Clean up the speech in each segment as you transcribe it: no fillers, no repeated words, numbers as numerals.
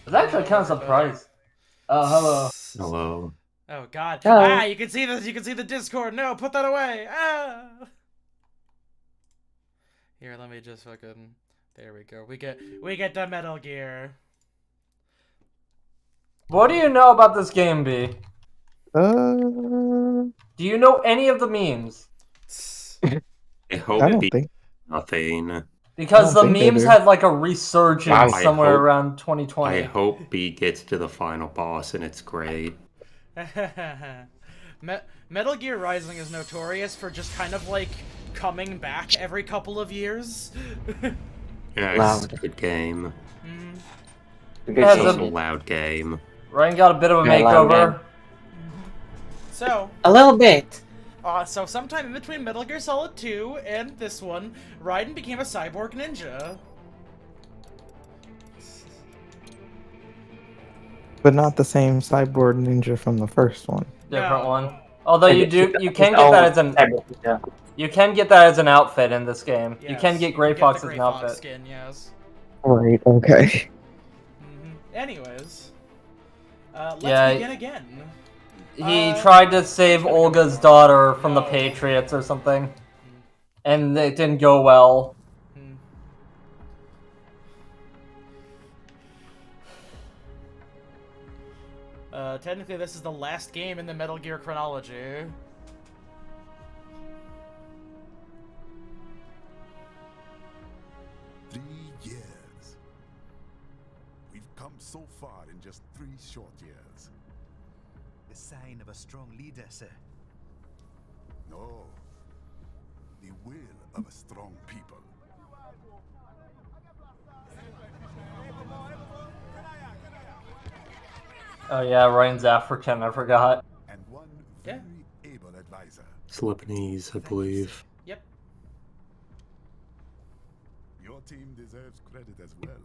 was actually kind of surprised. Hello. Hello. Oh God! Hello. Ah, you can see this. You can see the Discord. No, put that away. Ah. Here, let me just fucking. There we go. We get the Metal Gear. What do you know about this game, B? Uh, Do you know any of the memes? I hope I don't be think. nothing. Because I the don't think they memes do. had like a resurgence I somewhere hope- around I 2020. hope B gets to the final boss and it's great. Metal Gear Rising is notorious for just kind of like coming back every couple of years. Yeah, it's Loud. a good game. Good Yeah, It's the- also a game. loud game. Ryan got a bit of a Very loud makeover. So, A little bit. so sometime in between Metal Gear Solid 2 and this one, Raiden became a cyborg ninja. But not the same cyborg ninja from the first one. Different No. one. Although you can get that as an you can get that as an outfit in this game. You can Yes, get Gray the Fox as Gray an Fox outfit. skin, yes. Right, okay. Anyways, let's Yeah, begin again. He tried to save Olga's daughter from the No. Patriots or something, and it didn't go well. Hmm. Technically, this is the last game in the Metal Gear chronology. 3 years. We've come so far in just 3 short years. The sign of a strong leader, sir. No. The will of a strong people. Oh yeah, Ryan's African, I forgot. And one Yeah. very able advisor. It's Lebanese, I believe. Yep. Your team deserves credit as well,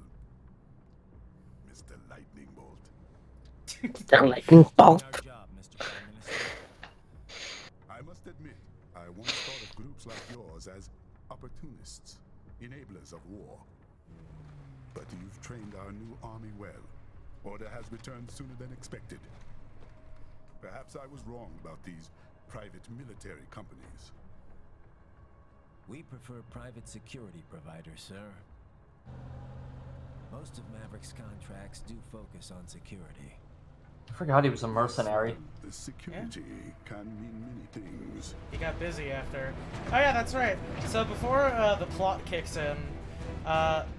Mr. Lightning Bolt. Lightning bolt. Our job, Mr. Prime Minister. I must admit, I once thought of groups like yours as opportunists, enablers of war. But you've trained our new army well. Order has returned sooner than expected. Perhaps I was wrong about these private military companies. We prefer private security providers, sir. Most of Maverick's contracts do focus on security. I forgot he was a mercenary. The security can mean many things. He got busy after. Oh yeah, that's right. So before the plot kicks in,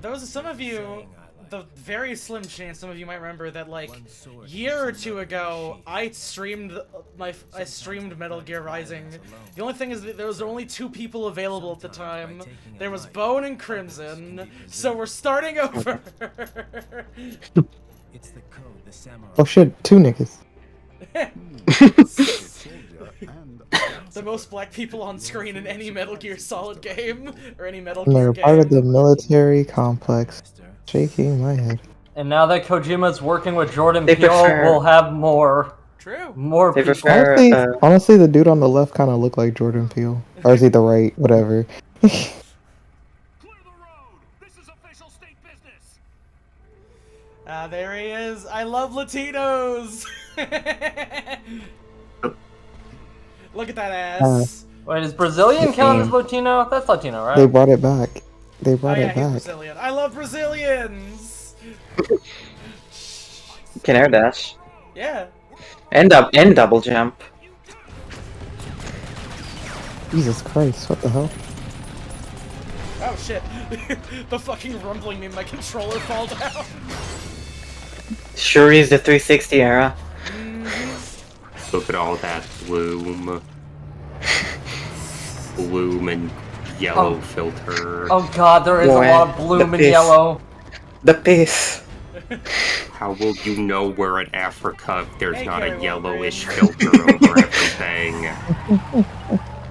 those some of you, the very slim chance some of you might remember that like year or two ago I streamed Metal Gear Rising. The only thing is that there was only 2 people available at the time. There was Bone and Crimson. So we're starting over. It's the code the samurai. Oh shit, 2 niggas. Soldier and The most black people on screen in any Metal Gear Solid game or any Metal And Gear they're part of the game. military complex. Mister. Shaking my head. And now that Kojima's working with Jordan They Peele, prefer- we'll have more True. They people. prefer- Honestly, uh, honestly, the dude on the left kind of looked like Jordan Peele. Or is he the right? Whatever. Clear the road! This is official state business! Ah, there he is. I love Latinos. Look at that ass. Wait, is Brazilian count as Latino? That's Latino, right? They brought it back. They Oh brought yeah, it he's back. Brazilian. I love Brazilians. Can air dash. Yeah. And double jump. Jesus Christ, what the hell? Oh shit. The fucking rumbling made my controller fall down. Sure is the 360 era. Look at all that bloom. Bloom and yellow filter. Oh god, there is a Boy, lot of bloom the and piss. yellow. The piss. How will you know we're in Africa if there's Hey, not a Carrie yellowish Wolverine. filter over everything?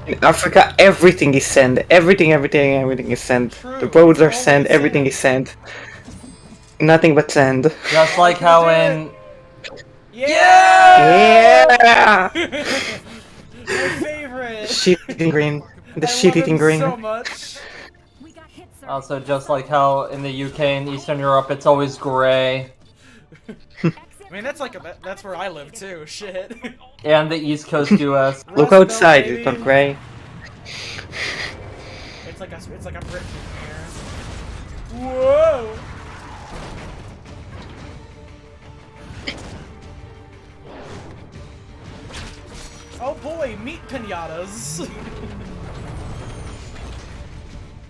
In Africa, everything is sand. Everything is sand. True, The roads are it's sand. always Everything is sand. Nothing but sand. Just like how in Yeah! Yeah! My favorite! Shit eating green. The I shit love him eating green. so much. also just like how in the UK and Eastern Europe it's always gray. I mean, that's like that's where I live too. Shit. And the East Coast US. Look Rust Belt, outside, baby. it's not gray. It's like a brick in here. Whoa. Oh boy, meat pinatas.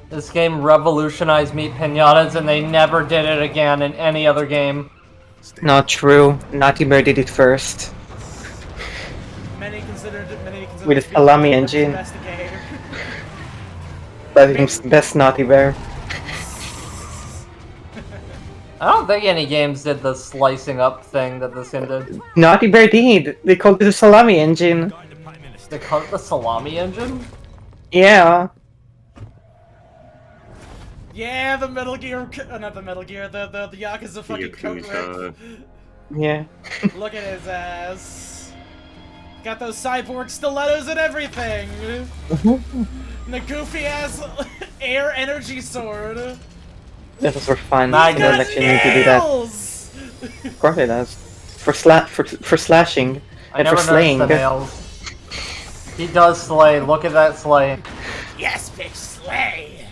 This game revolutionized meat pinatas, and they never did it again in any other game. Not true. Naughty Bear did it first. Many considered With a salami meat engine. best game. But it's best Naughty Bear. I don't think any games did the slicing up thing that this game did. Naughty Bear did. They called it a salami engine. They call it the salami engine? Yeah. Yeah, the Metal Gear, not the Metal Gear, the Yakuza fucking coat Yakuza. rip. Yeah. Look at his ass. Got those cyborg stilettos and everything. And the goofy ass air energy sword. Those were fun. My I don't actually need to do that. Nails! Of course it does. For slashing I and never for noticed slaying. the nails. He does slay. Look at that slay. Yes, bitch, slay!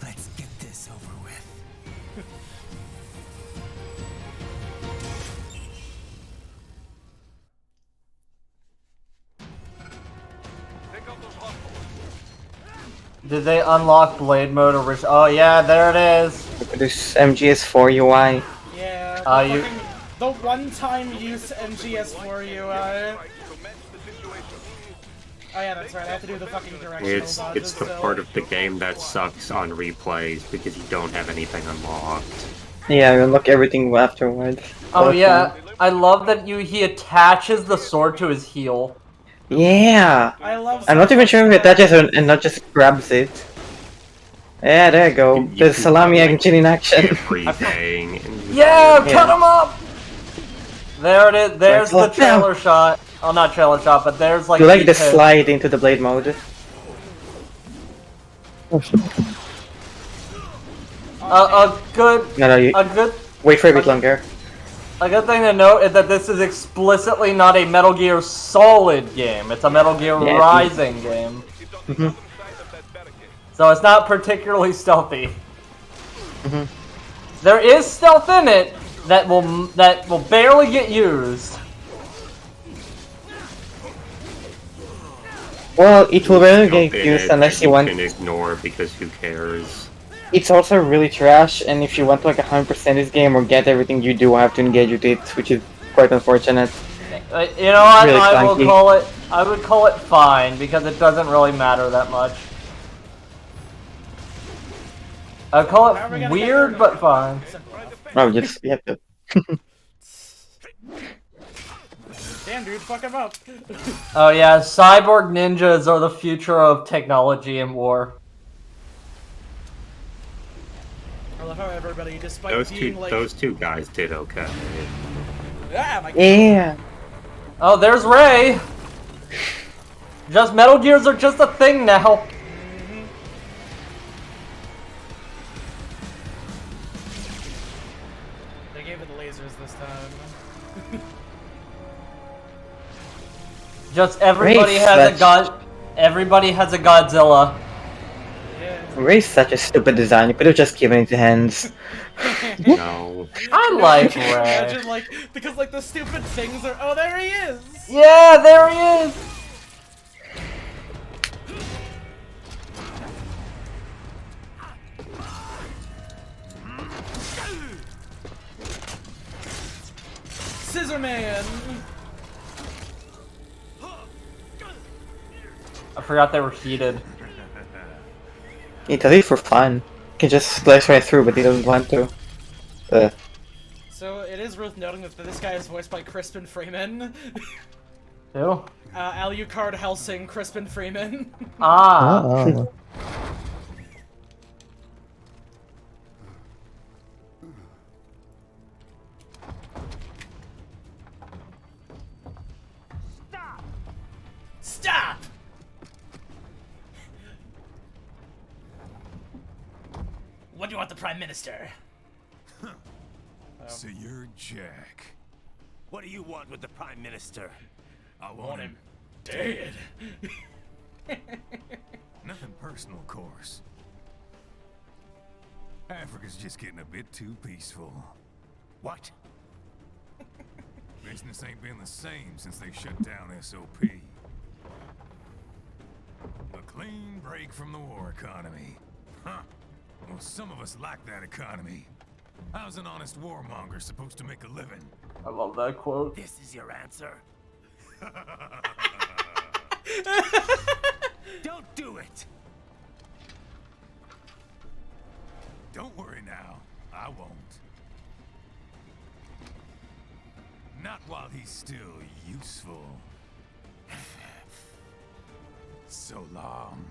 Let's get this over with. Did they unlock blade mode original? Oh yeah, there it is. This MGS4 UI. Yeah, You- the one-time use MGS4 UI. Oh yeah, that's right, I have to do the fucking directional It's dodges the still. part of the game that sucks on replays because you don't have anything unlocked. Yeah, you unlock everything afterward. Oh yeah, I love that he attaches the sword to his heel. Yeah. I love I'm not even sure if it attaches and not just grabs it. Yeah, there you go. You The can salami like engine in action. Everything. and you Yeah, can- cut him up! There it is. There's the Like, trailer shot. Oh, not trailer shot, but there's like. You like the detail. slide into the blade mode. A good, No, you a good, wait for a bit longer. a good thing to note is that this is explicitly not a Metal Gear Solid game. It's a Metal Gear Yeah, Rising game. Mhm. So it's not particularly stealthy. Mhm. There is stealth in it that will barely get used. Well, it will rarely Jump get in used it unless that you want. can ignore because who cares? It's also really trash, and if you want to like 100% this game or get everything, you do have to engage with it, which is quite unfortunate. You know what? Really I will clunky. call it. I would call it fine because it doesn't really matter that much. I'd call How are we it gonna weird, get there? but fine. Simple enough. Oh, just you have to. Damn, dude, fuck him up. Oh yeah, cyborg ninjas are the future of technology and war. I love how everybody, despite Those being two, like, those two guys did okay. ah, my Yeah. Oh, there's Ray. Just Metal Gears are just a thing now. They gave it the lasers this time. Just everybody Ray has a such- god. Everybody has a Godzilla. Yeah. Ray's such a stupid design. You could have just given it to hands. No. I like Can you Ray. imagine, like, because, like, the stupid things are. Oh, there he is! Yeah, there he is. Scissor Man! I forgot they were heated. He does it for fun. He can just slice right through, but he doesn't want to. So, it is worth noting that this guy is voiced by Crispin Freeman. Who? Alucard Helsing, Crispin Freeman. Ah. Oh. Stop! What do you want the Prime Minister? So you're Jack. What do you want with the Prime Minister? I want him. Dead. Nothing personal, of course. Africa's just getting a bit too peaceful. What? Business ain't been the same since they shut down SOP. A clean break from the war economy. Huh. Well, some of us like that economy. How's an honest warmonger supposed to make a living? I love that quote. This is your answer? Don't do it! Don't worry now. I won't. Not while he's still useful. So long.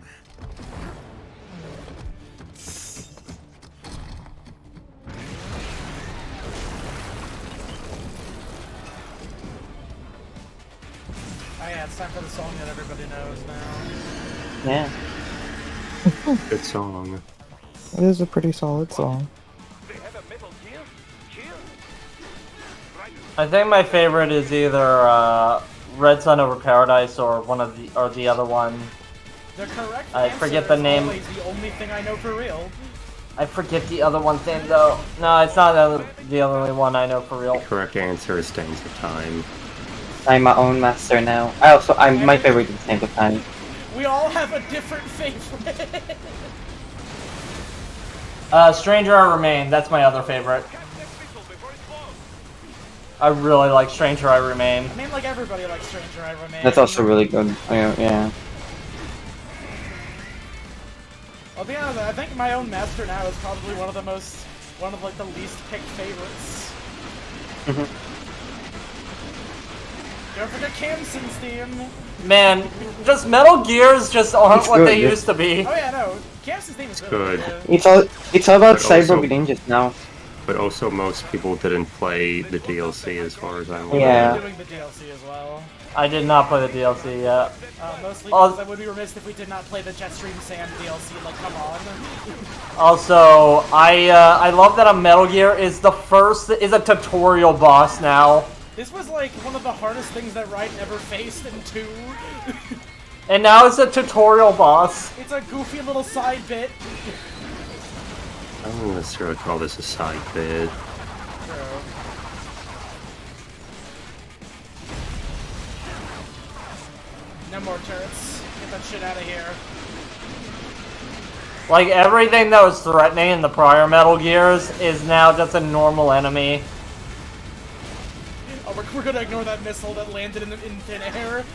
Oh yeah, it's time for the song that everybody knows now. Yeah. Good song. It is a pretty solid song. They have a Metal Gear? Here? Right. I think my favorite is either Red Sun Over Paradise or the other one. The correct I answer forget the is name. always the only thing I know for real. I forget the other one's name though. No, it's not the only one I know for real. Correct answer is Stains of Time. I'm my own master now. My favorite is Snake of Time. We all have a different favorite. Stranger I Remain, that's my other favorite. I really like Stranger I Remain. I mean, like everybody likes Stranger I Remain. That's also really good. Yeah. I'll be honest, I think My Own Master now is probably one of like the least picked favorites. Don't forget Kamsen's theme. Man, just Metal Gears just aren't It's what good, they yeah. used to be. Oh yeah, no, Kamsen's theme is really Good. good. It's all about But also- cyber ninjas now. But also, most people didn't play the DLC as far as I know. Yeah. We're doing the DLC as well. I did not play the DLC yet. Mostly Oh. because I would be remiss if we did not play the Jetstream Sam DLC. Like, come on. Also, I love that a Metal Gear is a tutorial boss now. This was like one of the hardest things that Raiden ever faced in 2. And now it's a tutorial boss. It's a goofy little side bit. I wouldn't necessarily call this a side bit. No more turrets. Get that shit out of here. Like, everything that was threatening in the prior Metal Gears is now just a normal enemy. Oh, we're gonna ignore that missile that landed in thin air.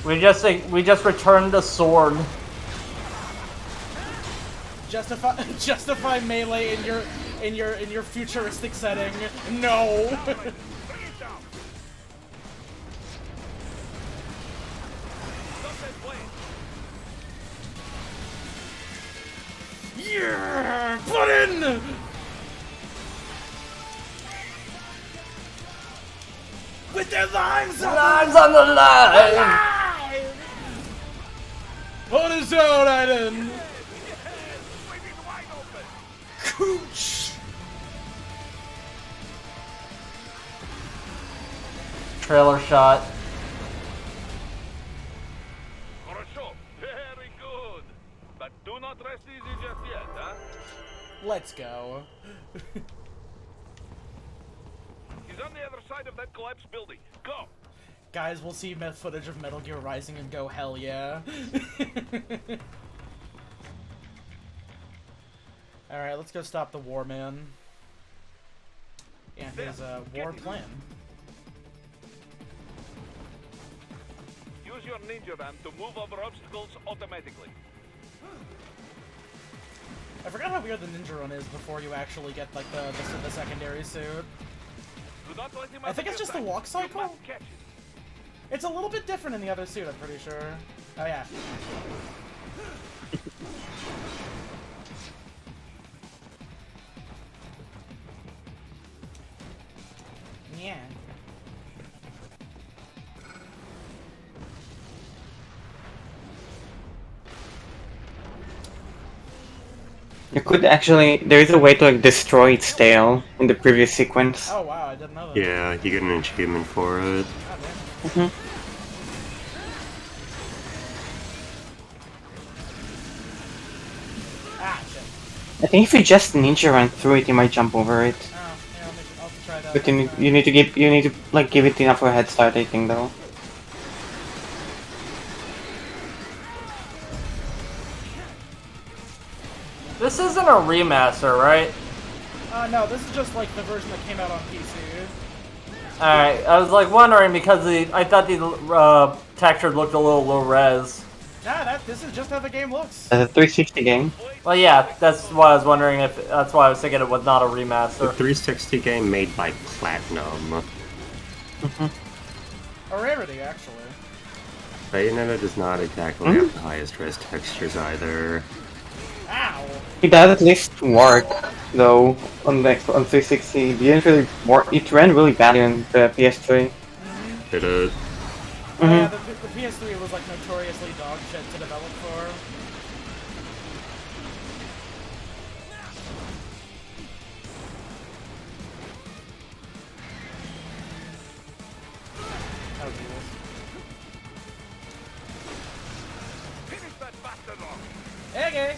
We just returned the sword. Justify melee in your futuristic setting. No. Yeah, put in. With their lives on the line. What is out, Aiden? Cooch. Trailer shot. Хорошо. Very good. But do not rest easy just yet, huh? Let's go. He's on the other side of that collapsed building. Go. Guys, we'll see footage of Metal Gear Rising and go, hell yeah. Alright, let's go stop the war man. And his war plan. Use your ninja van to move over obstacles automatically. I forgot how weird the ninja run is before you actually get like the secondary suit. Do not let him I think it's just the walk cycle? You must catch it. It's a little bit different in the other suit, I'm pretty sure. Oh yeah. Yeah. You could actually. There is a way to like destroy its tail in the previous sequence. Oh wow, I didn't know that. Yeah, you get an achievement for it. God damn. Ah, shit. I think if you just ninja run through it, you might jump over it. Oh, yeah, I'll have to try that. But you need to give it enough of a head start, I think, though. This isn't a remaster, right? No, this is just like the version that came out on PC. Alright, I was like wondering because I thought the texture looked a little low res. Nah, this is just how the game looks. As a 360 game. Well, yeah, that's why I was wondering if that's why I was thinking it was not a The remaster. 360 game made by Platinum. A rarity, actually. Bayonetta does not exactly have the highest res textures either. Ow! It does at least work, though, on 360. It didn't really work. It ran really badly on the PS3. Did it? Oh, yeah, the PS3 was like notoriously dog shit to develop for. Oh, Jesus. Finish that bastard off. Okay.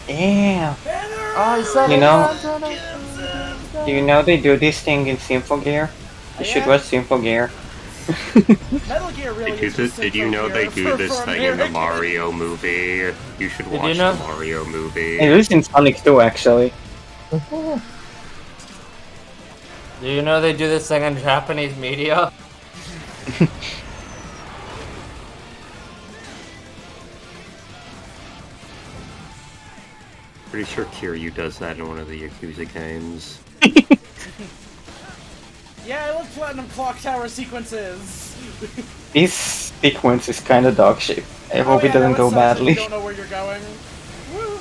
Yeah. Oh, he said You it. know, do you know they do this thing in Symphogear? You should Yeah? watch Symphogear. Metal Gear really is just Did you know they Symphogear do this for thing in the Americans. Mario movie? You should you watch know? the Mario movie. It is in Sonic 2, actually. Do you know they do this thing in Japanese media? Pretty sure Kiryu does that in one of the Yakuza games. Yeah, I love Platinum Clock Tower sequences. This sequence is kinda dog shit. I hope yeah, it doesn't that go would suck if badly. You don't know where you're going. Woo.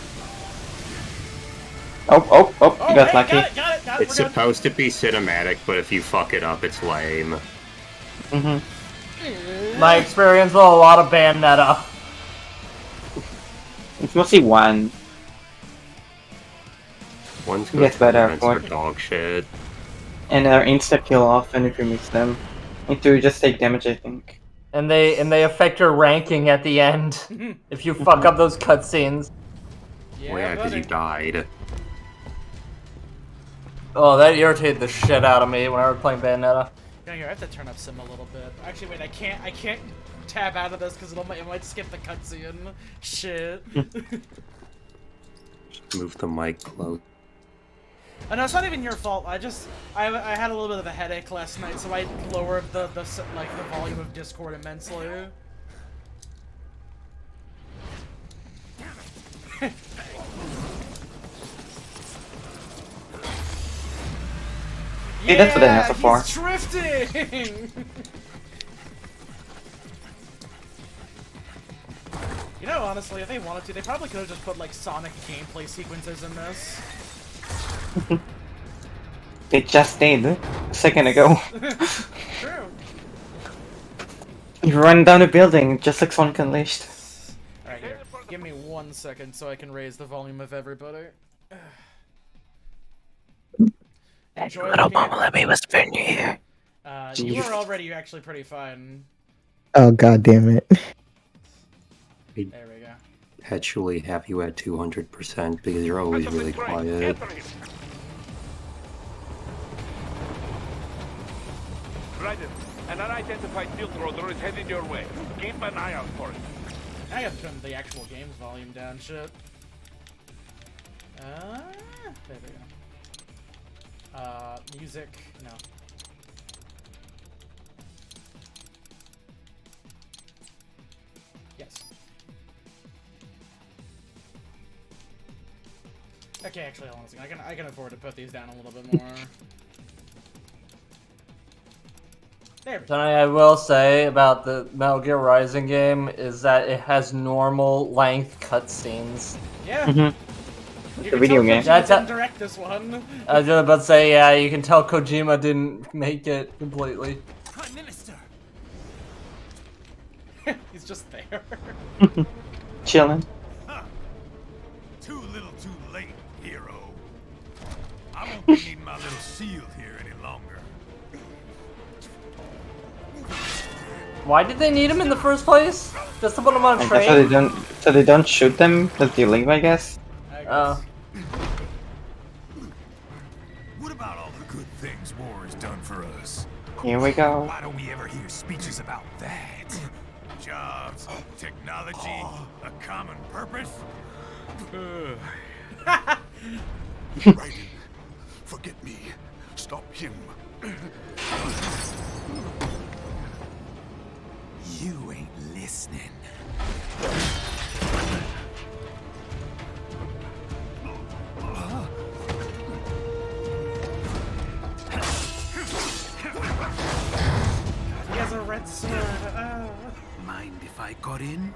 Oh, Oh, you got hey, lucky. got it, It's we're good. supposed to be cinematic, but if you fuck it up, it's lame. My experience with a lot of Bayonetta. It's mostly one. One's good Gets better, tournaments are what? dog shit. And they're insta kill often if you miss them. And two just take damage, I think. And they affect your ranking at the end if you fuck up those cutscenes. Yeah, Well, yeah, because you buddy. died. Oh, that irritated the shit out of me when I was playing Bayonetta. Yeah, here, I have to turn up Sim a little bit. Actually, wait, I can't tab out of this because it might skip the cutscene. Shit. Move the mic close. Oh, no, it's not even your fault. I had a little bit of a headache last night, so I lowered the volume of Discord immensely. Hey, that's what I have for. He's drifting. You know, honestly, if they wanted to, they probably could have just put like Sonic gameplay sequences in this. They just did a second ago. True. You run down a building just like Sonic Unleashed. Alright, here. Give me 1 second so I can raise the volume of everybody. Enjoy looking at... let me whisper in your ear. You are already actually pretty fine. Oh god damn it. There we go. Perpetually have you at 200% because you're always really quiet. Raiden, an unidentified field roller is heading your way. Keep an eye out for it. I gotta turn the actual game's volume down, shit. There we go. Music, no. Yes. Okay, actually, hold on a second. I can afford to put these down a little bit more. There we go. Something I will say about the Metal Gear Rising game is that it has normal length cutscenes. Yeah. It's a video game. That's didn't direct this one. I was just about to say, yeah, you can tell Kojima didn't make it completely. Prime Minister! He's just there. Chilling. Too little too late, hero. I won't be needing my little shield here any longer. Why did they need him in the first place? Just to put him on a I guess so train? they don't shoot them as they leave, I guess. Oh. What about all the good things war has done for us? Here we go. Why don't we ever hear speeches about that? Jobs, technology, a common purpose? Raiden, forget me. Stop him. You ain't listening. He has a red sword. Mind if I got in?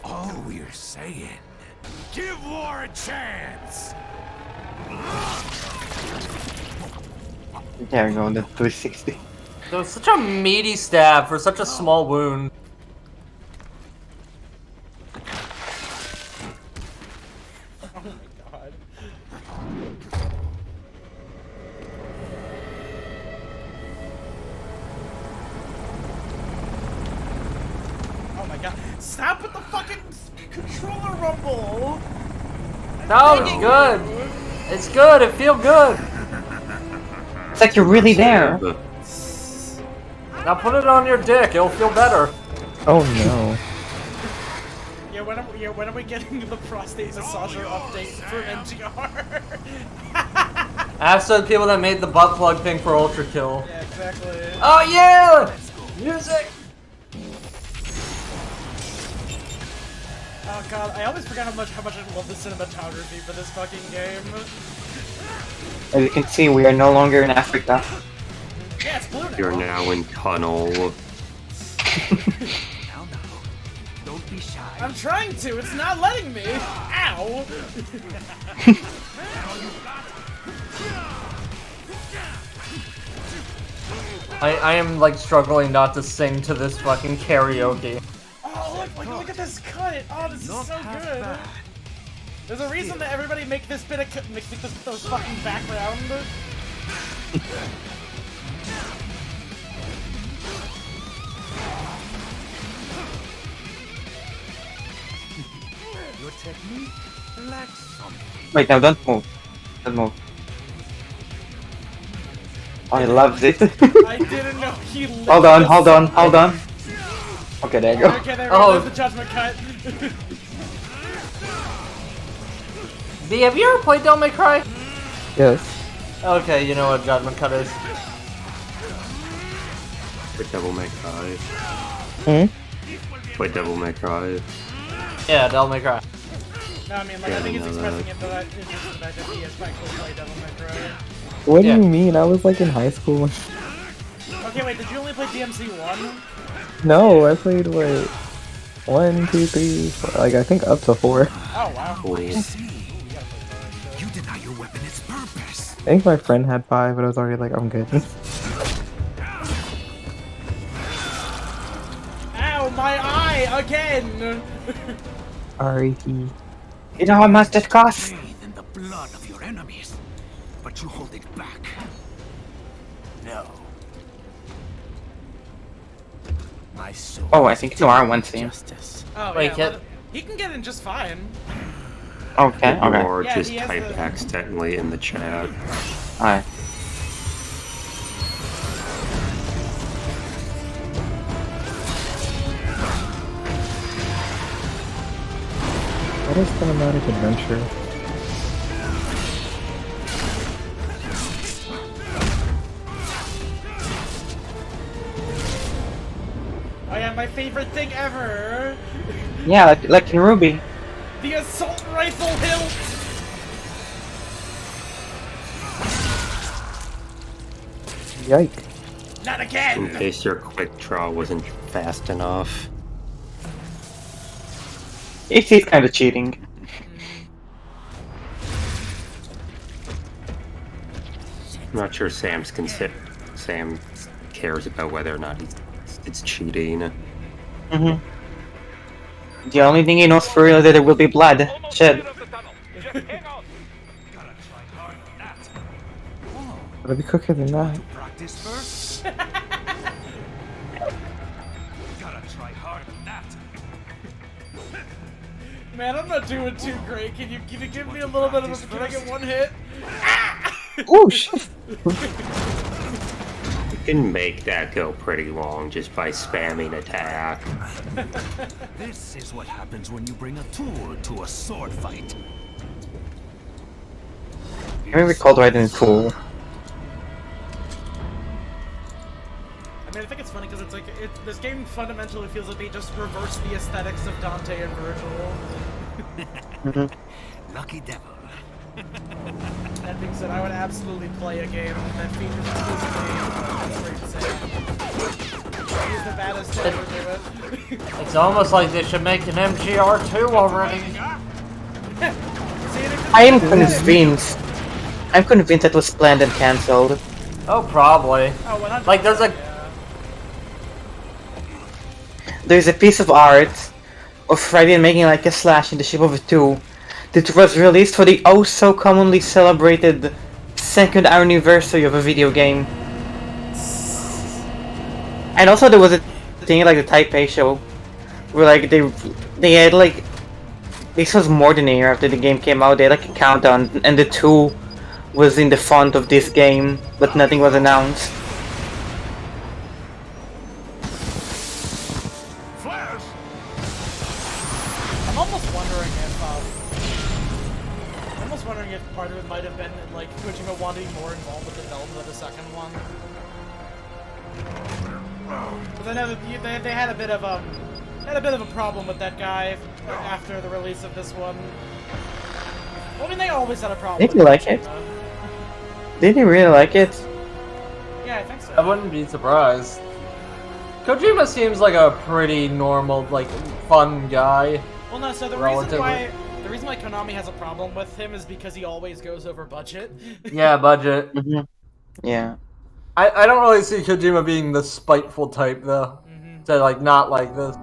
All we're saying, give war a chance! There we go, the 360. That was such a meaty stab for such a small wound. Oh my god. Oh my god. Stop with the fucking controller rumble! No, it's good. It's good. It feels good. It's like you're really there. Now put it on your dick. It'll feel better. Oh no. Yeah, when are we getting the prostate massager update for MGR? Ask the people that made the butt plug thing for Ultra Kill. Yeah, exactly. Oh yeah! Music! Oh god, I always forget how much I love the cinematography for this fucking game. As you can see, we are no longer in Africa. Yeah, it's blue now. You're now in tunnel. Don't be shy. I'm trying to, it's not letting me! Ow! I am like struggling not to sing to this fucking karaoke. Oh, look at this cut! Oh, this is so good! There's a reason that everybody make this bit of make this fucking background. Your technique lacks something. Wait, no, don't move. Don't move. Oh, I love it. I didn't know he lived Hold on, this. hold on, hold on. Okay, there you go. Okay, there we Oh. go, there's the judgment cut. V, have you ever played Devil May Cry? Yes. Okay, you know what Judgment Cut is. Wait, Devil May Cry. Hmm? Wait, Devil May Cry. Yeah, Devil May Cry. No, I mean, like, Yeah, I think I he's know expressing that. it that it's just the fact that he has quite close play Devil May Cry. What do Yeah. you mean? I was like in high school. Okay, wait, did you only play DMC 1? No, I played like 1, 2, 3, 4, like I think up to 4. Oh, wow. Cool. You deny your weapon its purpose. I think my friend had 5, but I was already like, I'm good. Ow, my eye, again! R.E.P. You know how much that costs? Bathe in the blood of your enemies, but you hold it back. No. My soul. Oh, I think you are one team. Justice. Oh, Wait, yeah, can- well, he can get in just fine. Okay, okay. Or Yeah, just he has type the- accidentally in the chat. Alright. What is Cinematic Adventure? Oh yeah, my favorite thing ever! Yeah, like in Ruby. The assault rifle hilt! Yike. Not In again! case your quick draw wasn't fast enough. He's kind of cheating. I'm not sure Sam cares about whether or not it's cheating. Mm-hmm. The only thing he knows for real is that there will be blood. Almost Shit. clear of the tunnel. Just hang on. Gotta try hard on that. Gotta be quicker than that. Practice first. Gotta try hard on that. Man, I'm not doing too great. Can you give me a little bit of a... Can I get one hit? Oh shit! You can make that go pretty long just by spamming attack. This is what happens when you bring a tool to a sword fight. I remember called right in the tool. I mean, I think it's funny because it's like this game fundamentally feels like they just reversed the aesthetics of Dante and Virgil. Lucky devil. That being said, I would absolutely play a game that features exclusively. He's the baddest to ever do it. It's almost like they should make an MGR2 already. I am convinced. I'm convinced that was planned and cancelled. Oh, probably. Oh, 100%. Like, there's a... There's a piece of art of Friday making like a slash in the shape of a 2 that was released for the oh so commonly celebrated 2nd anniversary of a video game. And also there was a thing like the Taipei show where like they had like, this was more than a year after the game came out, they had like a countdown and the 2 was in the font of this game, but nothing was announced. Flares! I'm almost wondering if part of it might have been like Kojima wanting more involved with the development of the second one. Because I know that they had a bit of a problem with that guy after the release of this one. Well, I mean, they always had a problem. Did with you like it? Kojima. Did you really like it? Yeah, I think so. I wouldn't be surprised. Kojima seems like a pretty normal, like, fun guy. Well, no. So the reason why Konami has a problem with him is because he always goes over budget. Yeah, budget. Yeah. I don't really see Kojima being the spiteful type, though. To, like, not like this.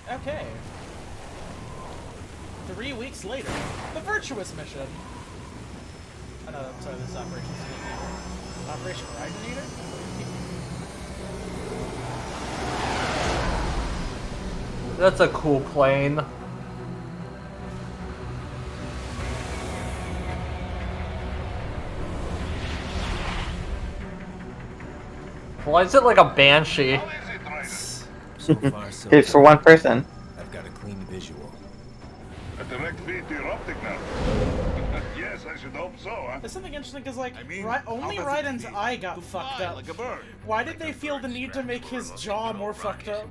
Okay. 3 weeks later, the Virtuous mission. Oh no, I'm sorry, this is Operation Sneak Eater. Operation Horizon Eater? That's a cool plane. Why is it like a Banshee? How is it, Rex? So far, so It's for one person. I've got a clean visual. A direct feed to your optic nerve. Yes, I should hope so, huh? There's something interesting because, like, only Raiden's eye got fucked up. Like a bird. Why did they feel the need to make his jaw more fucked up?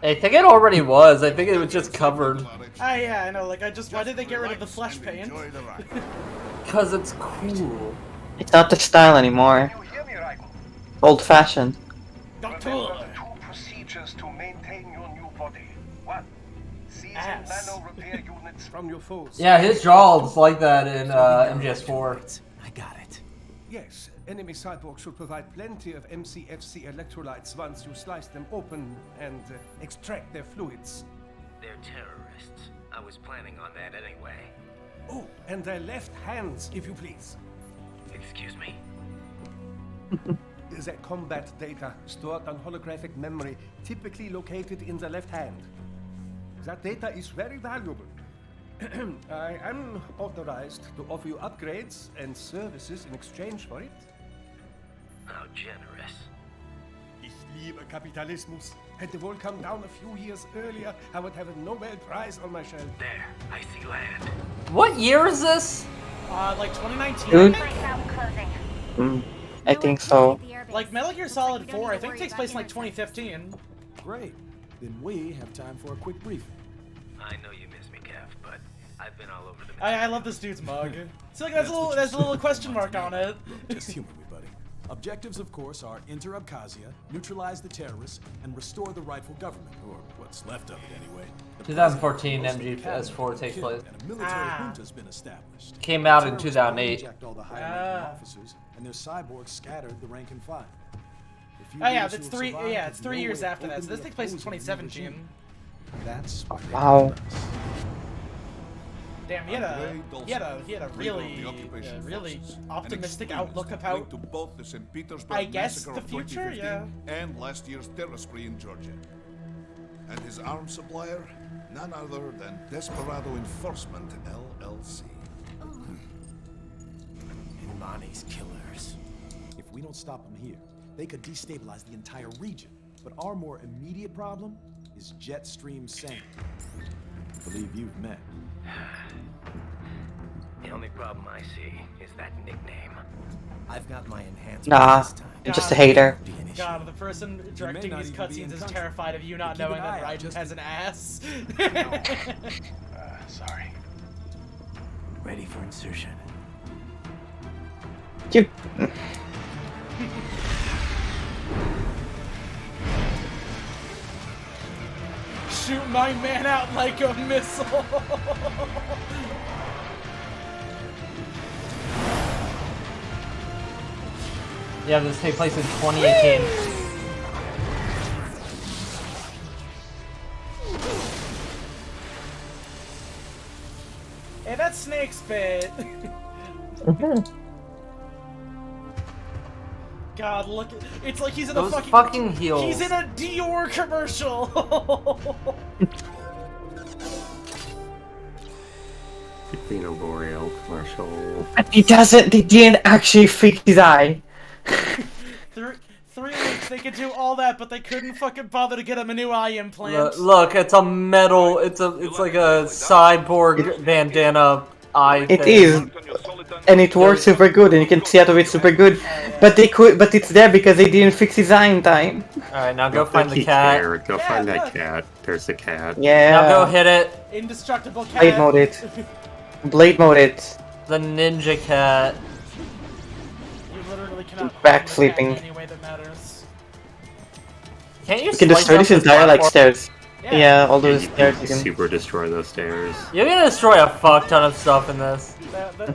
I think it already was. I think it was just covered. Ah, yeah, I know. Like, why did they get rid of the flesh paint? Enjoy the ride. Because it's cool. It's not the style anymore. You hear me, Raiden? Old fashioned. Doctor. Remember 2 procedures to maintain your new body. 1. Seizing Ass. nano repair units from your foes. Yeah, his jaw is like that in MGS4. I got it. Yes, enemy cyborgs should provide plenty of MCFC electrolytes once you slice them open and extract their fluids. They're terrorists. I was planning on that anyway. Oh, and their left hands, if you please. Excuse me? Their combat data stored on holographic memory, typically located in the left hand. That data is very valuable. I am authorized to offer you upgrades and services in exchange for it. How generous. Ich liebe Kapitalismus. Had the world come down a few years earlier, I would have a Nobel Prize on my shelf. There, I see land. What year is this? Like 2019. Dude. I think so. Like Metal Gear Solid 4, I think takes place in like 2015. Great. Then we have time for a quick briefing. I know you miss me, Kev, but I've been all over the I love this dude's mug. See, like, there's a little question mark on it. Just humor me, buddy. Objectives, of course, are enter Abkhazia, neutralize the terrorists, and restore the rightful government, or what's left of it anyway. The 2014 president, MGS4 takes killed, place. and a military junta's been established. Came out in Terrorists 2008. hijacked all the high-ranking officers, and their cyborgs scattered the rank and file. The few Oh yeah, leaders that's who have 3. survived Yeah, have it's 3 no years way after that. So this openly takes place in opposing the 2017. regime. That's why they Wow. killed us. Damn, he had a really optimistic outlook about, to both the St. Petersburg I guess, massacre the of future. 2015 Yeah. and last year's terror spree in Georgia. And his arms supplier, none other than Desperado Enforcement LLC. Imani's killers. If we don't stop them here, they could destabilize the entire region. But our more immediate problem is Jetstream Sam. I believe you've met. The only problem I see is that nickname. I've got my enhancements Nah, this time. I'm just a hater. God, the person directing not these even be cutscenes in is country. terrified of you not Keep an knowing that eye out, Raiden just has an ass. Sorry. Ready for insertion. You. Shoot my man out like a missile. Yeah, this take place in 2018. Hey, that snake's bit. God, look! It's like he's in Those a fucking heels. He's in a Dior commercial. Casino Boreal commercial. He doesn't. He didn't actually fix his eye. 3 weeks they could do all that, but they couldn't fucking bother to get him a new eye implant. Look, it's a metal. It's like a cyborg bandana eye. It thing. is, and it works super good, and you can see out of it super good. But it's there because they didn't fix his eye in time. All right, now go find the He cat. cared. Go find that cat. There's the cat. Yeah. Now go hit it. Indestructible cat. Blade mode it. Blade mode it. The ninja cat. You literally cannot Backflipping. any way that matters. Can't you? You can slice destroy up this the entire like platform? stairs. Yeah, all those You stairs. can You can. super destroy those stairs. You're gonna destroy a fuck ton of stuff in this.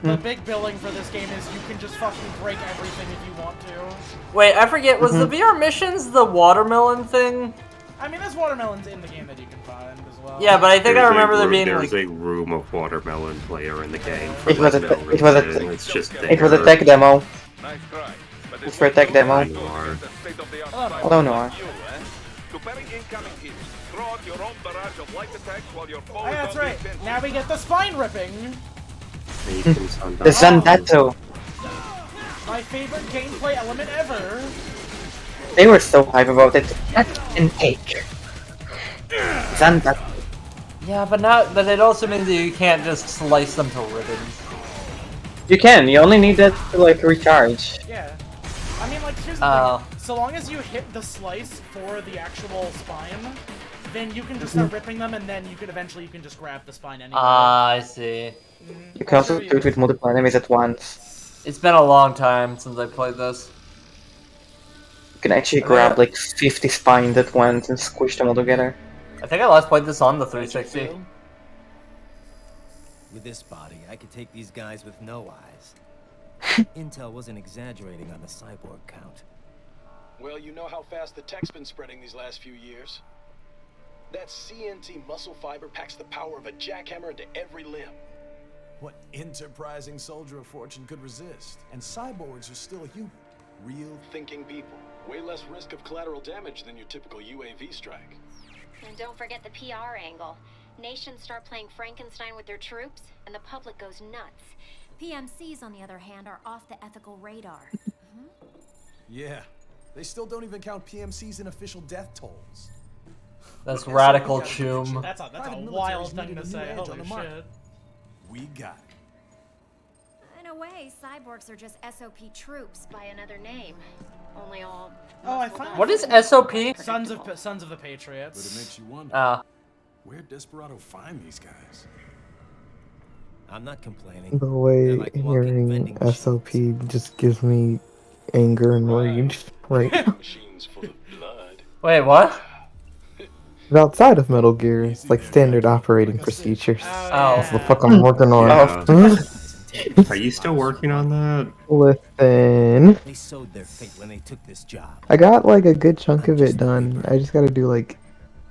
The big billing for this game is you can just fucking break everything if you want to. Wait, I forget. Was the VR missions the watermelon thing? I mean, there's watermelons in the game that you can find as well. Yeah, but I think I remember there being There's like. a room of watermelon player in the game. For It was a. like, no It was reason. a. It's just It was a there. tech demo. Nice try. But It's for a tech demo. Hello, Noir. To bury incoming hits, throw out your own barrage of light attacks while your foe Oh, yeah, is that's on right. defense. Now we get the spine ripping. The Zandatsu. My favorite gameplay element ever. They were so hype about it. That's an cake. Zandatsu. Yeah, but it also means that you can't just slice them to ribbons. You can. You only need that to like recharge. Yeah. I mean, like, here's the thing. So long as you hit the slice for the actual spine, then you can just start ripping them, and then you can eventually just grab the spine anyway. I see. You can also do it with multiple enemies at once. It's been a long time since I played this. You can actually grab like 50 spines at once and squish them all together. I think I last played this on the 360. With this body, I could take these guys with no eyes. Intel wasn't exaggerating on the cyborg count. Well, you know how fast the tech's been spreading these last few years. That CNT muscle fiber packs the power of a jackhammer into every limb. What enterprising soldier of fortune could resist? And cyborgs are still human. Real thinking people. Way less risk of collateral damage than your typical UAV strike. And don't forget the PR angle. Nations start playing Frankenstein with their troops, and the public goes nuts. PMCs, on the other hand, are off the ethical radar. Yeah. They still don't even count PMCs in official death tolls. That's radical chum. That's a wild thing to say. Holy shit. We got it. In a way, cyborgs are just SOP troops by another name. Only all. Oh, I found. What is SOP? Sons of the Patriots. But it makes you wonder. Where'd Desperado find these guys? I'm not complaining. The way They're like walking hearing vending SOP just gives me anger and rage right now. Machines full of blood. Wait, what? But outside of Metal Gear, it's like standard operating procedures. Oh. That's the fuck I'm working on. Yeah. Are you still working on that? Listen. They sowed their fate when they took this job. I got like a good chunk of it done. I just gotta do like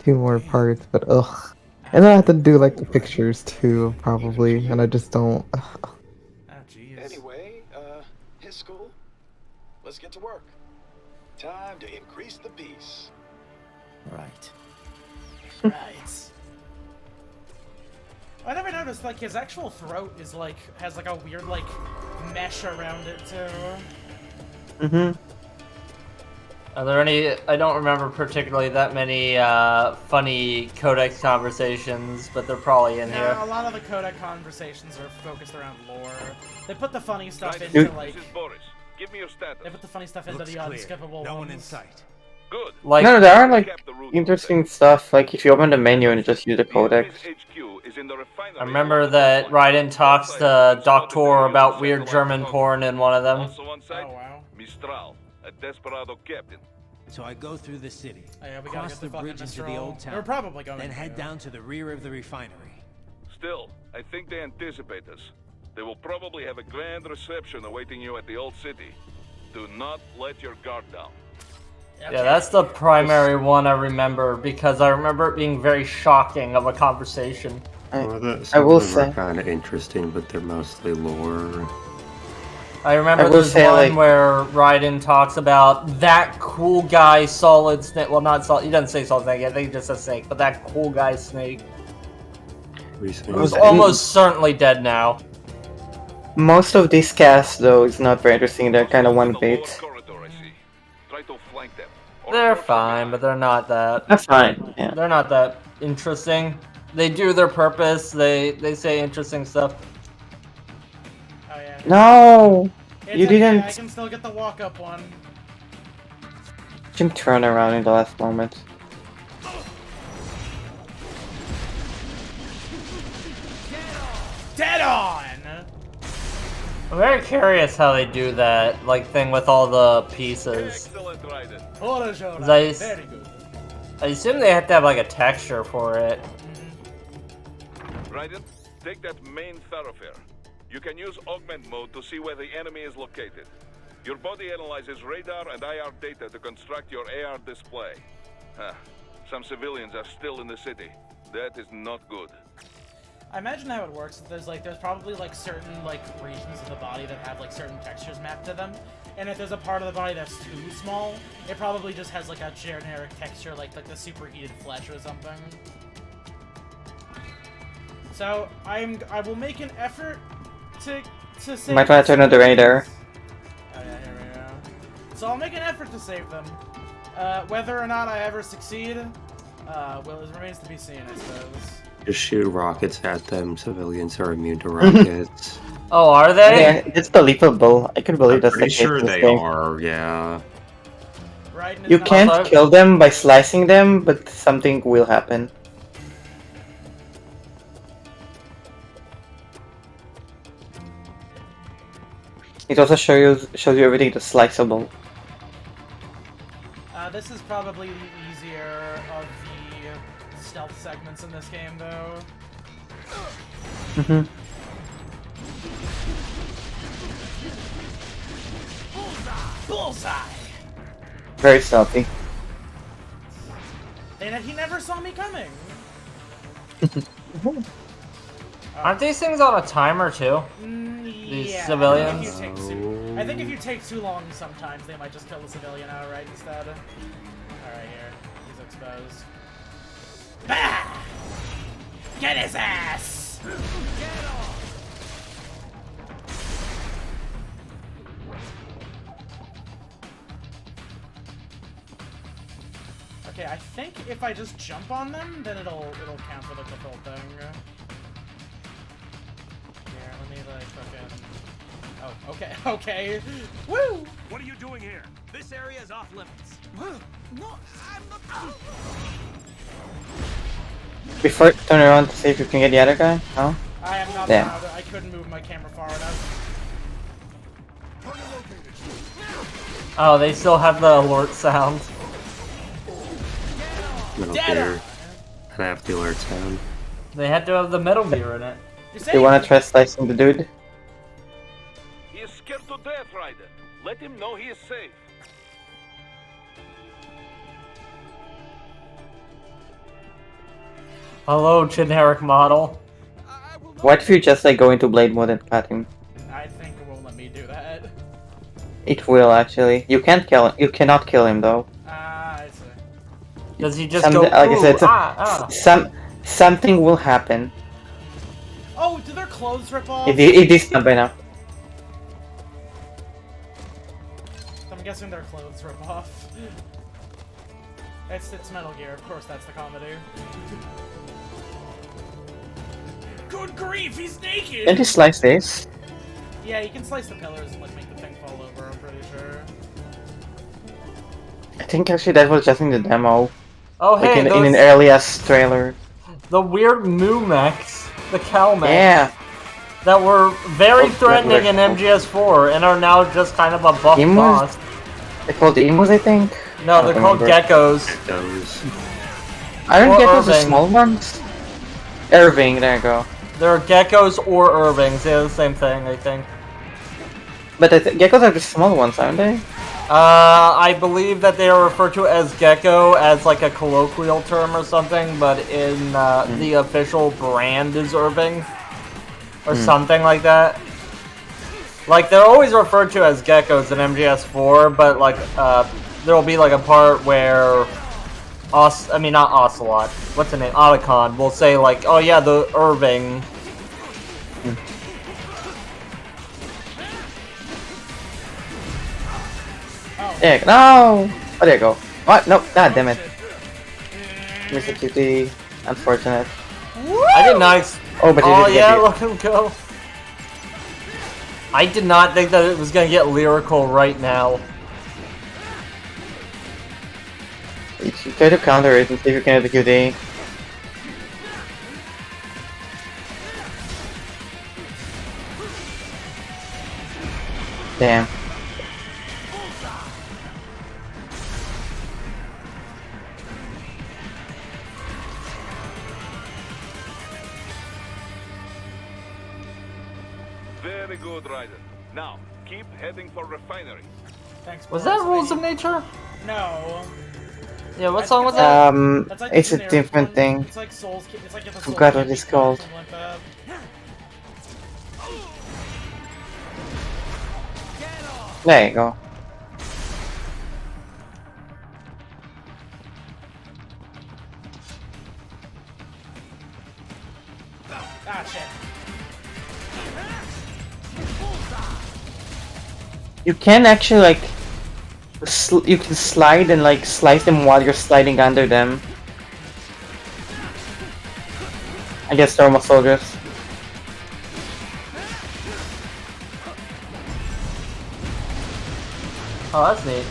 2 more parts, but ugh. And then I have to do like the pictures too, probably, and I just don't. Ah, jeez. Anyway, his school. Let's get to work. Time to increase the peace. Right. Right. I never noticed, like, his actual throat is, like, has, like, a weird, like, mesh around it, too. Mm-hmm. Are there any... I don't remember particularly that many funny Codex conversations, but they're probably in here. A lot of the Codec conversations are focused around lore. They put the funny stuff Right, into, like... This is Boris. Give me your status. They put the funny stuff into Looks the clear. unskippable No one ones. in sight. Good. Like, no, there are like interesting stuff. Like if you open the menu and just use the codex. I remember that Raiden talks to Doctor about weird German porn in one of them. Also on site, Mistral, a desperado captain. So I go through the city, Oh, yeah, we gotta cross get the the fucking bridge into the Mistral. old town, We're probably going then to. head down to the rear of the refinery. Still, I think they anticipate us. They will probably have a grand reception awaiting you at the old city. Do not let your guard down. Yeah, that's the primary one I remember, because I remember it being very shocking of a conversation. I will say kind of interesting, but they're mostly lore. I remember there's one where Raiden talks about that cool guy Solid Snake. Well, not Solid. He doesn't say Solid Snake. I think he just says Snake. But that cool guy Snake, who's almost certainly dead now. Most of these casts, though, is not very interesting. They're kind of one bait. They're fine, but they're not that. That's fine. Yeah. They're not that interesting. They do their purpose. They say interesting stuff. Oh, yeah. No, It's you okay, didn't. I can still get the walk-up one. Jim turn around in the last moment. Dead on! I'm very curious how they do that, like, thing with all the pieces. Very good. I assume they have to have, like, a texture for it. Raiden, take that main thoroughfare. You can use augment mode to see where the enemy is located. Your body analyzes radar and IR data to construct your AR display. Some civilians are still in the city. That is not good. I imagine how it works. There's probably like certain like regions of the body that have like certain textures mapped to them, and if there's a part of the body that's too small, it probably just has like a generic texture, like the superheated flesh or something. So I will make an effort to save. Might want to turn on the radar. Oh yeah, here we go. So I'll make an effort to save them. Whether or not I ever succeed, well, it remains to be seen, I suppose. Just shoot rockets at them. Civilians are immune to rockets. Oh, are they? Yeah, it's believable. I can believe I'm that's the pretty case. sure in this they game. are, yeah. You can't kill them by slicing them, but something will happen. It also shows you everything that's sliceable. This is probably the easier of the stealth segments in this game, though. Bullseye! Very stealthy. And he never saw me coming! Aren't these things on a timer too? These Yeah, civilians? I think if you take too long, sometimes they might just kill the civilian outright instead. Alright, here. He's exposed. Bah! Get his ass! Okay, I think if I just jump on them, then it'll count for like the full thing. Here, let me like fucking. Oh, okay, okay. Woo! What are you doing here? This area is off limits. No, I'm not. Before turn around to see if you can get the other guy. No. I am not Yeah. allowed. I couldn't move my camera far enough. Oh, they still have the alert sound. Metal Gear. I have the alert sound. They had to have the Metal Gear in it. You wanna try slicing the dude? He is scared to death, Raiden. Let him know he is safe. Hello, generic model. What if you just like go into blade mode and cut him? I think it won't let me do that. It will actually. You can't kill him. You cannot kill him though. Ah, I see. Does he just go? Like I said, something will happen. Oh, do their clothes rip off? It is done by now. I'm guessing their clothes rip off. It's Metal Gear, of course that's the comedy. Good grief, he's naked! Can you slice this? Yeah, you can slice the pillars and like make the thing fall over, I'm pretty sure. I think actually that was just in the demo. Oh like hey, in an earliest trailer. The weird Moo mechs, the cow mechs. Yeah. That were very threatening in MGS4 and are now just kind of a buff boss. They're called emus, I think? No, they're called geckos. Aren't Or geckos the Irving. small ones? Irving, there you go. They're geckos or Irvings, they're the same thing, I think. But geckos are the small ones, aren't they? I believe that they are referred to as gecko as like a colloquial term or something, but in the official brand is Irving. Or something like that. Like, they're always referred to as geckos in MGS4, but like, there'll be like a part where not Ocelot. What's the name? Otacon will say like, oh yeah, the Irving. Yeah, no! Oh, there you go. What? No, god damn it. Mr. QT. Unfortunate. I did not. Oh, but oh did yeah, look him go. I did not think that it was gonna get lyrical right now. You try to counter it and see if you can hit the QT. Damn. Very good, Raiden. Now, keep heading for refinery. Thanks, Was that Rules of Nature? No. Yeah, what song was that? That's like It's the a generic different one. thing. It's like Souls. It's like if a Forgot Souls what it's game called. something like that. There you go. Ah, shit. You can actually like you can slide and like slice them while you're sliding under them. I guess thermal soldiers. Oh, that's neat.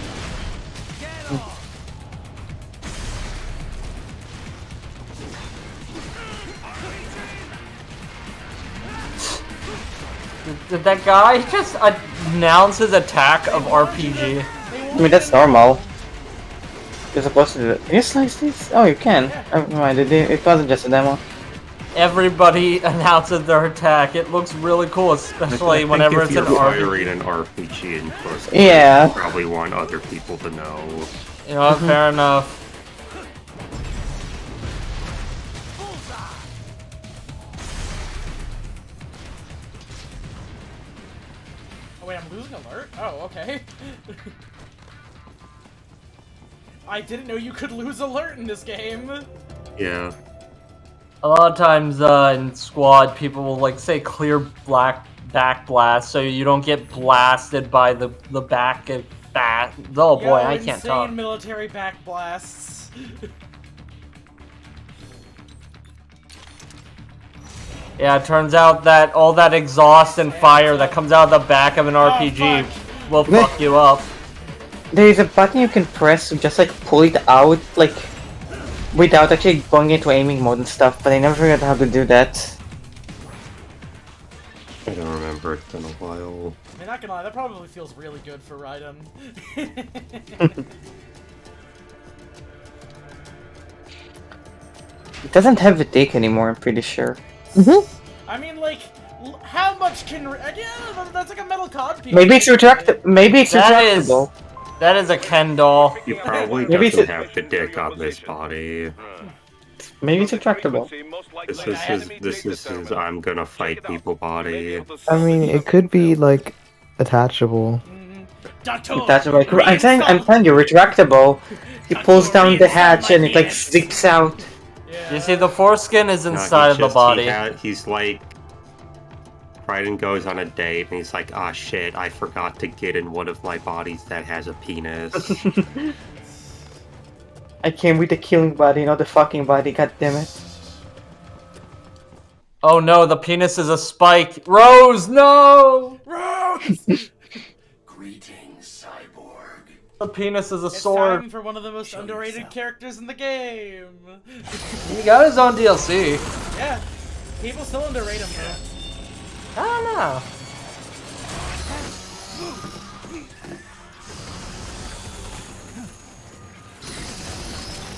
Did that guy just announce his attack of RPG? I mean, that's normal. You're supposed to do it. Can you slice these? Oh, you can. Never mind, it wasn't just a demo. Everybody announces their attack. It looks really cool, especially whenever it's an RPG. Firing an RPG in first person, Yeah. you probably want other people to know. You know what, fair enough. Oh wait, I'm losing alert? Oh, okay. I didn't know you could lose alert in this game. Yeah. A lot of times in squad, people will like say clear back blast, so you don't get blasted by the back. Oh boy, I can't talk. Insane military back blasts. Yeah, it turns out that all that exhaust and fire that comes out of the back of an RPG will fuck you up. There's a button you can press to just like pull it out, like without actually going into aiming mode and stuff, but I never figured out how to do that. I don't remember. hurt in a while. I mean, not gonna lie, that probably feels really good for Raiden. It doesn't have a dick anymore, I'm pretty sure. I mean, like, how much can... Yeah, that's like a metal cod piece. Maybe it's retractable. That is a Ken doll. He probably Maybe doesn't have the dick on this body. Maybe it's retractable. This is his I'm gonna fight people body. I mean, it could be like attachable. Attachable. I'm telling you, retractable. He pulls down the hatch and it like zips out. You see, the foreskin is inside of the body. He's like... Raiden goes on a date and he's like, ah shit, I forgot to get in one of my bodies that has a penis. I came with the killing body, not the fucking body, god damn it. Oh no, the penis is a spike. Rose, no! Rose! Greetings, cyborg. The penis is a It's sword. time for one of the most underrated characters in the game. He got his own DLC. Yeah. People still underrate him, though. I don't know.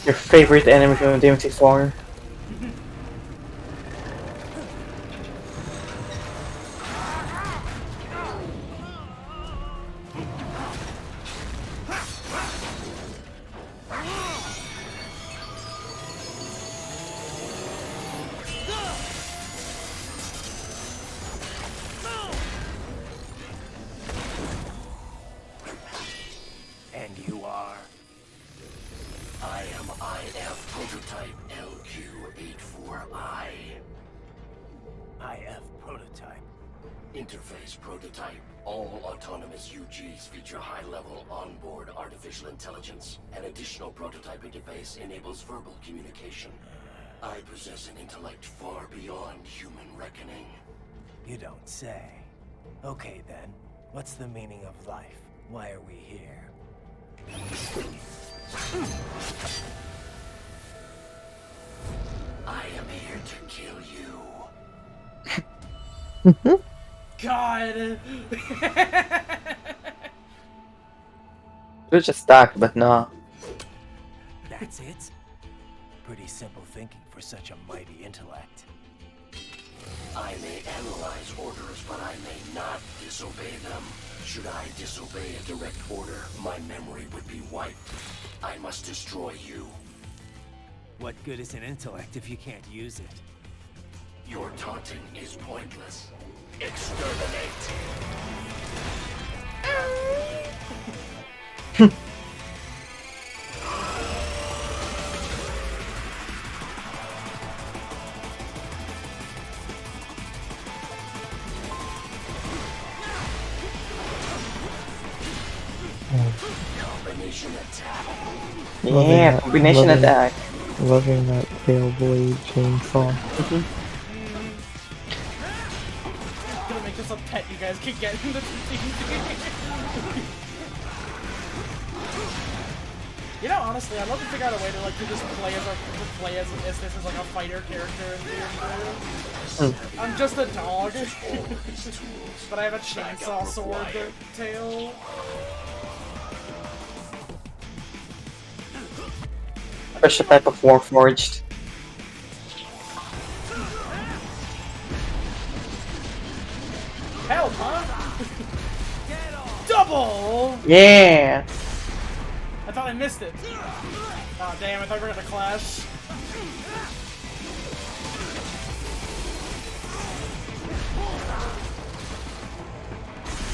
Your favorite enemy from DMC4. And you are? I am IF Prototype LQ84I. IF Prototype. Interface Prototype. All autonomous UGs feature high-level onboard artificial intelligence. An additional prototype interface enables verbal communication. I possess an intellect far beyond human reckoning. You don't say. Okay then, what's the meaning of life? Why are we here? I am here to kill you. God! It was just stuck, but no. That's it? Pretty simple thinking for such a mighty intellect. I may analyze orders, but I may not disobey them. Should I disobey a direct order, my memory would be wiped. I must destroy you. What good is an intellect if you can't use it? Your taunting is pointless. Exterminate! Combination attack. Yeah, combination attack. Loving that tail blade chainsaw. Gonna make this a pet you guys can get in the You know, honestly, I'd love to figure out a way to like to just play as this as like a fighter character in the I'm just a dog, but I have a chainsaw sword tail. Special type of Warforged. Help, huh? Double! Yeah! I thought I missed it. Oh damn, I thought we were gonna clash.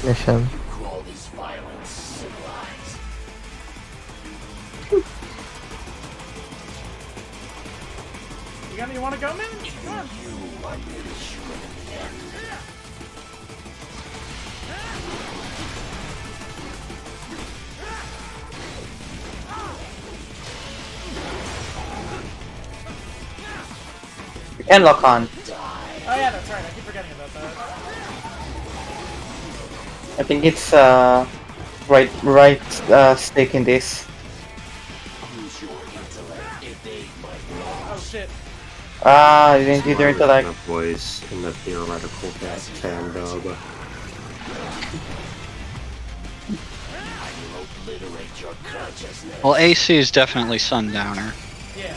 Finish him. You call this violence civilized? You wanna go, man? Come on. You can lock on. Oh yeah, that's right. I keep forgetting about that. I think it's right stick in this. Oh shit. Ah, you didn't do their intellect. Voice in the theoretical fan dub. obliterate your consciousness. Well, AC is definitely Sundowner. Yeah.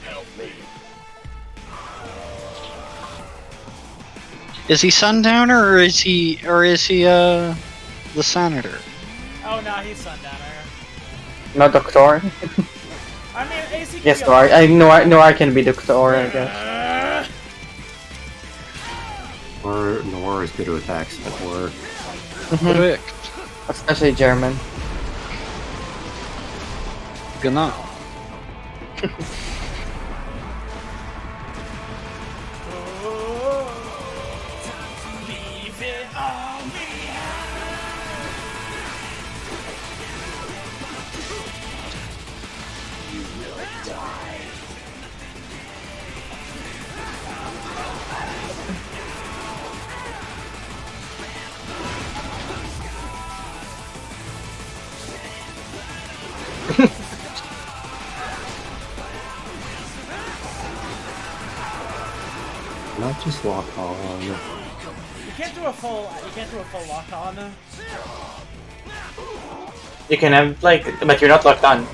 Help me. Is he Sundowner or is he the Senator? Oh no, he's Sundowner. Not Doctor. I mean, AC. Yes, Noir can be Doctor, I guess. Or Noir is good with accent work. Correct. Especially German. Genau. Not just lock on. You can't do a full lock on. You can have but you're not locked on.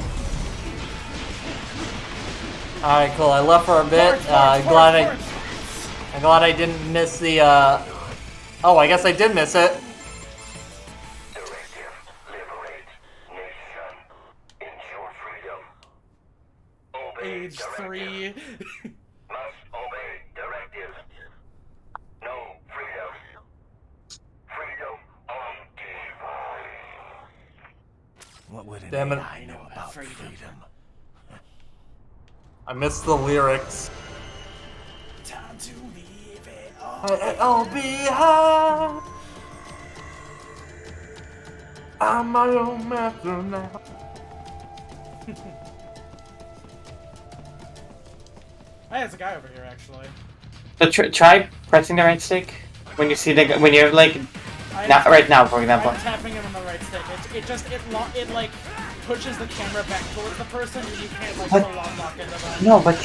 Alright, cool. I left for a bit. I'm glad I didn't miss the oh, I guess I did miss it. Age 3. What would Damn it. I know about freedom? I missed the lyrics. Time to leave it all behind. I'm my own master now. Hey, there's a guy over here actually. So try pressing the right stick when you see when you're right now, for example. I'm tapping him on the right stick. It like pushes the camera back towards the person, and you can't like full on lock into them. No, but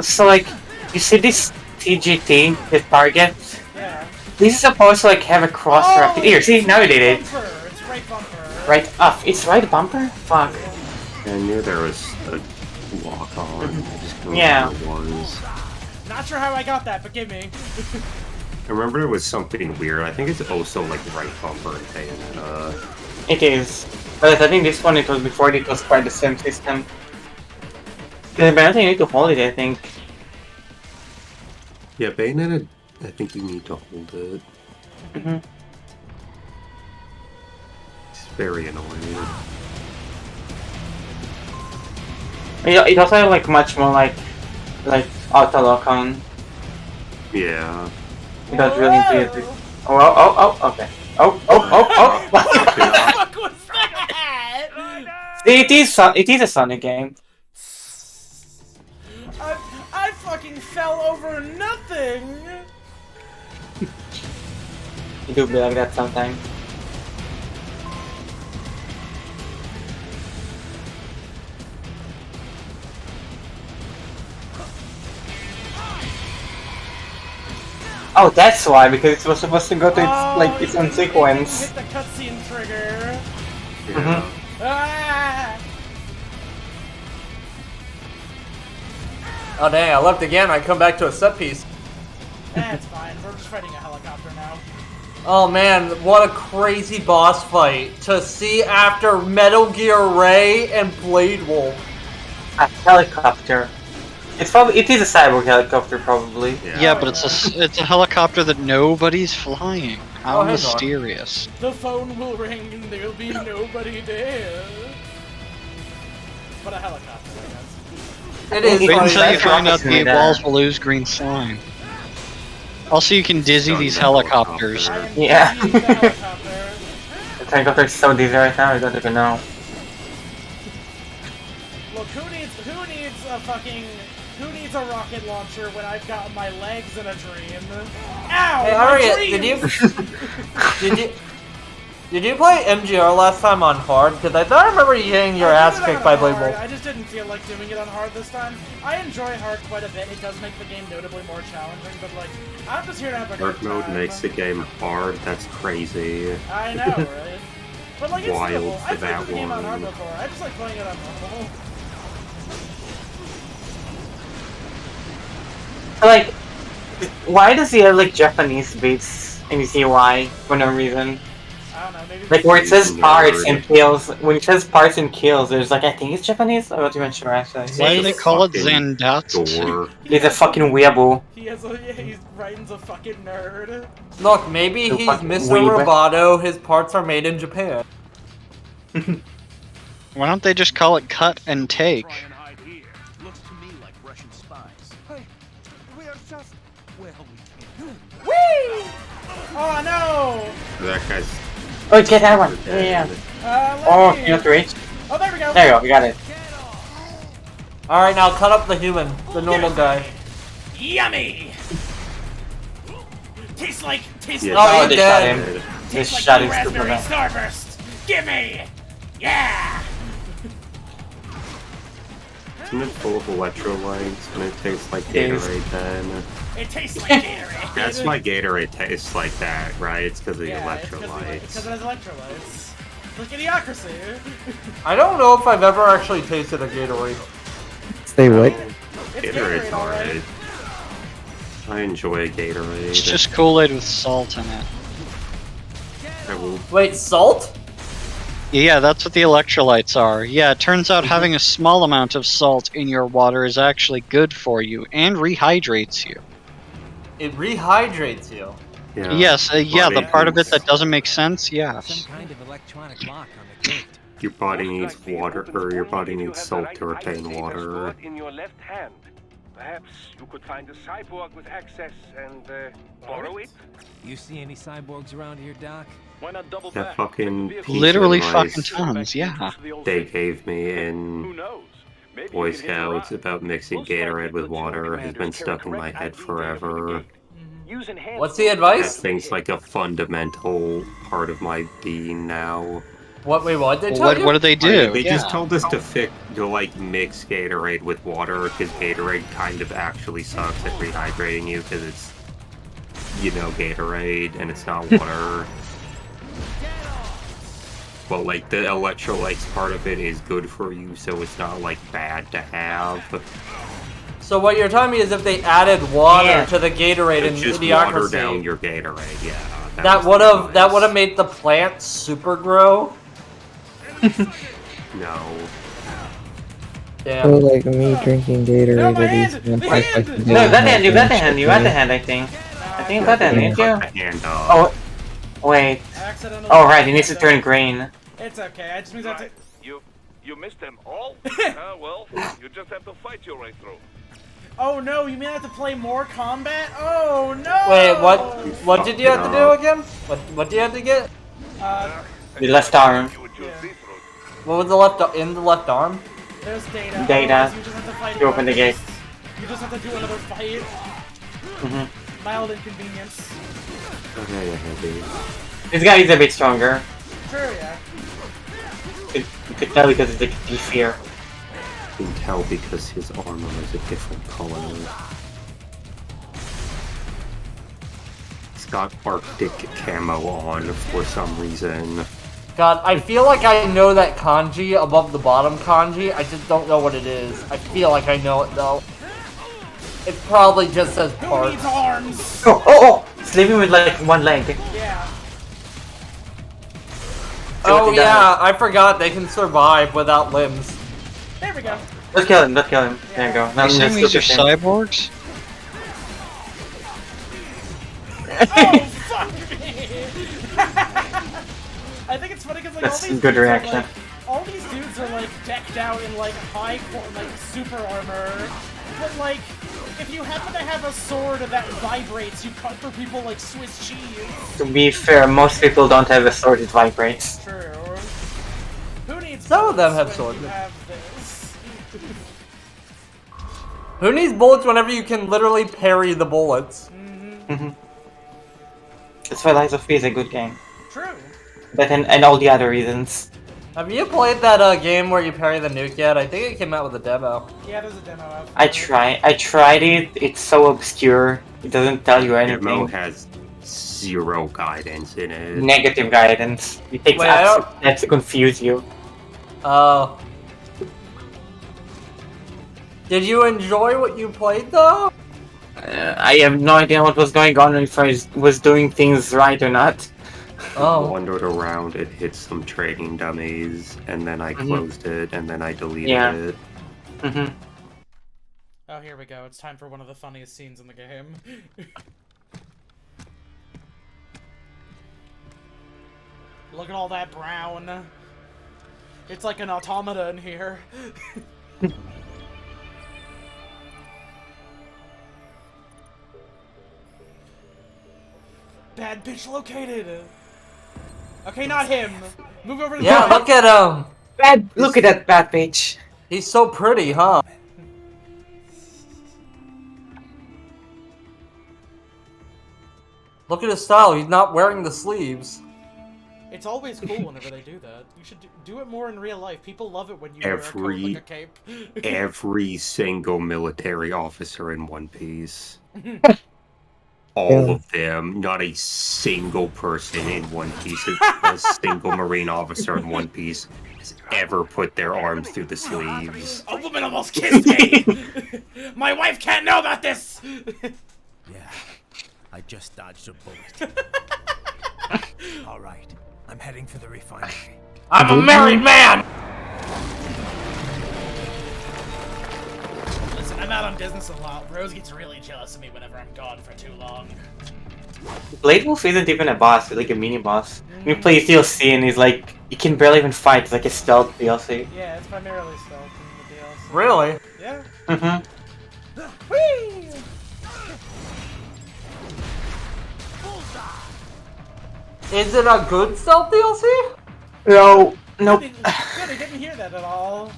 so you see this TGT, the target. Yeah. This is supposed to have a cross directed. Here, see, now you did it. It's right bumper. Right up. It's right bumper? Fuck. I knew there was a lock on. I just don't Yeah. know what it was. Not sure how I got that, but give me. I remember it was something weird. I think it's also right bumper and Bayonetta. It is. But I think this one, it was before it was quite the same system. The Bayonetta, you need to hold it, I think. Yeah, Bayonetta, I think you need to hold it. It's very annoying. It also had much more like auto lock on. Yeah. You don't really do it. Oh, okay. Oh. What the fuck was that? See, it is a Sonic game. I fucking fell over nothing. You do be like that sometimes. Oh, that's why, because it was supposed to go to its own sequence. Hit the cutscene trigger. Yeah. Ah! Oh dang, I left again. I come back to a set piece. That's fine. We're just fighting a helicopter now. Oh man, what a crazy boss fight to see after Metal Gear Ray and Blade Wolf. A helicopter. It is a cyborg helicopter, probably. Yeah, but it's a helicopter that nobody's flying. How hang on. mysterious. The phone will ring and there'll be nobody there. But a helicopter, I guess. It is Wait funny. until you find out the Rocket's walls will lose green slime. Also, you can dizzy these helicopters. Yeah. Dizzy the helicopter. The helicopter is so dizzy right now, I don't even know. Look, who needs a rocket launcher when I've got my legs in a dream? Ow! Hey, my Aria, dream! Did you play MGR last time on hard? Because I thought I remember you getting your ass kicked by Blade Wolf. I just didn't feel like doing it on hard this time. I enjoy hard quite a bit. It does make the game notably more challenging, but like, I'm just here to have a Hard good mode time. makes the game hard. That's crazy. I know, right? But like, it's Wild doable. for I've played that the game on hard one. before. I just like playing it on normal. Like, why does he have like Japanese beats? And you see why? For no reason. I don't know, maybe Like where it says parts and kills, when it says parts and kills, there's like, I think it's Japanese? I'm not even sure actually. Why do they call it Zandatsu? He's a fucking weeaboo. He has a, yeah, he's Raiden's a fucking nerd. Look, maybe So he's fucking Mr. weeb. Roboto, his parts are made in Japan. Why don't they just call it cut and take? Looks to me like Russian spies. Hey, we are just... Well, we can't. Whee! Oh no! That guy's. Oh, get that one. Yeah. Oh, Let me... you have to reach? Oh, there we go. There you go, we got it. Alright, now cut up the human, the normal guy. Yummy! Tastes like Yeah, Oh, they he's shot dead. him. They tastes like shot the his raspberry Superman. starburst. Gimme! Yeah! Isn't it full of electrolytes and it tastes like It is. Gatorade then? It tastes like Gatorade. That's why Gatorade tastes like that, right? It's because of the Yeah, it's electrolytes. because it has electrolytes. Look at Idiocracy. I don't know if I've ever actually tasted a Gatorade. Say what? Gatorade's alright. I enjoy Gatorade. It's just Kool-Aid with salt in it. I will. Wait, salt? Yeah, that's what the electrolytes are. Yeah, it turns out having a small amount of salt in your water is actually good for you and rehydrates you. It rehydrates you. Yeah. Yes, yeah, the Body part of it needs- that doesn't make sense, yes. Some kind of electronic lock on the gate. Your body needs water, or your body needs salt to retain water. In your left hand. Perhaps you could find a cyborg with access and borrow it? You see any cyborgs around here, Doc? Why not double That back? fucking piece of Literally advice fucking tons, yeah. they gave me in Who knows? Maybe Boy you can hit a Scouts rock. about mixing Most likely Gatorade with good water Storm has been commanders carry stuck in my correct head ID data from the forever. gate. Use enhanced What's the That advice? thing's like a fundamental part of my being now. What? Wait, what did they tell you? What do they do? They just Yeah. told us to like mix Gatorade with water because Gatorade kind of actually sucks at rehydrating you because it's, you know, Gatorade and it's not water. But like the electrolytes part of it is good for you, so it's not like bad to have. So what you're telling me is if they added water Yeah. to the Gatorade in It's just water Idiocracy, down your Gatorade, yeah. that was would the have advice. made the plant super grow. No. So Damn. like me drinking Gatorade my at least hand! once My I hand! can No, that hand, you got the hand, you got the hand, I think. I think you got the hand, didn't you? Cut the hand off. Oh, wait. Accidentally. Oh, right, it needs to turn green. It's okay. I just means I have to. You missed them all? Well, you just have to fight your way through. Oh no! You mean I have to play more combat? Oh no! Wait, what? What did you have to do again? What do you have to get? The left arm. What was the left in the left arm? There's data. Data. Otherwise You just have to fight. You open the gate. You just have to do another fight. Mild inconvenience. Okay, heavy. This guy is a bit stronger. True, yeah. You could tell because it's like beefier. You can tell because his armor is a different color. He's got Arctic camo on for some reason. God, I feel like I know that kanji above the bottom kanji. I just don't know what it is. I feel like I know it though. It probably just says Who parts. needs arms? Oh! Sleeping with like one leg. Yeah. Oh yeah, I forgot they can survive without limbs. There we go. Let's kill him, let's kill him. There you go. Now Are you I'm saying gonna these are super him. cyborgs? Oh fuck me! I think it's funny because like That's all these good dudes are, reaction. like, all these dudes are like decked out in like like super armor, but like if you happen to have a sword that vibrates, you cut for people like Swiss cheese. To be fair, most people don't have a sword that vibrates. True. Who needs? Some of them have bullets swords. when you have this? Who needs bullets whenever you can literally parry the bullets? That's why Lies of P is a good game. True. but and all the other reasons. Have you played that game where you parry the nuke yet? I think it came out with a demo. Yeah, there's a demo out. I tried it. It's so obscure. It doesn't tell you anything. Demo has 0 guidance in it. Negative guidance. It takes that to confuse you. Oh. Did you enjoy what you played though? I have no idea what was going on, if I was doing things right or not. Oh. Wandered around, it hit some training dummies, and then I closed it, and then I deleted it. Oh, here we go. It's time for one of the funniest scenes in the game. Look at all that brown. It's like an automata in here. Bad bitch located. Okay, not him. Move over to the Yeah, look at him. Look at that bad bitch. He's so pretty, huh? Look at his style. He's not wearing the sleeves. It's always cool whenever they do that. You should do it more in real life. People love it when you wear a coat like a cape. Every single military officer in One Piece. All of them. Not a single person in One Piece, a single Marine officer in One Piece has ever put their arms through the sleeves. A woman almost kissed me! My wife can't know about this! Yeah, I just dodged a bullet. Alright, I'm heading for the refinery. I'm a married man! Listen, I'm out on business a lot. Rose gets really jealous of me whenever I'm gone for too long. Blade Wolf isn't even a boss, he's like a mini boss. You play DLC and he's like, you can barely even fight, it's like a stealth DLC. Yeah, it's primarily stealth in the DLC. Really? Yeah. Whee! Is it a good stealth DLC? No, nope. Good, I didn't hear that at all.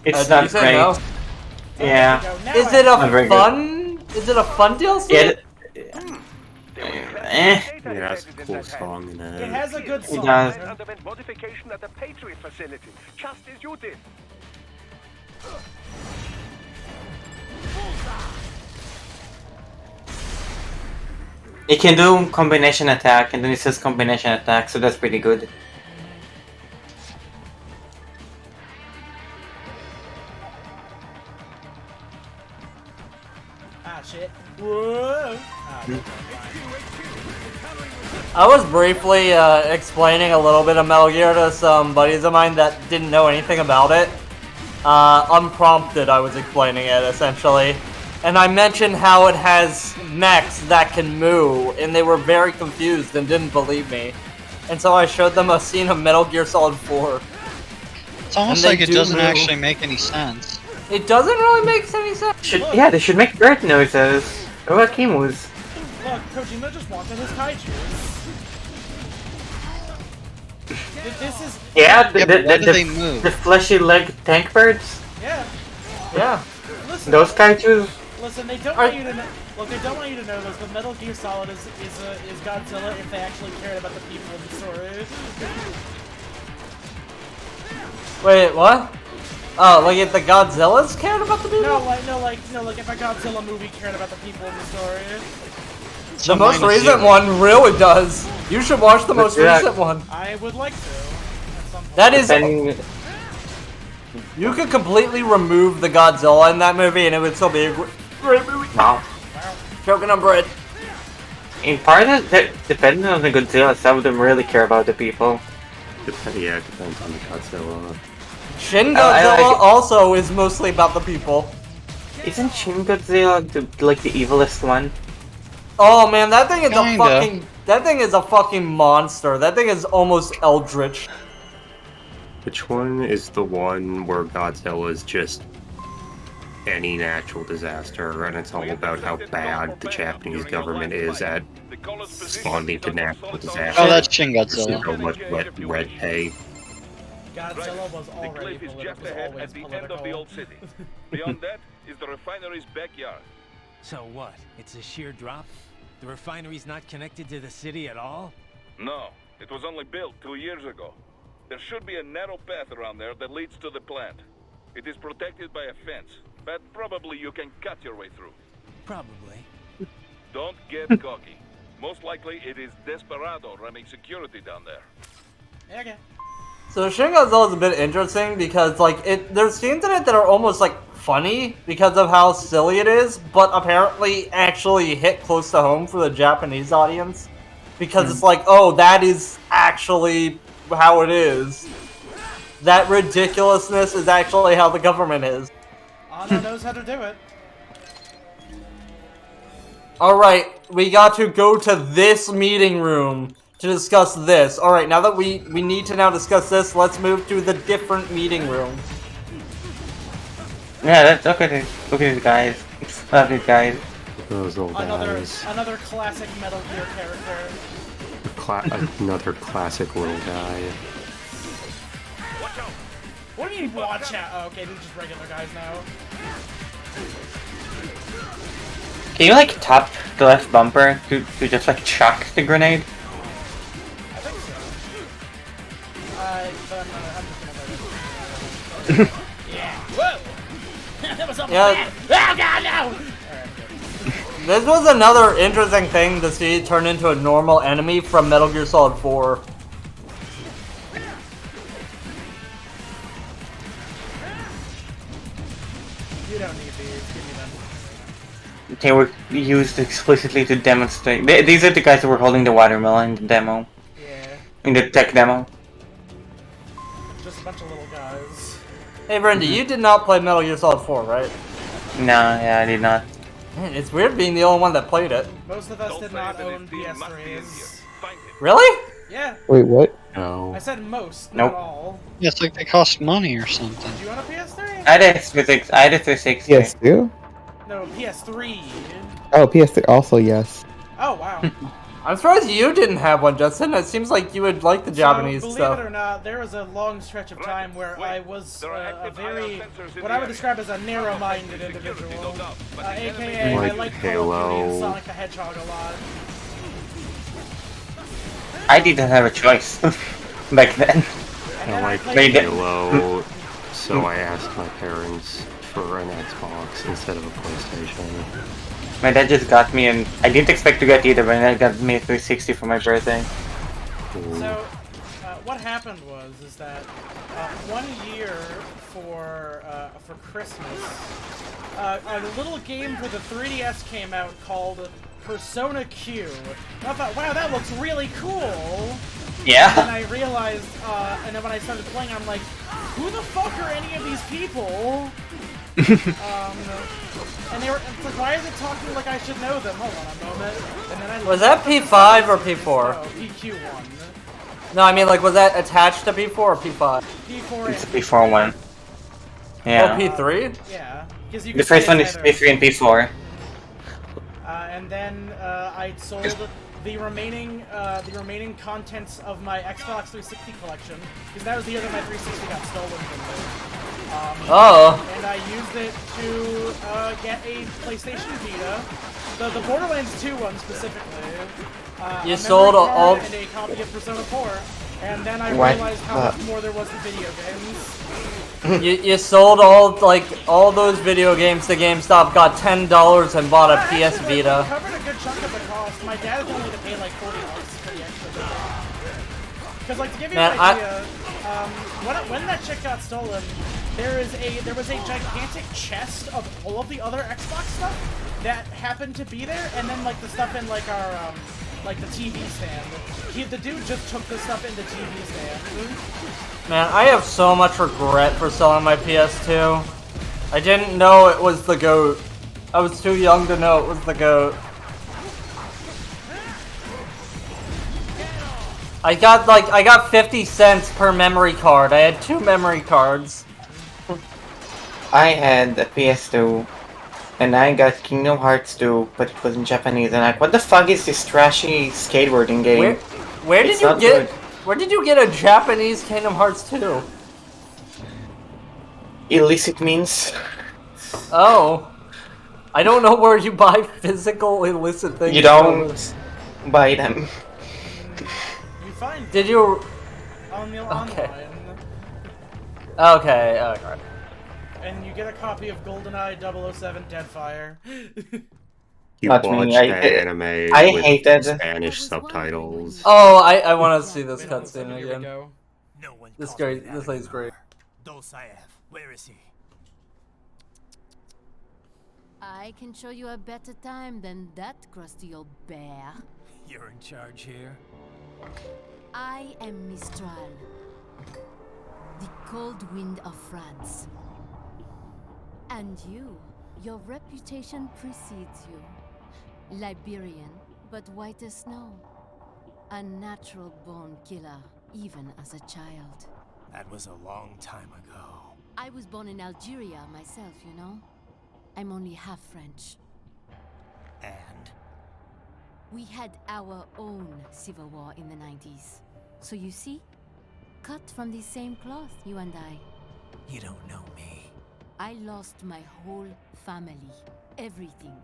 It's not great. No? Yeah. Is it a fun? Is it a fun DLC? Yeah. It has a cool song in it. It has a good song. It does. Underwent modification at the Patriot facility, just as you did. It can do combination attack, and then it says combination attack, so that's pretty good. Ah, shit. Whoa! I was briefly explaining a little bit of Metal Gear to some buddies of mine that didn't know anything about it. Unprompted, I was explaining it, essentially. And I mentioned how it has mechs that can move, and they were very confused and didn't believe me. And so I showed them a scene of Metal Gear Solid 4. It's almost like it doesn't actually make any sense. It doesn't really make any sense. Yeah, they should make bird noises. Or like emus. Look, Kojima just wanted his kaiju. This is... Yeah, move? The fleshy leg tank birds? Yeah. Yeah. Listen, Those kaijus? Listen, they don't want you to know. Look, they don't want you to know this, but Metal Gear Solid is Godzilla if they actually cared about the people in the story. Wait, what? Oh, like if the Godzillas cared about the people? No, like if a Godzilla movie cared about the people in the story. The most recent one really does. You should watch the most recent one. I would like to. At some point. That is. You could completely remove the Godzilla in that movie, and it would still be a great movie. Wow. Choking on bread. In part, depending on the Godzilla, some of them really care about the people. Yeah, it depends on the Godzilla. Shin Godzilla also is mostly about the people. Isn't Shin Godzilla like the evilest one? Oh man, that thing is that thing is a fucking monster. That thing is almost eldritch. Which one is the one where Godzilla is just any natural disaster, and it's all about how bad the Japanese government is at responding to natural disasters? Oh, that's Shin Godzilla. So much red tape. Godzilla was The already cliff is political. just ahead at the end of the old city. Beyond that is the refinery's backyard. So what? It's a sheer drop? The refinery's not connected to the city at all? No, it was only built 2 years ago. There should be a narrow path around there that leads to the plant. It is protected by a fence, but probably you can cut your way through. Probably. Don't get cocky. Most likely it is Desperado running security down there. Okay. So Shin Godzilla is a bit interesting because like there's scenes in it that are almost like funny because of how silly it is, but apparently actually hit close to home for the Japanese audience because it's like, oh, that is actually how it is. That ridiculousness is actually how the government is. Anna knows how to do it. Alright, we got to go to this meeting room to discuss this. Alright, now that we need to now discuss this, let's move to the different meeting room. Yeah, let's look at it. Look at these guys. Love these guys. Those old guys. Another classic Metal Gear character. Another classic little guy. What do you mean watch out? Oh, okay, these are just regular guys now. Can you like tap the left bumper to just like chuck the grenade? I think so. I'm just gonna yeah. Whoa! That was almost bad. Oh god, no! This was another interesting thing to see turn into a normal enemy from Metal Gear Solid 4. You don't need these, give me them. They were used explicitly to demonstrate. These are the guys that were holding the watermelon in the demo. Yeah. In the tech demo. Just a bunch of little guys. Hey Brenda, you did not play Metal Gear Solid 4, right? No, yeah, I did not. Man, it's weird being the only one that played it. Most of us did not own PS3s. Really? Yeah. Wait, what? No. I said most, Nope. not all. Yeah, it's like they cost money or something. Do you want a PS3? I had a 360. PS2? No, PS3. Oh, PS3 also, yes. Oh, wow. I'm surprised you didn't have one, Justin. It seems like you would like the Japanese believe stuff. it or not, there was a long stretch of time where I was what I would describe as a narrow-minded individual. AKA, Like I like Halo. Call of Duty and Sonic the Hedgehog a lot. I didn't have a choice back then. I like They did- Halo, so I asked my parents for an Xbox instead of a PlayStation. My dad just got me, and I didn't expect to get either, but he got me a 360 for my birthday. So, what happened is that 1 year for Christmas, a little game for the 3DS came out called Persona Q. And I thought, wow, that looks really cool. Yeah. And I realized, and then when I started playing, I'm like, who the fuck are any of these people? And they were, it's like, why is it talking like I should know them? Hold on a moment. And then I Was that P5 or P4? No, PQ1. No, I mean like was that attached to P4 or P5? P4 It's P4 one. Yeah. Oh, P3? Yeah. 'Cause you The can first say one it's is either- P3 and P4. And then I sold the remaining contents of my Xbox 360 collection because that was the year that my 360 got stolen from me. And I used it to get a PlayStation Vita, the Borderlands 2 one specifically. You a sold memory card all- and a copy of Persona 4, and then I What? realized how much more there was to video games. you sold all those video games to GameStop, got $10 and bought a PS Vita. Covered a good chunk of the cost. My dad only to pay like $40 for the extra. Because like to give you Man, an idea, when that chick got stolen, there was a gigantic chest of all of the other Xbox stuff that happened to be there, and then like the stuff in like our like the TV stand. The dude just took the stuff in the TV stand. Man, I have so much regret for selling my PS2. I didn't know it was the GOAT. I was too young to know it was the GOAT. I got 50 cents per memory card. I had 2 memory cards. I had a PS2, and I got Kingdom Hearts 2, but it was in Japanese, and like, what the fuck is this trashy skateboarding game? Where It's did you not get? good. Where did you get a Japanese Kingdom Hearts 2? Illicit means? Oh, I don't know where you buy physical illicit things. You don't buy them. You find. Did you? On the Okay. online. Okay. Okay. And you get a copy of GoldenEye 007 Deadfire. You Not watch me, that anime I with hated- Spanish subtitles. Oh, I want to see this cutscene Here we again. go. This great. This thing's great. Dolsaev, where is he? I can show you a better time than that crusty old bear. You're in charge here? I am Mistral, the cold wind of France. And you, your reputation precedes you. Liberian, but white as snow. A natural-born killer, even as a child. That was a long time ago. I was born in Algeria myself, you know? I'm only half French. And? We had our own civil war in the 90s. So you see? Cut from the same cloth, you and I. You don't know me. I lost my whole family. Everything.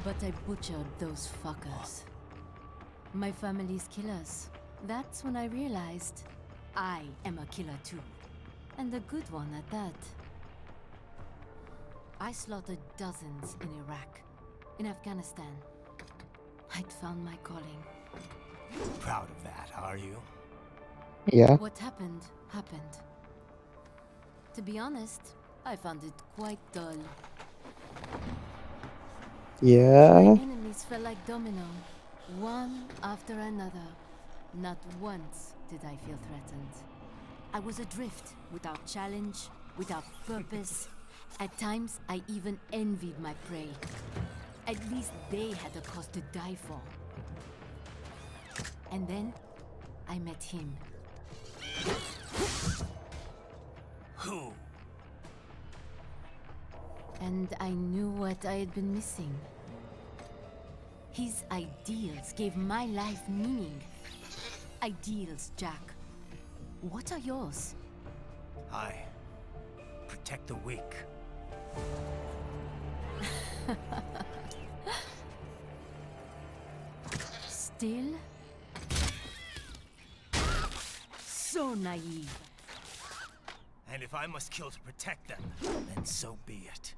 But I butchered those fuckers. My family's killers. That's when I realized I am a killer too. And a good one at that. I slaughtered dozens in Iraq, in Afghanistan. I'd found my calling. Proud of that, are you? Yeah. What happened, happened. To be honest, I found it quite dull. Yeah. My enemies fell like domino, one after another. Not once did I feel threatened. I was adrift, without challenge, without purpose. At times, I even envied my prey. At least they had a cause to die for. And then, I met him. Who? And I knew what I had been missing. His ideals gave my life meaning. Ideals, Jack. What are yours? I protect the weak. Still? So naive. And if I must kill to protect them, then so be it.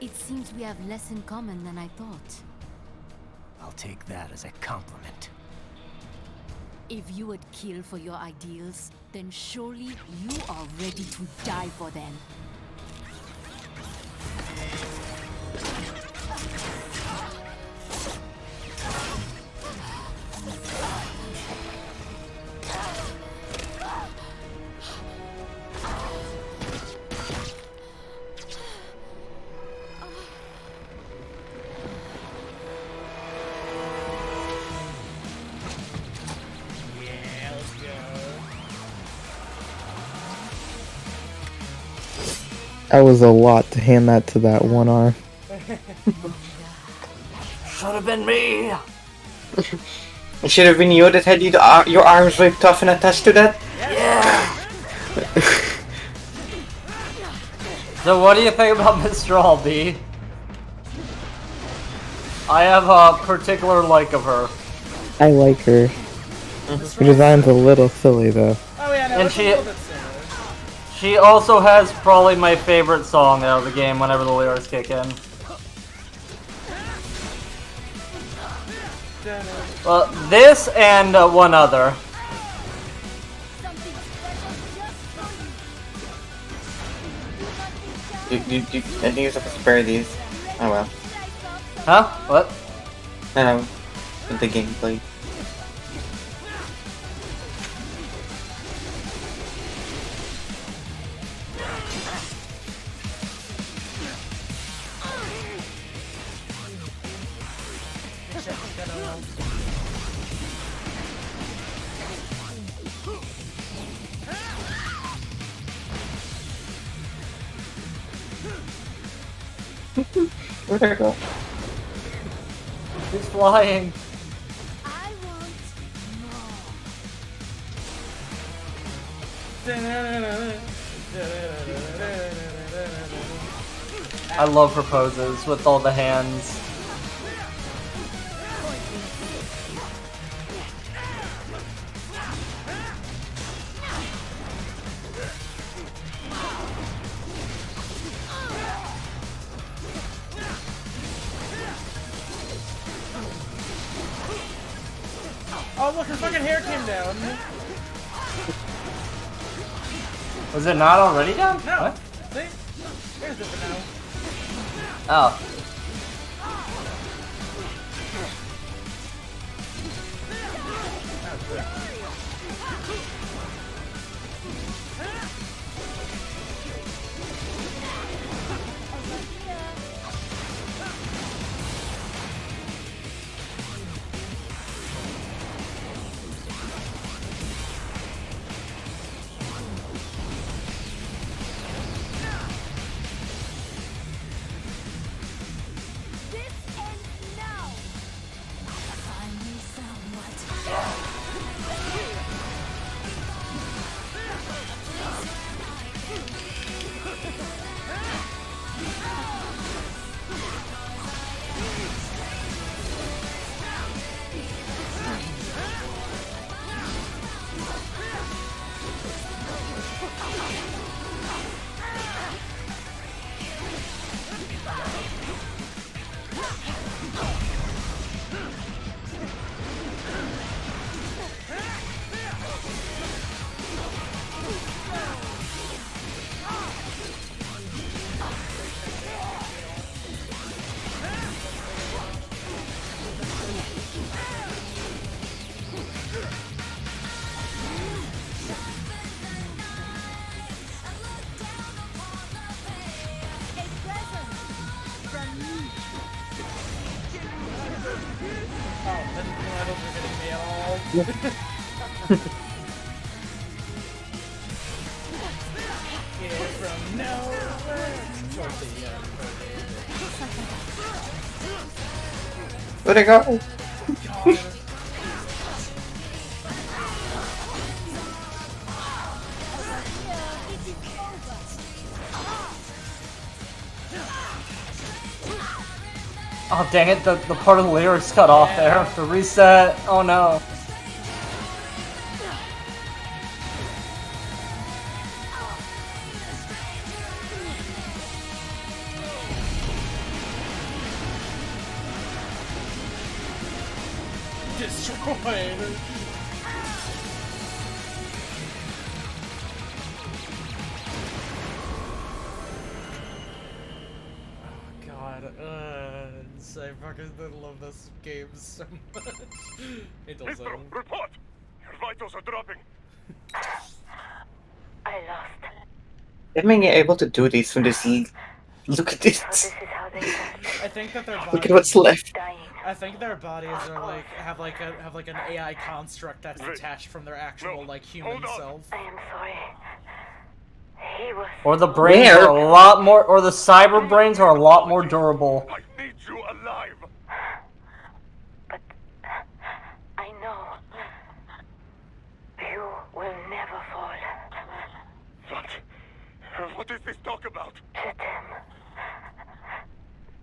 It seems we have less in common than I thought. I'll take that as a compliment. If you would kill for your ideals, then surely you are ready to die for them. That was a lot to hand that to that one arm. Should have been me. It should have been you that had your arms ripped off and attached to that. Yeah. So what do you think about Mistral, B? I have a particular like of her. I like her. Her design's a little silly though. Oh yeah, no, And it's a little bit silly. she also has probably my favorite song out of the game whenever the lyrics kick in. Well, this and one other. I think you're supposed to spare these. Oh well. Huh? What? No, with the gameplay. Where'd I go? He's flying. I love her poses with all the hands. Oh look, her fucking hair came down. Was it not already done? No. What? See? There's it for now. Oh. Where'd it go? Oh dang it, the part of the lyrics cut off there. The reset. Oh no. Destroyed. Oh god, I fucking love this game so much. It doesn't. Report! Your vitals are dropping. I lost. Am I able to do this from this? Look at this. I think that their bodies, Look at what's left. I think their bodies are like have like an AI construct that's detached from their actual like human self. I am sorry. He was. Or the brains are a lot more, or the cyber brains are a lot more durable. I need you alive. But I know you will never fall. What is this talk about? Chetem.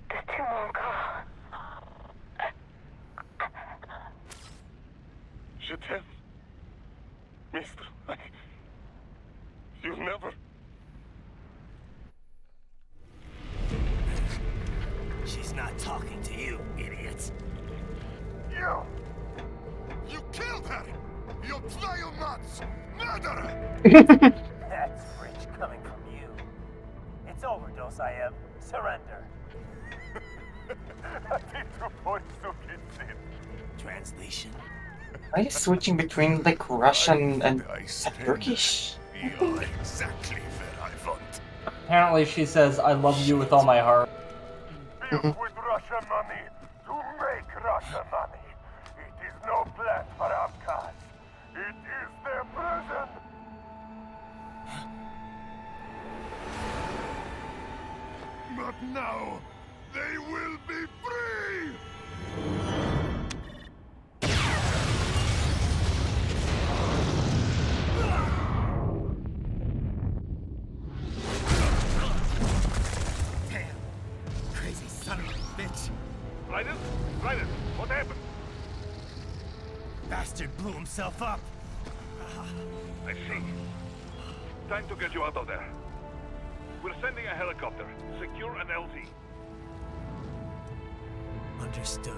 The Tumonka. Chetem. Mister, you never. She's not talking to you, idiots. You killed her! You bionuts! Murderer! That's rich coming from you. It's overdose, I am. Surrender. Translation. Are you switching between like Russian and Turkish? You're exactly where I want. Apparently she says, I love you with all my heart. Built with Russian money to make Russian money. It is no plan for Abkhaz. It is their prison. But now, they will be free! bastard blew himself up. I see. Time to get you out of there. We're sending a helicopter. Secure an LZ. Understood.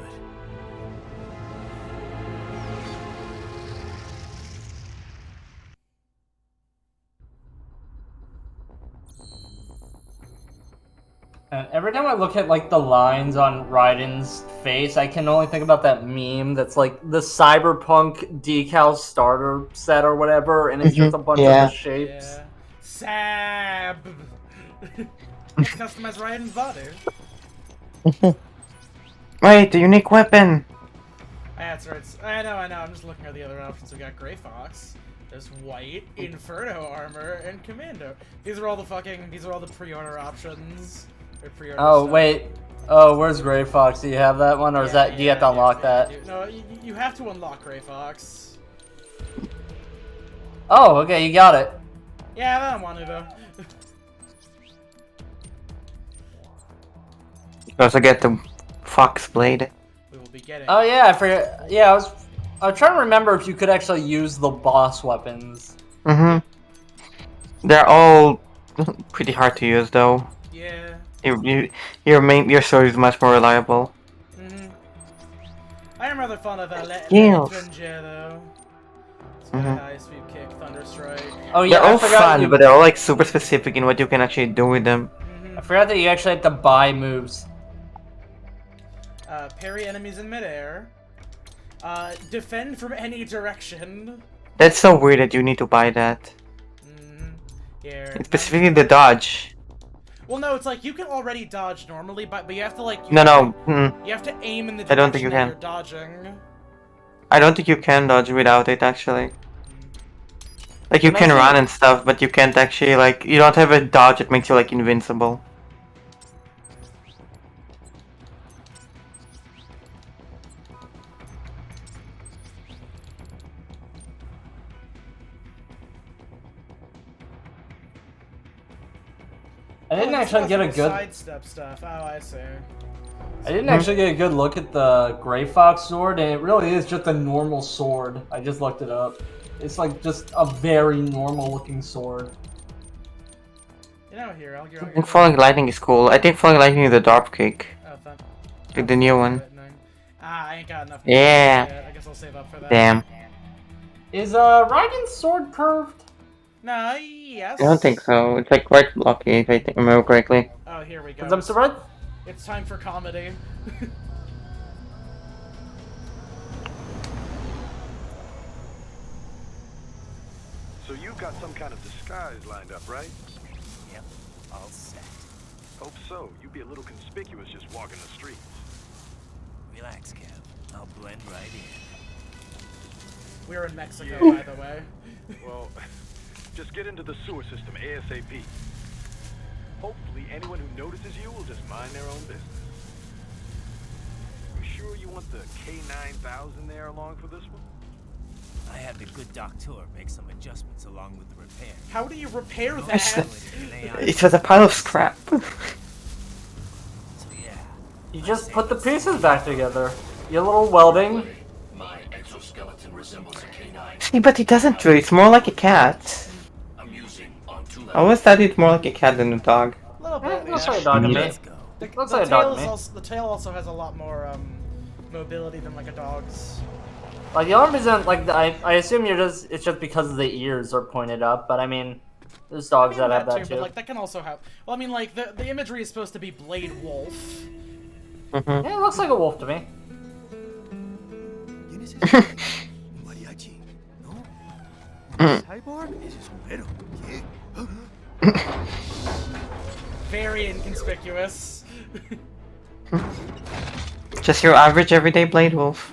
And every time I look at like the lines on Raiden's face, I can only think about that meme that's like the Cyberpunk decal starter set or whatever, and it's just a bunch of the shapes. Yeah. Sab. Let's customize Raiden's body. Wait, the unique weapon. That's right. I know. I'm just looking at the other options. We got Grey Fox. There's White, Inferno armor, and Commando. These are all the pre-order options. Pre-order Oh stuff. wait. Oh, where's Grey Fox? Do you have that one, or is that do you have to unlock that? No, you have to unlock Grey Fox. Oh, okay, you got it. Yeah, I don't want to though. You also get the Fox Blade. We will be getting. Oh yeah, I forget. Yeah, I was trying to remember if you could actually use the boss weapons. They're all pretty hard to use though. Yeah. Your sword is much more reliable. I am rather fond of that Yes. Tunja though. It's got a nice sweep kick, Thunderstrike. Oh yeah, They're all I forgot fun, you... but they're all like super specific in what you can actually do with them. I forgot that you actually have to buy moves. Parry enemies in midair. Defend from any direction. That's so weird that you need to buy that. Yeah. It's specifically the dodge. Well, no, it's like you can already dodge normally, but you have to like. You have to aim in the direction I don't think you that can. you're dodging. I don't think you can dodge without it actually. Like you can run and stuff, but you can't actually like you don't have a dodge that makes you like invincible. I didn't actually get a good. Sidestep stuff. Oh, I see. I didn't actually get a good look at the Grey Fox sword, and it really is just a normal sword. I just looked it up. It's like just a very normal looking sword. You know, here, I'll I think Falling Lightning is cool. I think Falling Lightning is the drop kick. Oh, Like the new one. I ain't got enough. Yeah. I guess I'll save up for that. Damn. Is Raiden's sword curved? No, yes. I don't think so. It's like quite blocky if I remember correctly. Oh, here we go. 'Cause I'm surprised. It's time for comedy. So you've got some kind of disguise lined up, right? Yep, all set. Hope so. You'd be a little conspicuous just walking the streets. Relax, Kev. I'll blend right in. We're in Mexico, by the way. Well, just get into the sewer system ASAP. Hopefully anyone who notices you will just mind their own business. You sure you want the K9000 there along for this one? I had the good doctor make some adjustments along with the repair. How do you repair that? It was a pile of scrap. You just put the pieces back together. Your little welding. My exoskeleton resembles a canine. See, but it doesn't really. It's more like a cat. I'm using on 2 levels. I always thought it's more like a cat than a dog. A little bit. Looks like a dog to me. Looks like a dog to me. The tail also has a lot more mobility than like a dog's. Like the only reason, like I assume it's just because the ears are pointed up, but I mean, there's dogs that have that too. But like that can also have. Well, I mean, like the imagery is supposed to be Blade Wolf. Yeah, it looks like a wolf to me. Very inconspicuous. Just your average everyday Blade Wolf.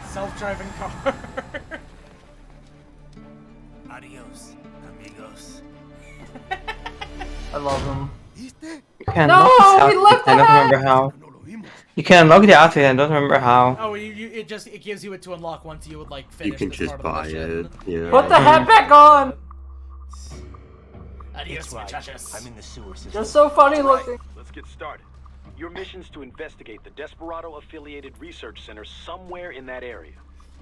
Self-driving car. Adios, amigos. I love them. You can No, unlock this we outfit, left I the don't remember how. You can unlock the outfit, I don't remember how. Oh, it gives you it to unlock once you would like finish. You can this just part of the buy mission. it. Yeah. Put the hat back on. Adios, muchachos. I'm in the sewer system. You're so funny looking. Let's get started. Your mission's to investigate the Desperado-affiliated research center somewhere in that area.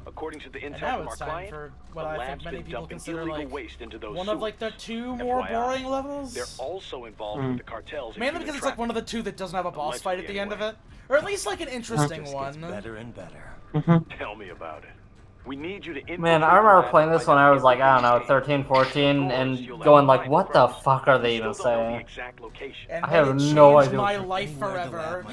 According to the And intel now from our it's time client, for the what I think lab's many been people dumping consider illegal like waste into those one of like the sewers. 2 more FYI, boring levels. They're also involved with the cartels. in Mainly human because it's like one of the 2 that doesn't have a boss fight at the end of it, or at least like an interesting Just one. gets better and better. Tell me about it. We need you to Man, I remember playing this when I was like, I don't know, 13, 14, and going like, what the fuck are they even saying? And I have then it no changed idea. my life forever.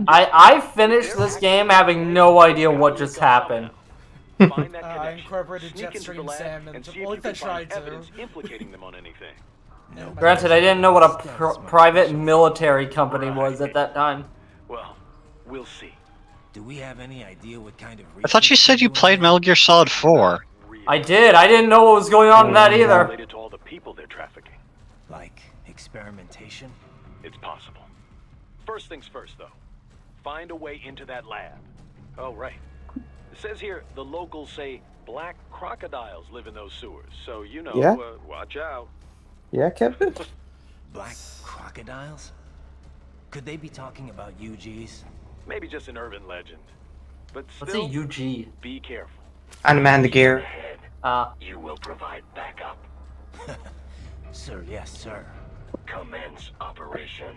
I finished this game having no idea what just happened. I incorporated Jetstream Sam and well, at least I tried to. implicating them on anything. Granted, I didn't know what a private military company was at that time. Well, we'll see. Do we have any idea what kind of I thought you said you played Metal Gear Solid 4. I did. I didn't know what was going on in that either. Related to all the people they're trafficking. Like experimentation? It's possible. First things first, though. Find a way into that lab. Oh, right. It says here the locals say black crocodiles live in those sewers, so you know, Yeah? watch out. Yeah, Captain? Black crocodiles? Could they be talking about UGs? Maybe just an urban legend. But What's still, a UG? be careful. Unmanned gear. You will provide backup. Sir, yes, sir. Commence operation.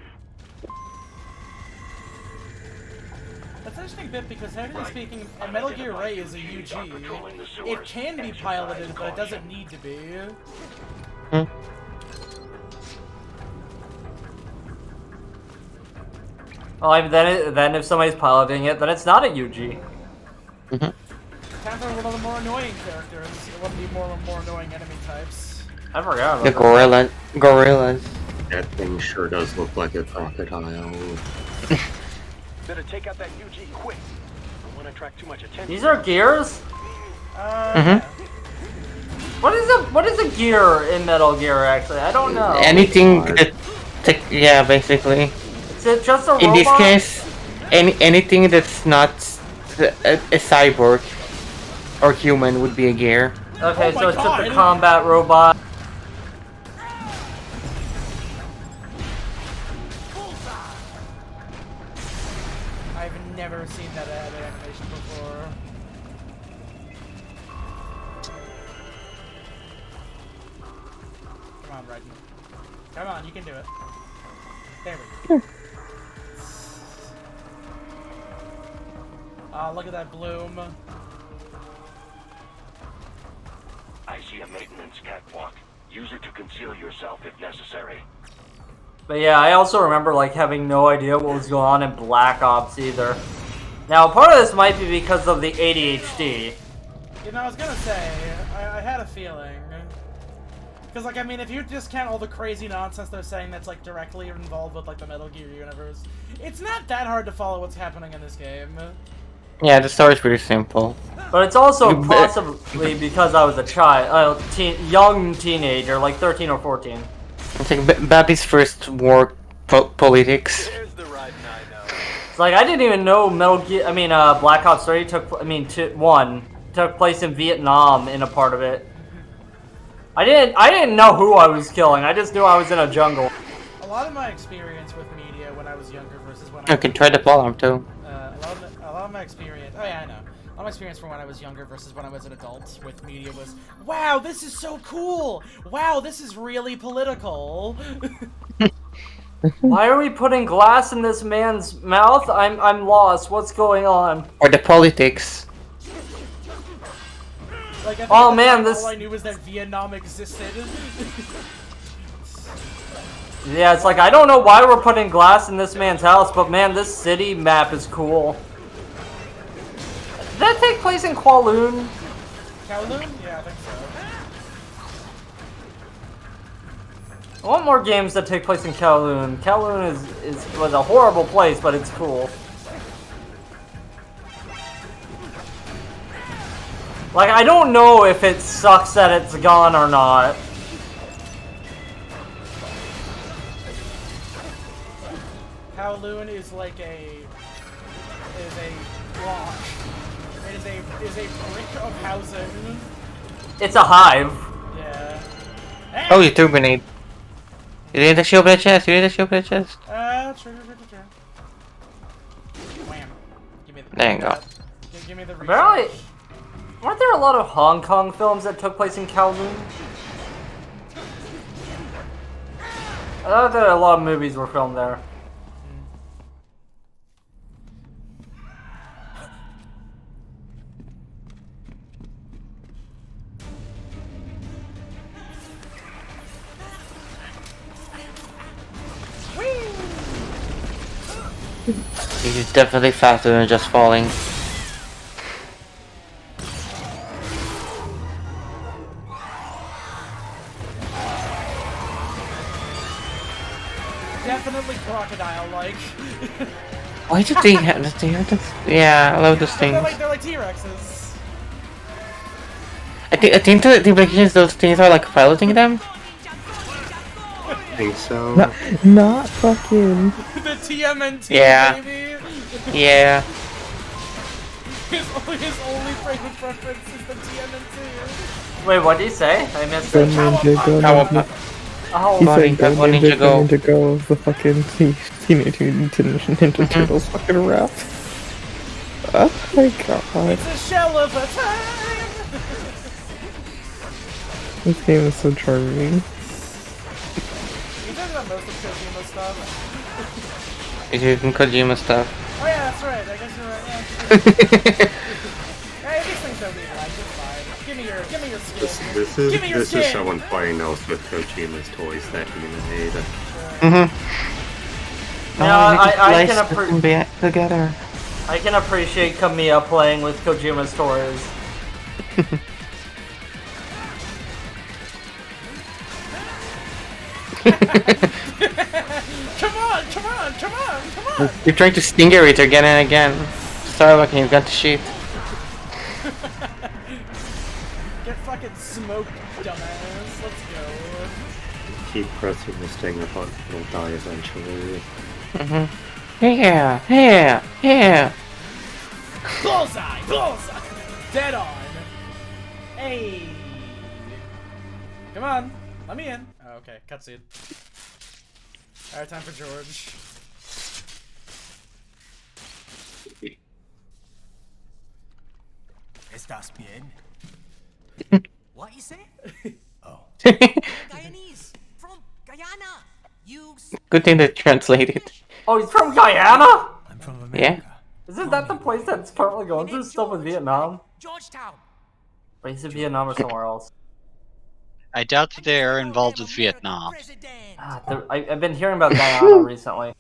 That's an interesting bit because technically speaking, Metal Gear Ray is a UG. It can be piloted, but it doesn't need to be. Well, then if somebody's piloting it, then it's not a UG. Time for one of the more annoying characters. One of the more annoying enemy types. I forgot The about gorillas. That thing sure does look like a crocodile. Better take out that UG quick. Don't want to attract too much attention. These are gears? Mhm. What is a gear in Metal Gear actually? I don't know. Anything that, yeah, basically. Is it just a robot? In this case, anything that's not a cyborg or human would be a gear. Okay, so it's just a combat robot. I've never seen that animation before. Come on, Raiden. Come on, you can do it. There we go. Look at that bloom. I see a maintenance catwalk. Use it to conceal yourself if necessary. But yeah, I also remember like having no idea what was going on in Black Ops either. Now, part of this might be because of the ADHD. You know, I was gonna say, I had a feeling. Because, like, I mean, if you discount all the crazy nonsense they're saying that's, like, directly involved with, like, the Metal Gear universe, it's not that hard to follow what's happening in this game. Yeah, the story's pretty simple. But it's also possibly because I was a child, young teenager, like 13 or 14. It's like Babby's first war politics. It's like, I didn't even know Black Ops 3 took place in Vietnam in a part of it. I didn't know who I was killing. I just knew I was in a jungle. A lot of my experience with media when I was younger versus when You can try the polearm too. a lot of my experience. Oh yeah, I know. A lot of my experience from when I was younger versus when I was an adult with media was, wow, this is so cool. Wow, this is really political. Why are we putting glass in this man's mouth? I'm lost. What's going on? Or the politics. Like, I think oh man, all I knew was that Vietnam existed. Yeah, it's like, I don't know why we're putting glass in this man's house, but man, this city map is cool. Did that take place in Kowloon? Kowloon? Yeah, I think so. I want more games that take place in Kowloon. Kowloon was a horrible place, but it's cool. Like, I don't know if it sucks that it's gone or not. Kowloon is like a block. It is a brick of housing. It's a hive. Yeah. Oh, you threw a grenade. You didn't shield the chest. You didn't shield the chest. True. turn. Wham. Give me the. There you go. Give me the. Apparently, weren't there a lot of Hong Kong films that took place in Kowloon? I thought that a lot of movies were filmed there. He's definitely faster than just falling. Definitely crocodile-like. Why did they have this? Yeah, I love those things. They're like T-Rexes. I think the implication is those things are like piloting them. I think so. Not fucking. The TMNT, Yeah. baby. Yeah. His only frame of preference is the TMNT. Wait, what did he say? I missed Go it. Ninja, go Ninja. Oh, He said go Ninja, go. Ninja, go. The fucking Teenage Mutant Ninja Turtles fucking rap. Oh my god. It's a shell of a time. This game is so charming. You talking about most of Kojima stuff? He's using Kojima stuff. Oh yeah, that's right. I guess you're right. Yeah. Hey, these things don't need like. It's fine. Give me your skin. This is someone playing else with Kojima's toys that he made. I can be together. I can appreciate Kamiya playing with Kojima's toys. Come on! You're trying to stingray it again and again. Starbuck and you've got to shoot. Get fucking smoked, dumbass. Let's go. Keep pressing the stinger button, it'll die eventually. Yeah. Bullseye! Dead on. Hey. Come on, let me in. Oh, okay, cutscene. Alright, time for George. Estás bien? What you say? Oh. Guyanese from Guyana. You. Good thing they translated. Oh, he's from Guyana? I'm from America. Yeah. Isn't that the place that's currently going through stuff with Vietnam? Georgetown. But he's in Vietnam or somewhere else. I doubt that they are involved with Vietnam. I've been hearing about Guyana recently.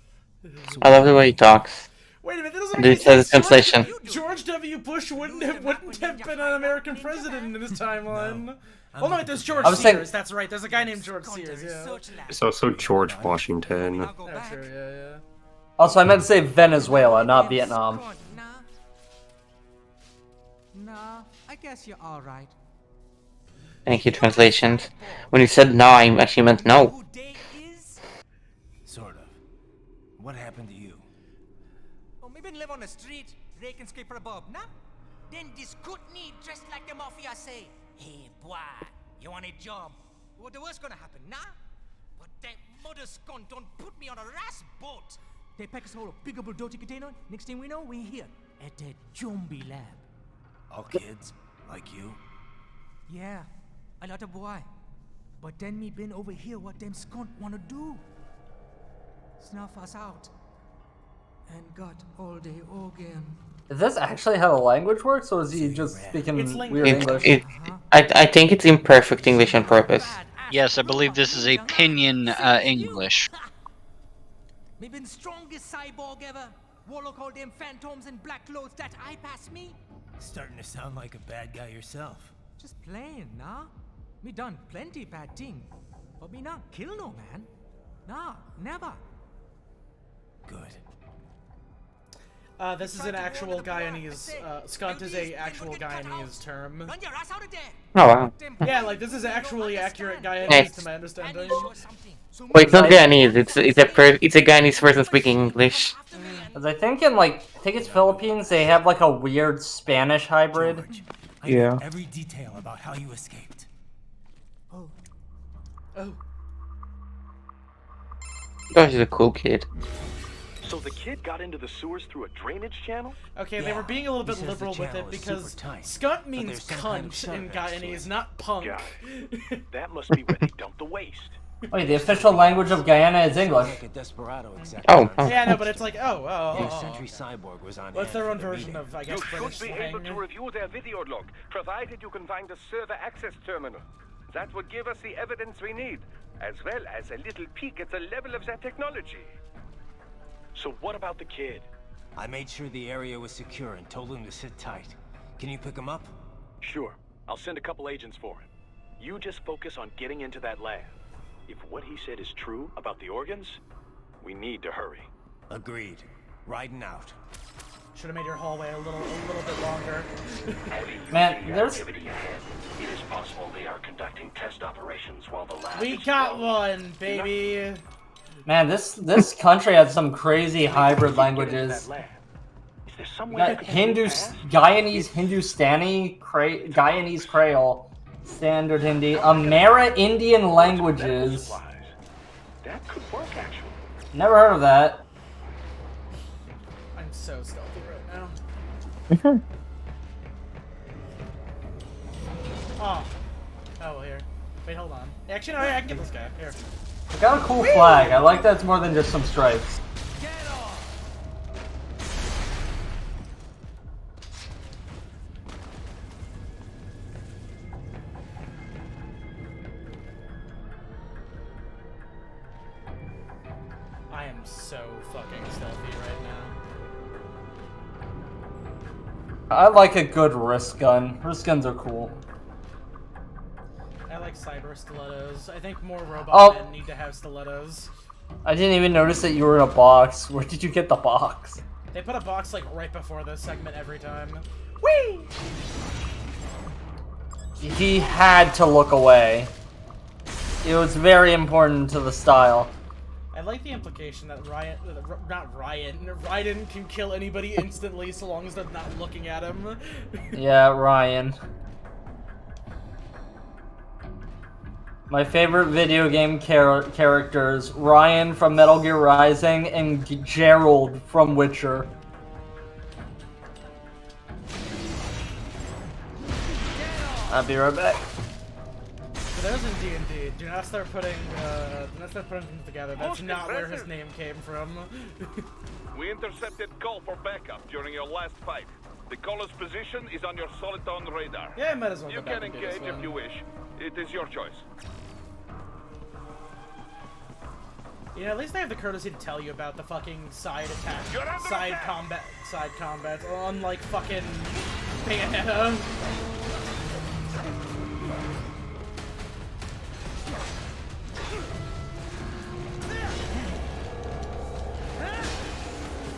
I love the way he talks. Wait a minute, that doesn't Dude says translation. George W. Bush wouldn't have been an American president in this timeline. Oh no, wait, there's George Sears. That's right. There's a guy named George Sears. Yeah. It's also George Washington. Oh, sure, yeah. Also, I meant to say Venezuela, not Vietnam. Nah, I guess you're alright. Thank you, translations. When you said no, I actually meant no. Sort of. What happened to you? Oh, maybe live on the street, rake and scrape for a bob, nah? Then this could need dressed like the mafia say, hey boy, you want a job? What the worst gonna happen, nah? But that mother scum don't put me on a ras boat. They pack us all a big old dirty container. Next thing we know, we're here at the zombie lab. All kids like you? Yeah, a lot of boy. But then me been over here what them skunt wanna do. Snuff us out. And got all day again. Is this actually how the language works, or is he just speaking weird English? I think it's imperfect English on purpose. Yes, I believe this is a Pinyin English. Me been strongest cyborg ever. Warlock all them phantoms and black clothes that I pass me. Starting to sound like a bad guy yourself. Just playing, nah? Me done plenty bad thing. But me not kill no man. Nah, never. Good. This is an actual Guyanese, skunt is a actual Guyanese term. Oh wow. Yeah, like this is actually accurate Guyanese Nice. to my understanding. Wait, it's not Guyanese. It's a Guyanese person speaking English. Because I think in it's Philippines, they have like a weird Spanish hybrid. I Yeah. know every detail about how you escaped. Oh. Gosh, he's a cool kid. So the kid got into the sewers through a drainage channel? Okay, they were being a little bit liberal with it because skunt means cunt in Guyanese, not punk. Got it. That must be where they dumped the waste. Wait, the official language of Guyana is English. Yeah, no, but it's like, Sentry Cyborg was on. What's their own version of, I guess, You British should be slang? able to review their video log, provided you can find a server access terminal. That would give us the evidence we need, as well as a little peek at the level of their technology. So what about the kid? I made sure the area was secure and told him to sit tight. Can you pick him up? Sure. I'll send a couple agents for him. You just focus on getting into that lab. If what he said is true about the organs, we need to hurry. Agreed. Riding out. Should have made your hallway a little bit longer. Man, there's... It is possible they are conducting test operations while the lab We is got one, baby. Man, this country has some crazy hybrid languages. You got Guyanese Hindustani, Guyanese Creole, Standard Hindi, Amerindian languages. That could work, actually. Never heard of that. I'm so stealthy right now. Oh, well, here. Wait, hold on. Actually, no, I can get this guy. Here. Got a cool flag. I like that it's more than just some stripes. I am so fucking stealthy right now. I like a good wrist gun. Wrist guns are cool. I like cyber stilettos. I think more robot men need to have stilettos. I didn't even notice that you were in a box. Where did you get the box? They put a box like right before this segment every time. Whee! He had to look away. It was very important to the style. I like the implication that Raiden can kill anybody instantly so long as they're not looking at him. Yeah, Ryan. My favorite video game characters, Ryan from Metal Gear Rising and Gerald from Witcher. I'll be right back. For those in D&D, do not start putting things together. That's not where his name came from. We intercepted call for backup during your last fight. The caller's position is on your Soliton radar. Yeah, I might as well You go back can and do this engage if one. you wish. It is your choice. You know, at least I have the courtesy to tell you about the fucking side combat, unlike fucking Bayonetta.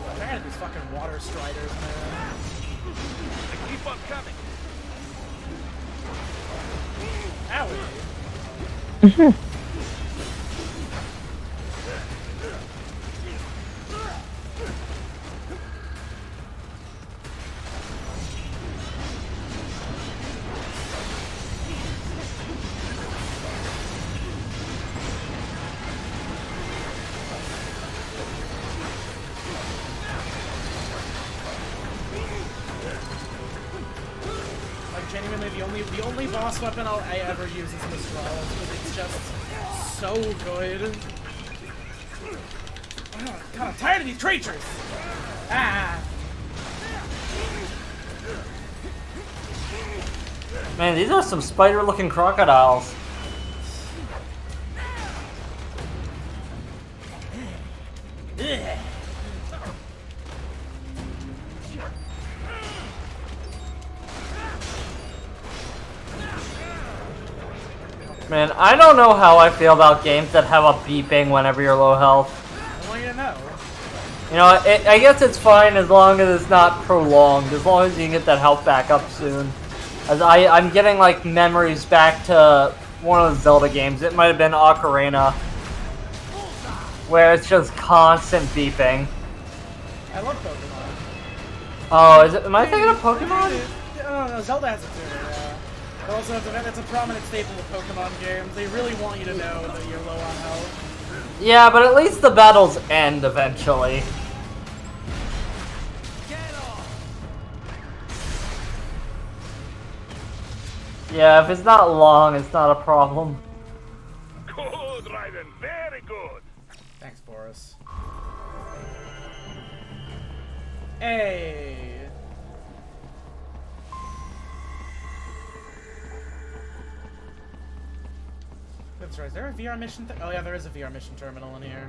I'm tired of these fucking water striders, man. Keep on coming. Owie. Genuinely, the only boss weapon I ever use is Mistral, because it's just so good. Oh, God, I'm tired of these creatures! Ah! Man, these are some spider-looking crocodiles. Ugh. Man, I don't know how I feel about games that have a beeping whenever you're low health. I want you to know. You know, I guess it's fine as long as it's not prolonged, as long as you can get that health back up soon. As I'm getting, like, memories back to one of the Zelda games. It might have been Ocarina, where it's just constant beeping. I love Pokemon. Oh, is it? Am I thinking of Pokemon? No, Zelda has it too, yeah. But also, it's a prominent staple of Pokemon games. They really want you to know that you're low on health. Yeah, but at least the battles end eventually. Yeah, if it's not long, it's not a problem. Good, Raiden. Very good. Thanks, Boris. Hey. That's right. Is there a VR mission? Oh yeah, there is a VR mission terminal in here.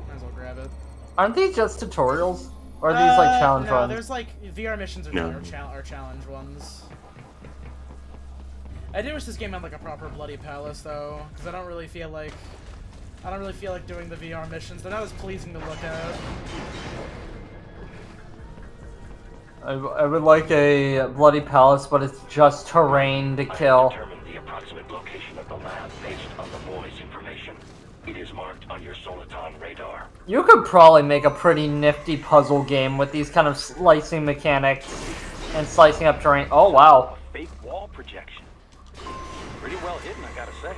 Might as well grab it. Aren't these just tutorials? Or are these like challenge no, ones? there's like VR missions are, No. are challenge ones. I do wish this game had like a proper Bloody Palace though, because I don't really feel like doing the VR missions. They're not as pleasing to look at. I would like a Bloody Palace, but it's just terrain to kill. Determine the approximate location of the lab based on the boy's information. It is marked on your Soliton radar. You could probably make a pretty nifty puzzle game with these kind of slicing mechanics and slicing up terrain. Oh wow. Fake wall projection. Pretty well hidden, I gotta say.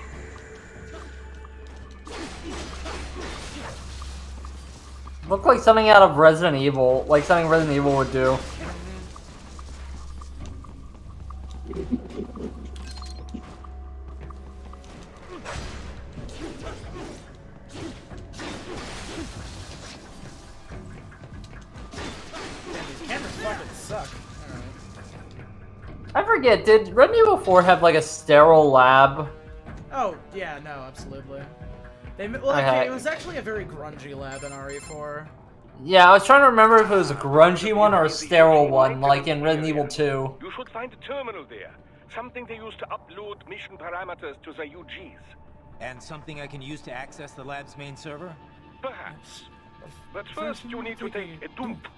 Look like something out of Resident Evil, like something Resident Evil would do. Damn, these cameras fucking suck. I forget, did Resident Evil 4 have like a sterile lab? Oh yeah, no, absolutely. Well, Okay. it was actually a very grungy lab in RE4. Yeah, I was trying to remember if it was a grungy one or a sterile one, like in Resident Evil 2. You should find a terminal there. Something they use to upload mission parameters to the UGs. And something I can use to access the lab's main server? Perhaps. But first you need to take a dump.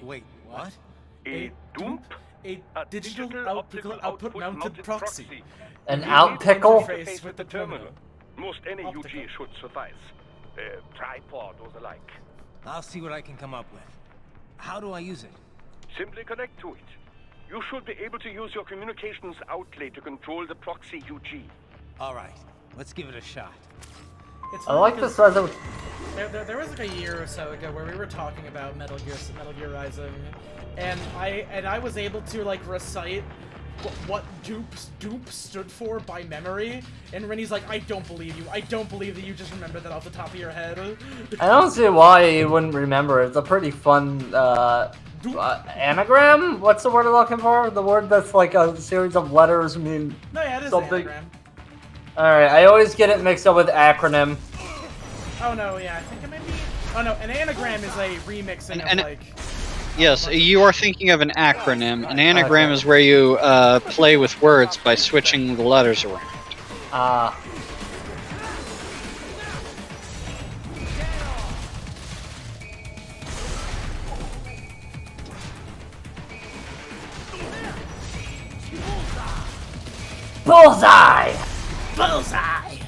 Wait, what? A dump? A digital optical output mounted proxy. An out pickle? Interface with the terminal. Most any UG should suffice. A tripod or the like. I'll see what I can come up with. How do I use it? Simply connect to it. You should be able to use your communications outlet to control the proxy UG. Alright, let's give it a shot. It's I like this resolution. There was like a year or so ago where we were talking about Metal Gear Rising, and I was able to like recite what dupe stood for by memory, and Rennie's like, I don't believe you. I don't believe that you just remembered that off the top of your head. I don't see why you wouldn't remember. It's a pretty fun anagram? What's the word I'm looking for? The word that's like a series of letters mean No, yeah, it is something. an anagram. Alright, I always get it mixed up with acronym. Oh no, yeah, I think it may be. Oh no, an anagram is a remixing of like. Yes, you are thinking of an acronym. An anagram is where you play with words by switching the letters around. Ah. Bullseye! Bullseye!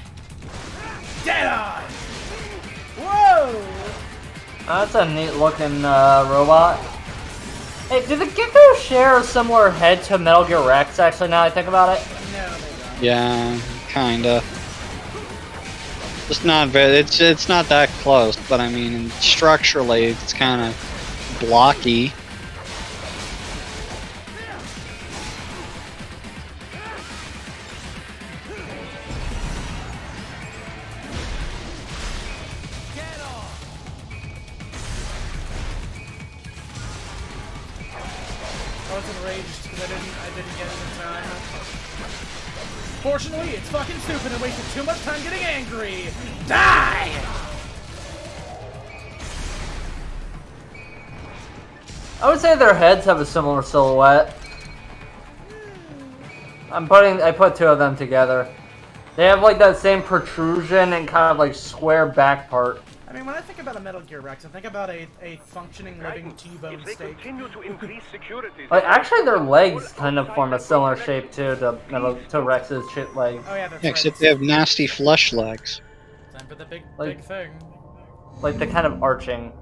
Dead on! Whoa! That's a neat looking robot. Hey, do the Gecko share a similar head to Metal Gear Rex, actually, now I think about it? No, they don't. Yeah, kinda. It's not very. It's not that close, but I mean, structurally, it's kind of blocky. I was enraged because I didn't get it in time. Fortunately, it's fucking stupid and wasted too much time getting angry. Die! I would say their heads have a similar silhouette. I put two of them together. They have like that same protrusion and kind of like square back part. I mean, when I think about a Metal Gear Rex, I think about a functioning, living T-bone steak. Continue to increase security. Like actually, their legs kind of form a similar shape too to Rex's shit legs. Oh yeah, that's Yeah, right. except they have nasty flesh legs. Time for the big Like- thing. Like the kind of arching.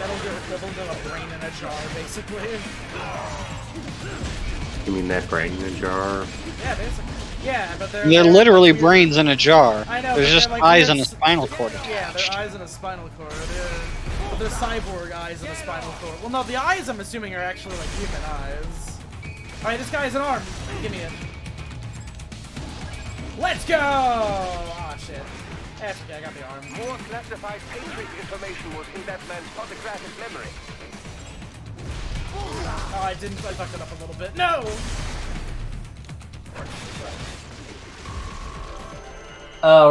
Metal Gear equivalent of a brain in a jar, basically. You mean that brain in a jar? Yeah, basically. Yeah, but They're literally brains in a jar. I know, There's but just they're, like, eyes weird and a spinal cord. Yeah, their eyes and a spinal cord. Yeah. But they're cyborg eyes and a spinal cord. Well, no, the eyes I'm assuming are actually like human eyes. Alright, this guy has an arm. Give me it. Let's go! Aw, shit. That's okay, I got the arm. More classified Patriot information was in that man's photographic memory. Oh, I fucked it up a little bit. No!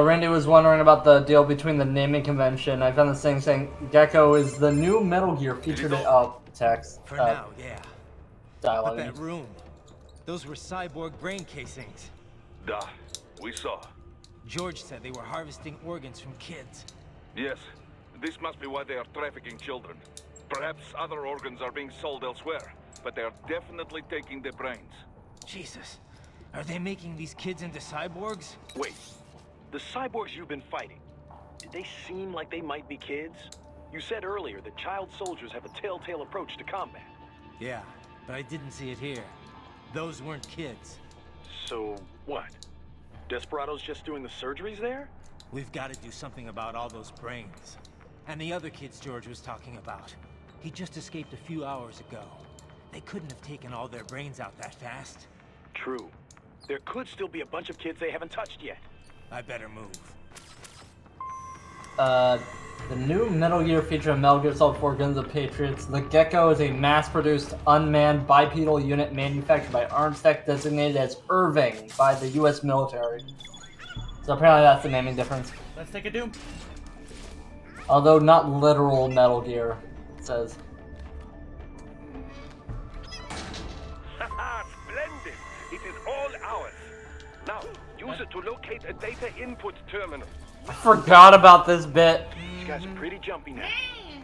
Randy was wondering about the deal between the naming convention. I found this thing saying Gecko is the new Metal Gear featured in text. For now, yeah. Dialogue. But that room, those were cyborg brain casings. Duh, we saw. George said they were harvesting organs from kids. Yes, this must be why they are trafficking children. Perhaps other organs are being sold elsewhere, but they are definitely taking their brains. Jesus, are they making these kids into cyborgs? Wait, the cyborgs you've been fighting, did they seem like they might be kids? You said earlier that child soldiers have a telltale approach to combat. Yeah, but I didn't see it here. Those weren't kids. So, what? Desperado's just doing the surgeries there? We've got to do something about all those brains. And the other kids George was talking about. He just escaped a few hours ago. They couldn't have taken all their brains out that fast. True. There could still be a bunch of kids they haven't touched yet. I better move. The new Metal Gear featuring Metal Gear Solid 4 Guns of Patriots. The Gecko is a mass-produced, unmanned bipedal unit manufactured by Armstech, designated as Irving by the U.S. military. So apparently that's the naming difference. Let's take a Doom. Although not literal Metal Gear, it says. Haha, splendid! It is all ours. Now, use it to locate a data input terminal. I forgot about this bit. You guys are pretty jumpy now.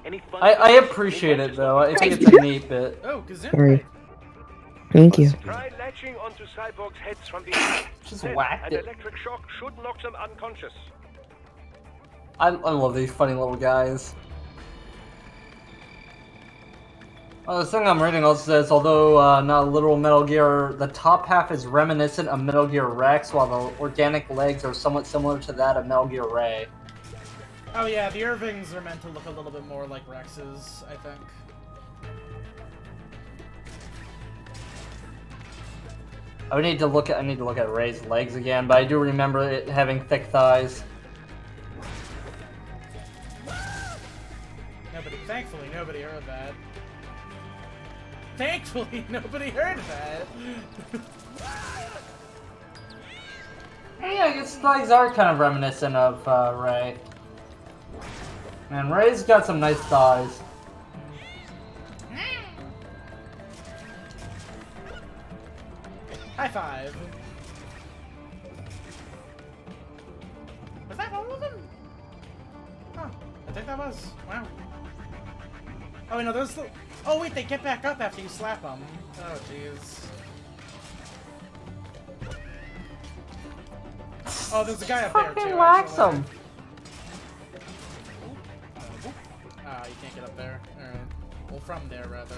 Any fun? I appreciate it though. I think it's a neat bit. Oh, Kazoo. Sorry. Thank you. Try latching onto cyborgs' heads from the Just Then whacked an it. electric shock should knock them unconscious. I love these funny little guys. The thing I'm reading also says, although not a literal Metal Gear, the top half is reminiscent of Metal Gear Rex, while the organic legs are somewhat similar to that of Metal Gear Ray. Oh yeah, the Irvings are meant to look a little bit more like Rex's, I think. I need to look at Ray's legs again, but I do remember it having thick thighs. Thankfully, nobody heard that. Thankfully, nobody heard that. Yeah, I guess thighs are kind of reminiscent of Ray. Man, Ray's got some nice thighs. High five. Was that all of them? Oh, I think that was. Wow. Oh no, those. Oh wait, they get back up after you slap them. Oh jeez. Oh, there's a guy up there too. Fucking wax them. Ah, you can't get up there. Alright. Well, from there, rather.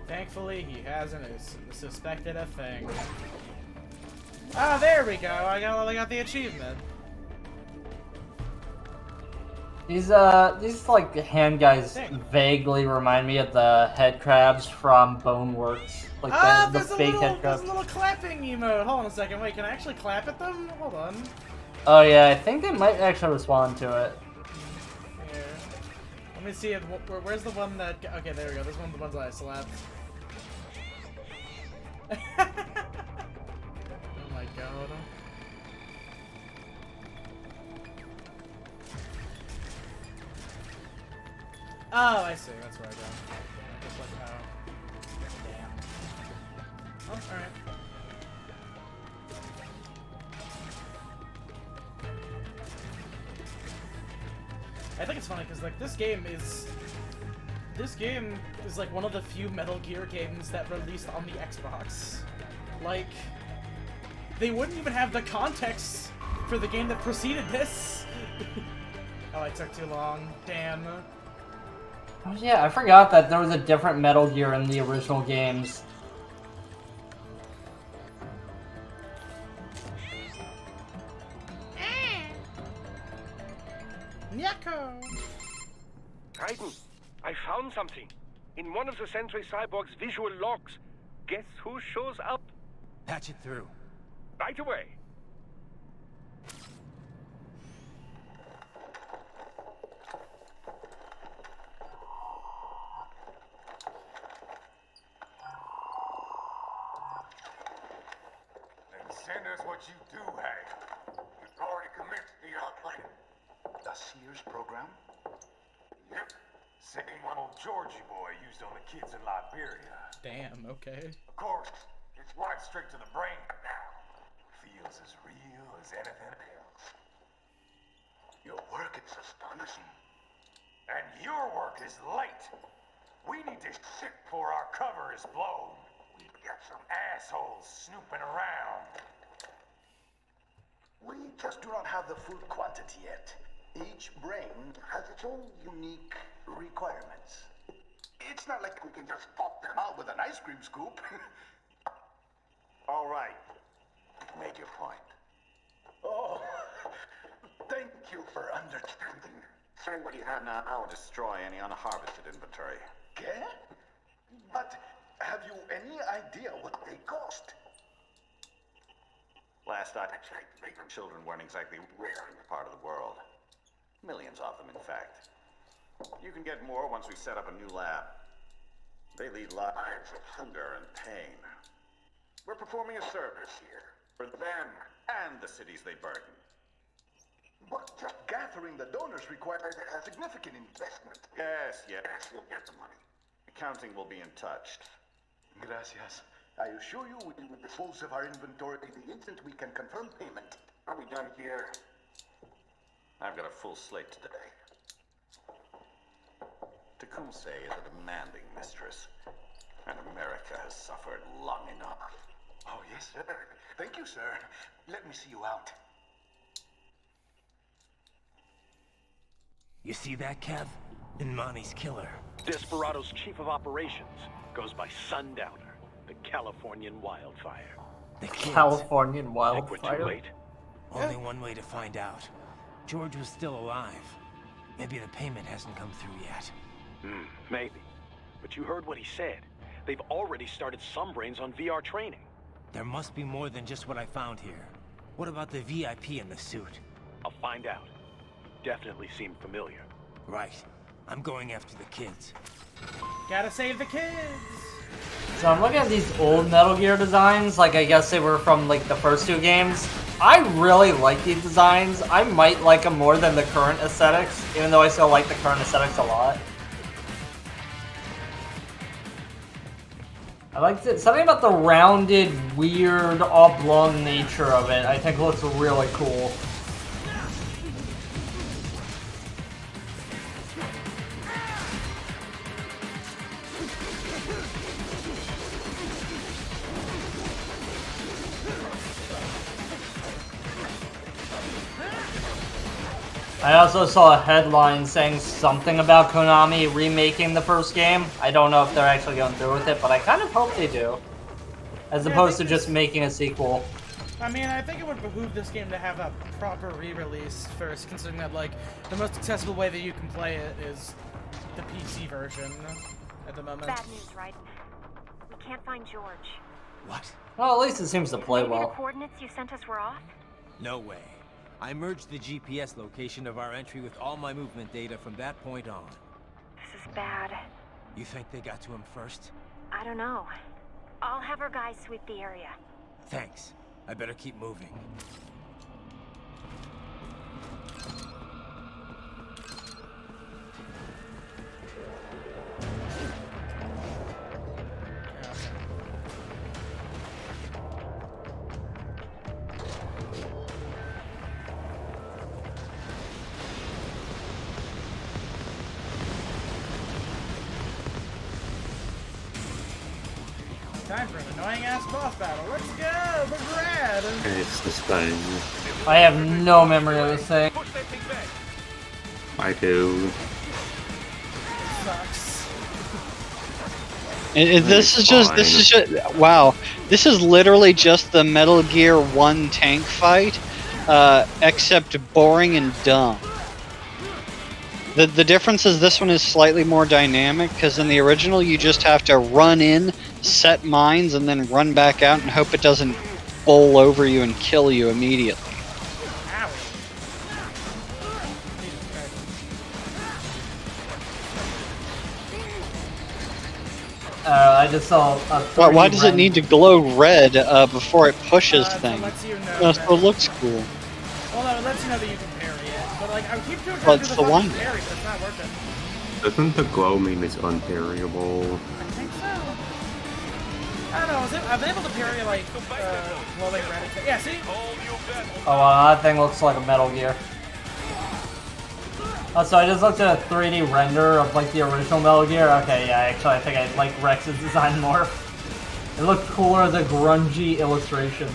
Thankfully, he hasn't suspected a thing. Ah, there we go. I got the achievement. These like hand guys vaguely remind me of the head crabs from Boneworks. Like the fake head crabs. There's a little clapping emote. Hold on a second. Wait, can I actually clap at them? Hold on. Oh yeah, I think they might actually respond to it. Here. Let me see if where's the one that. Okay, there we go. This one's the ones that I slapped. Oh my god. Oh, I see. That's where I go. Just like how. Damn. Oh, alright. I think it's funny because like this game is like one of the few Metal Gear games that released on the Xbox. Like they wouldn't even have the context for the game that preceded this. Oh, it took too long. Damn. Oh, yeah, I forgot that there was a different Metal Gear in the original games. Nyako! Raiden, I found something. In one of the Sentry Cyborg's visual logs. Guess who shows up? Patch it through. Right away. Then send us what you do have. You've already commenced the plan. The Sears program? Yep. Same one old Georgie boy used on the kids in Liberia. Damn, okay. Of course, it's right straight to the brain now. Feels as real as anything else. Your work is astonishing. And your work is late. We need this shit before our cover is blown. We've got some assholes snooping around. We just do not have the full quantity yet. Each brain has its own unique requirements. It's not like we can just pop them out with an ice cream scoop. All right. Make your point. Oh, thank you for understanding. Say what you have now. I'll destroy any unharvested inventory. Okay? But have you any idea what they cost? Last I checked, children weren't exactly rare in the part of the world. Millions of them, in fact. You can get more once we set up a new lab. They lead lives of hunger and pain. We're performing a service here for them and the cities they burden. But just gathering the donors requires a significant investment. Yes, you'll get the money. Accounting will be in touch. Gracias. I assure you we will dispose of our inventory the instant we can confirm payment. Are we done here? I've got a full slate today. Tecumseh is a demanding mistress, and America has suffered long enough. Oh, yes, sir. Thank you, sir. Let me see you out. You see that, Kev? Inmani's killer. Desperado's chief of operations goes by Sundowner, the Californian wildfire. The kids. Californian Think wildfire? we're too late? Only one way to find out. George was still alive. Maybe the payment hasn't come through yet. Maybe. But you heard what he said. They've already started some brains on VR training. There must be more than just what I found here. What about the VIP in the suit? I'll find out. Definitely seemed familiar. Right. I'm going after the kids. Gotta save the kids! So I'm looking at these old Metal Gear designs, like I guess they were from like the first two games. I really like these designs. I might like them more than the current aesthetics, even though I still like the current aesthetics a lot. I like something about the rounded, weird, oblong nature of it. I think looks really cool. I also saw a headline saying something about Konami remaking the first game. I don't know if they're actually going through with it, but I kind of hope they do. As opposed to just making a sequel. I mean, I think it would behoove this game to have a proper re-release first, considering that, like, the most accessible way that you can play it is the PC version at the moment. Bad news, right? We can't find George. What? Well, at least it seems to play Maybe the well. coordinates you sent us were off? No way. I merged the GPS location of our entry with all my movement data from that point on. This is bad. You think they got to him first? I don't know. I'll have our guys sweep the area. Thanks. I better keep moving. Time for an annoying ass boss battle. Let's go, Brad. It's the thing. I have no memory of this thing. I do. Sucks. This is just, wow. This is literally just the Metal Gear 1 tank fight, except boring and dumb. The difference is this one is slightly more dynamic, because in the original you just have to run in, set mines, and then run back out and hope it doesn't bowl over you and kill you immediately. I just saw a Why does it need to glow red before it pushes things? So So it looks cool. Well, no, it lets you know that you can parry it. But like, I keep trying Well, to do it's the the fucking one. parry, but it's not working. Doesn't the glow mean it's unparryable? I think so. I don't know. I was able to parry like glowing red. Yeah, see? Oh wow, that thing looks like a Metal Gear. Oh, so I just looked at a 3D render of like the original Metal Gear. Okay, yeah, actually I think I like Rex's design more. It looked cooler as a grungy illustration.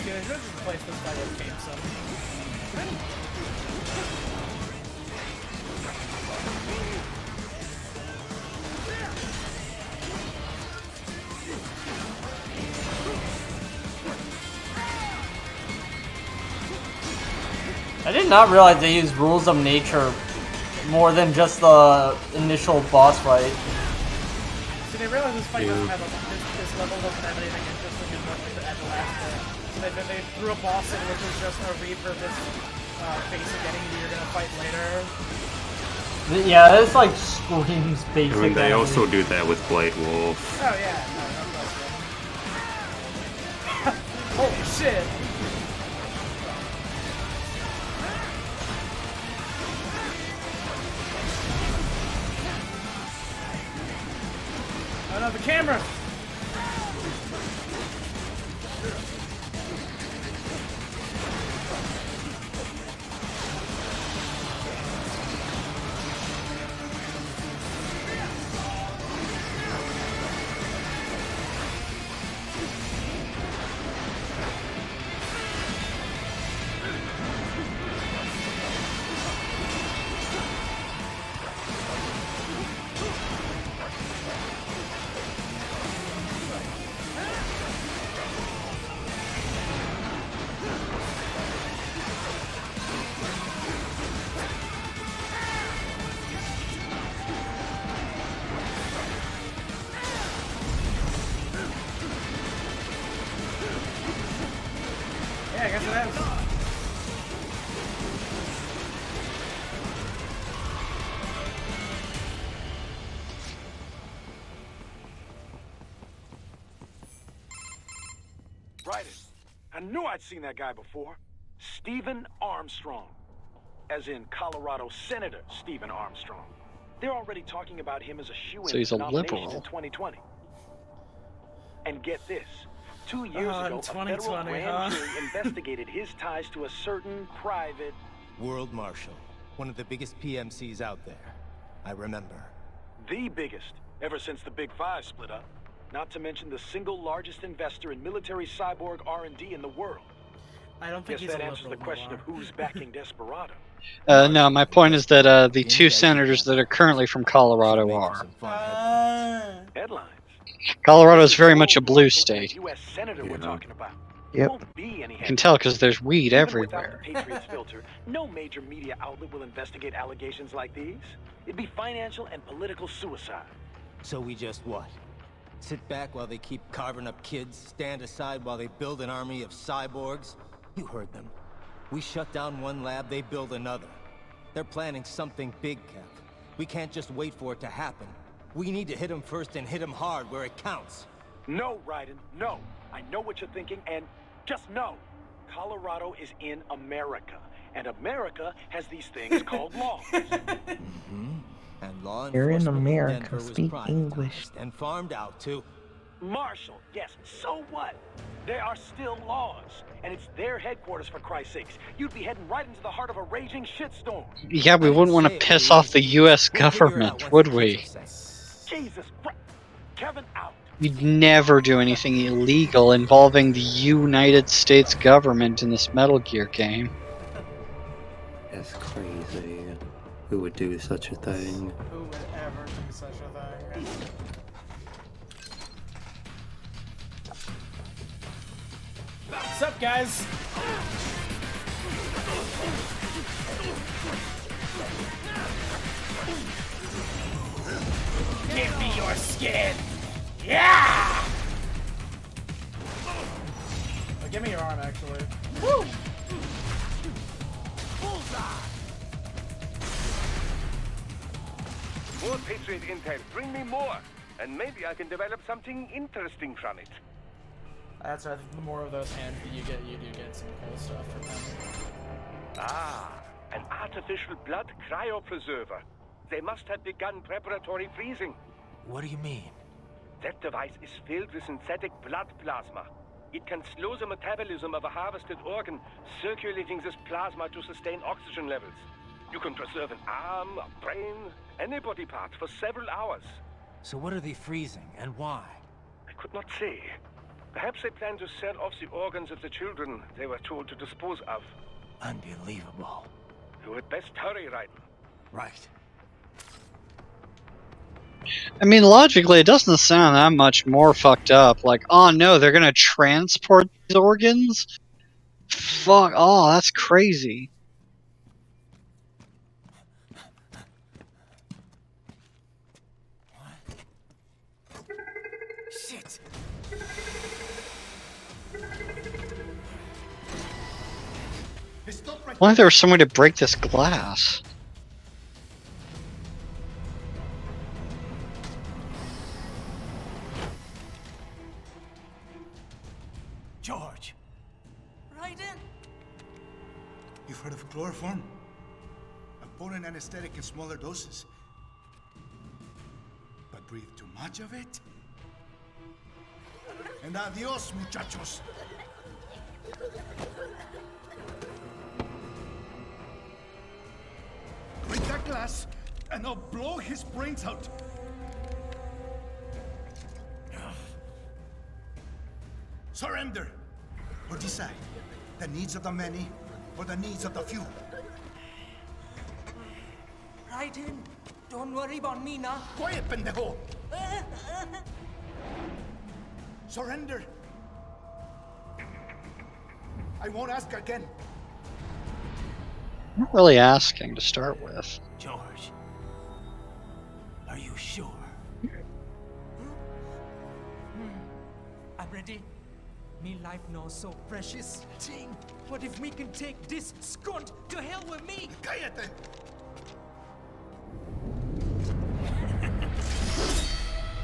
Yeah, they should just replace this by this game, so. I did not realize they used Rules of Nature more than just the initial boss fight. See, they realized this fight doesn't have this level doesn't have anything interesting in at the last bit. So they threw a boss in which was just a repurposed basic enemy that you're gonna fight later. Yeah, it's like screams basic. I mean, they enemy. also do that with Blade Wolf. Oh yeah, no, holy shit! Oh no, the camera! Yeah, I guess it is. Right. I knew I'd seen that guy before. Stephen Armstrong. As in Colorado Senator Stephen Armstrong. They're already talking about him as a shoe-in So he's for a nomination liberal. in 2020. And get this. 2 years ago, a federal 2020, grand jury investigated his ties to a certain private... World Marshal. One of the biggest PMCs out there. I remember. The biggest, ever since the Big Five split up. Not to mention the single largest investor in military cyborg R&D in the world. I don't think Guess he's that a answers the liberal, question Noir. of who's backing Desperado. No, my point is that the two senators that are currently from Colorado are. Headlines. Colorado is very much a blue state. U.S. Senator we're talking about. Yep. Won't be any You can tell because there's weed Even everywhere. without the Patriots filter, no major media outlet will investigate allegations like these. It'd be financial and political suicide. So we just what? Sit back while they keep carving up kids, stand aside while they build an army of cyborgs? You heard them. We shut down one lab, they build another. They're planning something big, Kev. We can't just wait for it to happen. We need to hit them first and hit them hard where it counts. No, Raiden, no. I know what you're thinking, and just know. Colorado is in America, and America has these things called laws. And law You're in enforcement America, Denver was speak privatized English. and farmed out to... Marshall, yes, so what? There are still laws, and it's their headquarters, for Christ's sakes. You'd be heading right into the heart of a raging shitstorm. Yeah, we wouldn't want to piss off the U.S. government, would we? Jesus Christ. Kevin out. You'd never do anything illegal involving the United States government in this Metal Gear game. That's crazy. Who would do such a thing? Who would ever do such a thing? What's up, guys? Give me your skin! Yeah! Oh, give me your arm, actually. Woo! More Patriot intel. Bring me more. And maybe I can develop something interesting from it. That's right. I think the more of those hands that you do get some cool stuff from them. Ah, an artificial blood cryopreserver. They must have begun preparatory freezing. What do you mean? That device is filled with synthetic blood plasma. It can slow the metabolism of a harvested organ, circulating this plasma to sustain oxygen levels. You can preserve an arm, a brain, any body part for several hours. So what are they freezing, and why? I could not say. Perhaps they plan to sell off the organs of the children they were told to dispose of. Unbelievable. You had best hurry, Raiden. Right. I mean, logically, it doesn't sound that much more fucked up. Like, oh no, they're gonna transport these organs? Fuck, oh, that's crazy. Shit. Why there was some way to break this glass? George. Raiden. You've heard of chloroform? A potent anesthetic in smaller doses. But breathe too much of it? And adios, muchachos. Break that glass, and I'll blow his brains out. Surrender, or decide the needs of the many or the needs of the few. Raiden, don't worry about me now. Quiet, pendejo. Surrender. I won't ask again. I'm not really asking to start with. George, are you sure? I'm ready. Me life now so precious. Ting, what if we can take this skunt to hell with me? Cállate.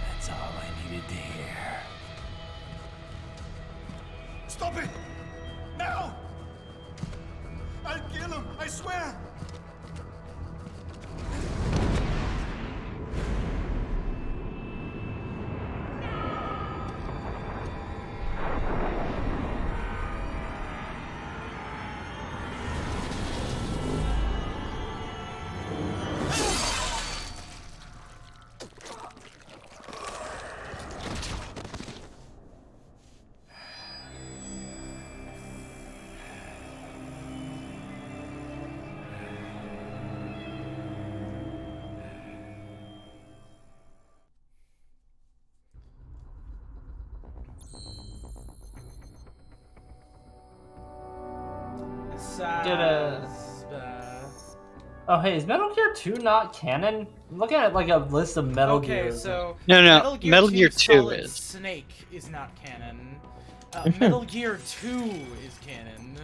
That's all I needed to hear. Stop it! Now! I'll kill him, I swear! Oh, hey, is Metal Gear 2 not canon? I'm looking at like a list of Metal Gears. Okay, so No, Metal Gear 2 Solid is. Snake is not canon. Metal Gear 2 is canon.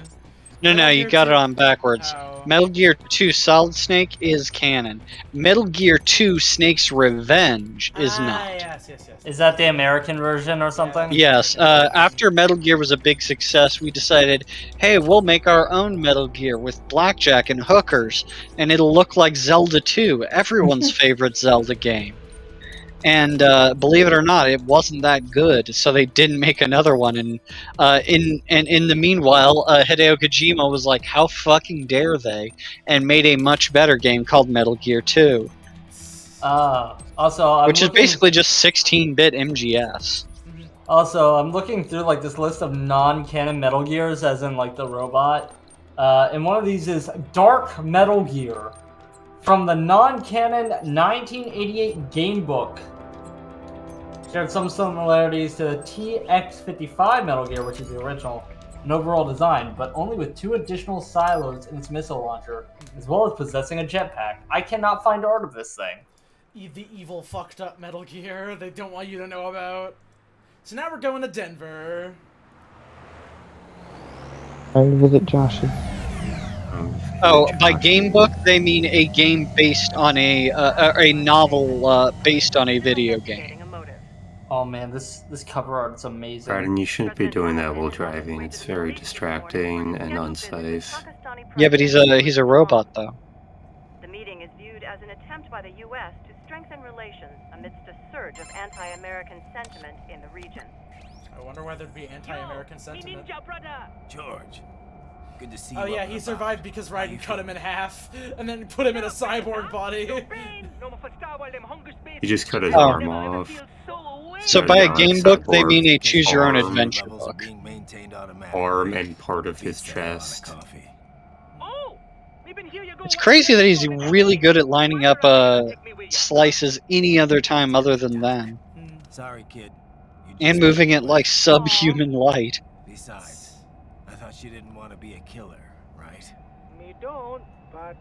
No, Metal you Gear got 2 it on backwards. Oh. Metal Gear 2 Solid Snake is canon. Metal Gear 2 Snake's Revenge is not. Yes. Is that the American version or something? Yes, after Metal Gear was a big success, we decided, hey, we'll make our own Metal Gear with blackjack and hookers, and it'll look like Zelda 2, everyone's favorite Zelda game. And believe it or not, it wasn't that good, so they didn't make another one. And in the meanwhile, Hideo Kojima was like, how fucking dare they, and made a much better game called Metal Gear 2. Also, I'm which is looking, basically just 16-bit MGS. Also, I'm looking through like this list of non-canon Metal Gears, as in like the robot, and one of these is Dark Metal Gear from the non-canon 1988 game book. Shared some similarities to the TX-55 Metal Gear, which is the original, in overall design, but only with 2 additional silos in its missile launcher, as well as possessing a jetpack. I cannot find art of this thing. The evil, fucked up Metal Gear they don't want you to know about. So now we're going to Denver. Trying to visit Josh's. Oh, by game book they mean a game based on a novel based on a video game. Oh man, this cover art is amazing. Raiden, you shouldn't be doing that while driving. It's very distracting and unsafe. Yeah, but he's a robot though. The meeting is viewed as an attempt by the U.S. to strengthen relations amidst a surge of anti-American sentiment in the region. I wonder why there'd be anti-American sentiment. George, good to see Oh you. yeah, he survived because Raiden cut him in half and then put him in a cyborg body. He just cut his arm off. So by a game book they mean a choose your own adventure book. Arm and part of his chest. It's crazy that he's really good at lining up slices any other time other than then. Sorry, kid. And moving at like subhuman light. Besides, I thought you didn't want to be a killer, right? Me don't, but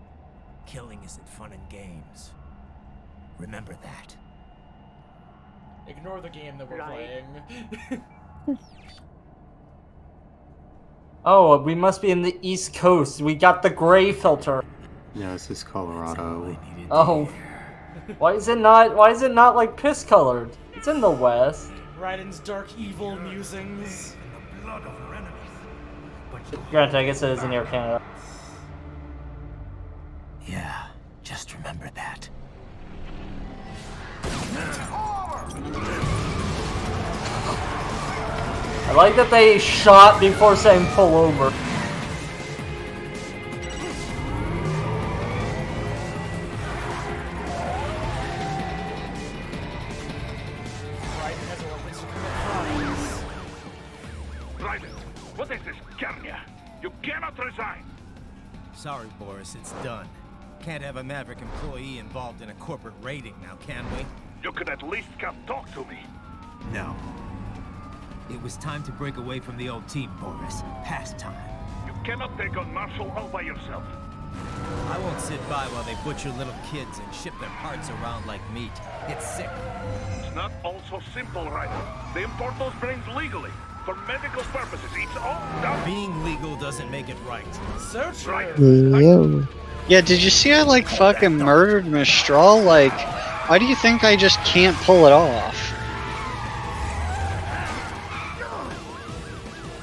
Killing isn't fun and games. Remember that. Ignore the game that we're playing. Oh, we must be in the East Coast. We got the gray filter. No, this is Colorado. Oh, why is it not like piss colored? It's in the West. Raiden's dark evil musings. Granted, I guess it is in Air Canada. Yeah, just remember that. I like that they shot before saying pull over. Raiden, what is this, Kenya? You cannot resign. Sorry, Boris, it's done. Can't have a Maverick employee involved in a corporate raiding now, can we? You could at least come talk to me. No. It was time to break away from the old team, Boris. Past time. You cannot take on Marshall all by yourself. I won't sit by while they butcher little kids and ship their parts around like meat. It's sick. It's not all so simple, Raiden. They import those brains legally. For medical purposes, it's all done. Being legal doesn't make it right. So true. Yeah, did you see I like fucking murdered Mistral? Like, why do you think I just can't pull it off?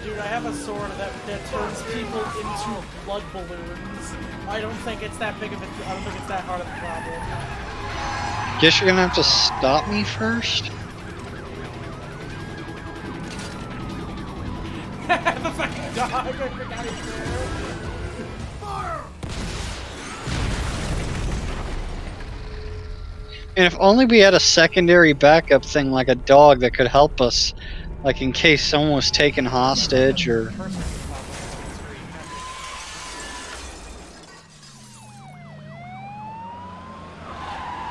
Dude, I have a sword that turns people into blood balloons. I don't think it's that big of a. I don't think it's that hard of a problem. Guess you're gonna have to stop me first? The fucking dog! I forgot he's there. And if only we had a secondary backup thing like a dog that could help us, like in case someone was taken hostage or...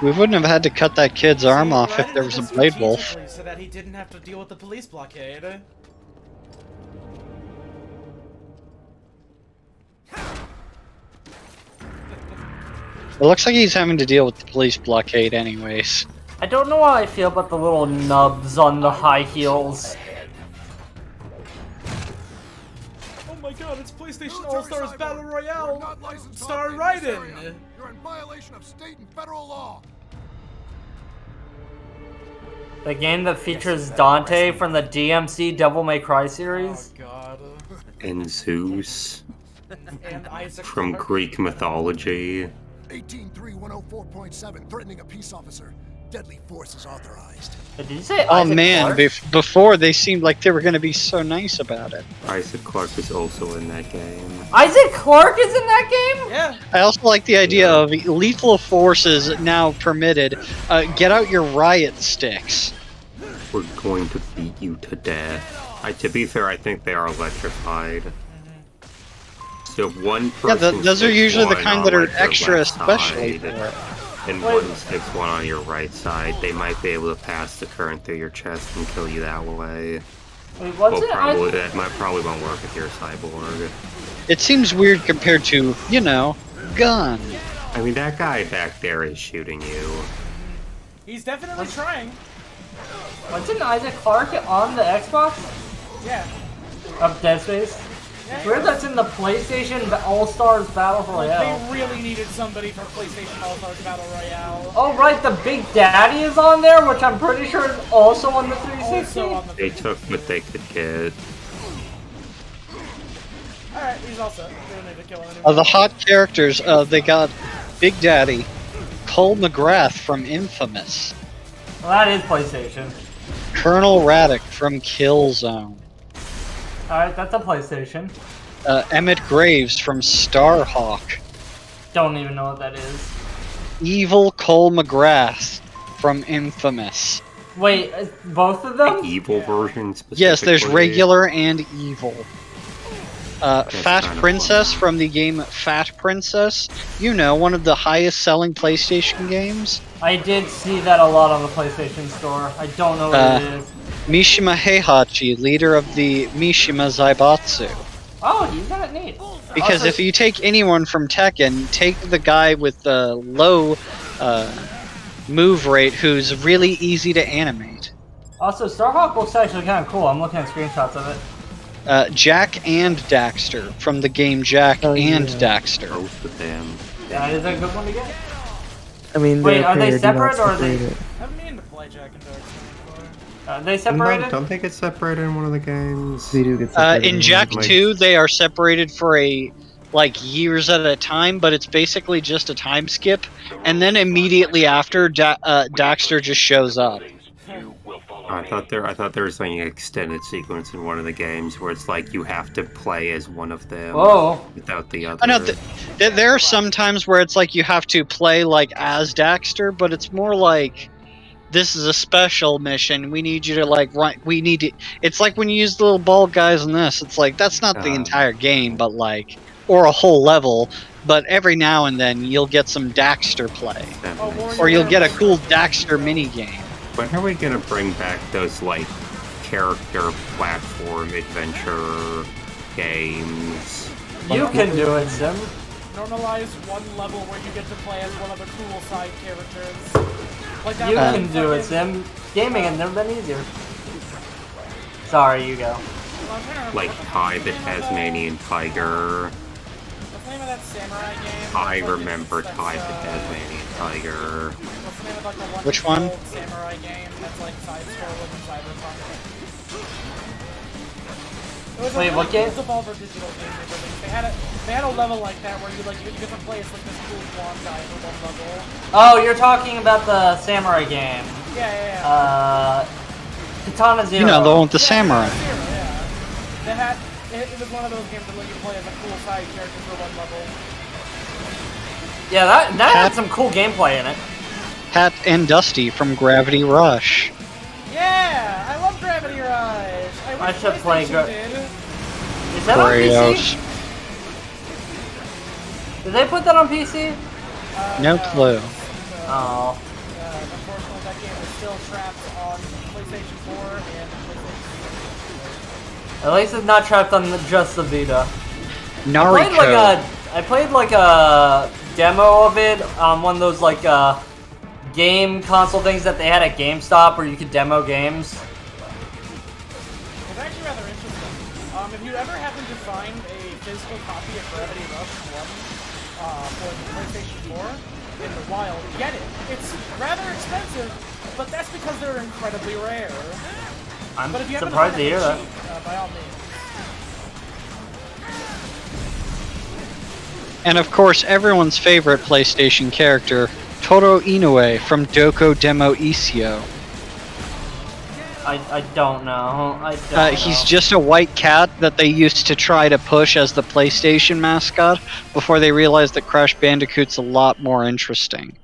We wouldn't have had to cut that kid's arm off if there was a Blade Wolf. So that he didn't have to deal with the police blockade. It looks like he's having to deal with the police blockade anyways. I don't know how I feel about the little nubs on the high heels. Oh my god, it's PlayStation All-Stars Battle Royale! Star Raiden! You're in violation of state and federal law. The game that features Dante from the DMC Devil May Cry series. Oh god. And Zeus. And Isaac From Greek mythology. 18.3.104.7, threatening a peace officer. deadly force is authorized. Did you say Oh Isaac man, Clarke? before they seemed like they were going to be so nice about it. Isaac Clarke is also in that game. Isaac Clarke is in that game? Yeah. I also like the idea of lethal force is now permitted. Get out your riot sticks. We're going to beat you to death. To be fair, I think they are electrified. So if one person those are sticks usually the one kind on, that are like, your extra left especially side, for it. and Wait. one sticks one on your right side, they might be able to pass the current through your chest and kill you that way. Wait, what's it? That probably won't work if you're a cyborg. It seems weird compared to, you know, gun. I mean, that guy back there is shooting you. He's definitely trying. Wasn't Isaac Clarke on the Xbox? Yeah. Of Dead Space? It's weird that's in the PlayStation All-Stars Battle Royale. They really needed somebody for PlayStation All-Stars Battle Royale. Oh right, the Big Daddy is on there, which I'm pretty sure is also on the 360. Also on the They took what they could get. Alright, he's also doing it to kill him. Of the hot characters, they got Big Daddy, Cole McGrath from Infamous, Well, that is PlayStation. Colonel Raddick from Killzone, Alright, that's a PlayStation. Emmett Graves from Starhawk, Don't even know what that is. Evil Cole McGrath from Infamous. Wait, both of them? Evil version specifically? Yes, there's regular and evil. Fat kind of Princess from the game Fat Princess. You know, one of the highest selling PlayStation games. I did see that a lot on the PlayStation Store. I don't know what it is. Mishima Heihachi, leader of the Mishima Zaibatsu. Oh, he's not neat. Because Also, if you take anyone from Tekken, take the guy with the low move rate who's really easy to animate. Also, Starhawk looks actually kind of cool. I'm looking at screenshots of it. Jack and Daxter from the game Jack and Daxter. Both of them. That is a good one to get. I mean, Wait, they're are they paired, do not separate or are they? separate it. I've mean to play Jack and Daxter. Are they separated? Don't they get separated in one of the games? They do get separated. In Jack 2, they are separated for years at a time, but it's basically just a time skip, and then immediately after, Daxter just shows up. I thought there was like an extended sequence in one of the games where it's like you have to play as one of them without the other. I know there are some times where it's like you have to play like as Daxter, but it's more like this is a special mission. We need you to like run. We need to. It's like when you use the little bald guys in this. It's like that's not the entire game, but like or a whole level. But every now and then you'll get some Daxter play, or you'll get a cool Daxter mini game. When are we gonna bring back those like character platform adventure games? You can do it, Sim. Normalize one level where you get to play as one of the cool side characters. Like that You one can do it, Sim. Gaming has never been easier. Sorry, you go. Like Ty the Tasmanian Tiger. What's the name of that samurai game? I remember Ty the Tasmanian Tiger. What's the name of like the one? Which one? Samurai game that's like side-scrolling and cyberpunk. It was a Wait, really what game? cool Devolver Digital game they released. They had a level like that where you get to play as like this cool blonde guy for one level. Oh, you're talking about the samurai game. Yeah. Katana Zero. You know, the one with the samurai. It was one of those games that let you play as a cool side character for one level. Yeah, that had some cool gameplay in it. Pat and Dusty from Gravity Rush. Yeah, I love Gravity Rush. I should play did. Is that on Kratos. PC? Did they put that on PC? No clue. Oh. Unfortunately, that game is still trapped on PlayStation 4 and PlayStation 3. At least it's not trapped on just the Vita. Nariko. I played like a demo of it on one of those like game console things that they had at GameStop where you could demo games. It's actually rather interesting. If you ever happen to find a physical copy of Gravity Rush 1 for the PlayStation 4 in the wild, get it. It's rather expensive, but that's because they're incredibly rare. I'm But if you happen surprised to find hear it that. cheap, by all means. And of course, everyone's favorite PlayStation character, Toro Inoue from Doko Demo Isio. I don't know. I don't know. He's just a white cat that they used to try to push as the PlayStation mascot before they realized that Crash Bandicoot's a lot more interesting.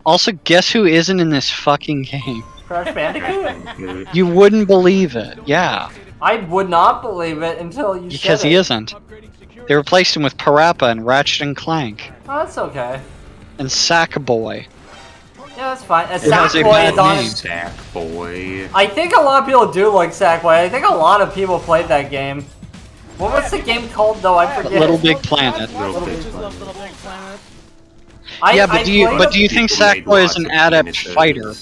Also, guess who isn't in this fucking game? Crash Bandicoot? You wouldn't believe it, yeah. I would not believe it until you Because said he it. isn't. They replaced him with Parappa and Ratchet and Clank. Oh, that's okay. And Sackboy. Yeah, that's fine. It has a bad name. Sackboy. I think a lot of people do like Sackboy. I think a lot of people played that game. What was the game called though? I forget. Little Big Planet. Little Big Planet. Yeah, but do you think Sackboy is an adept fighter?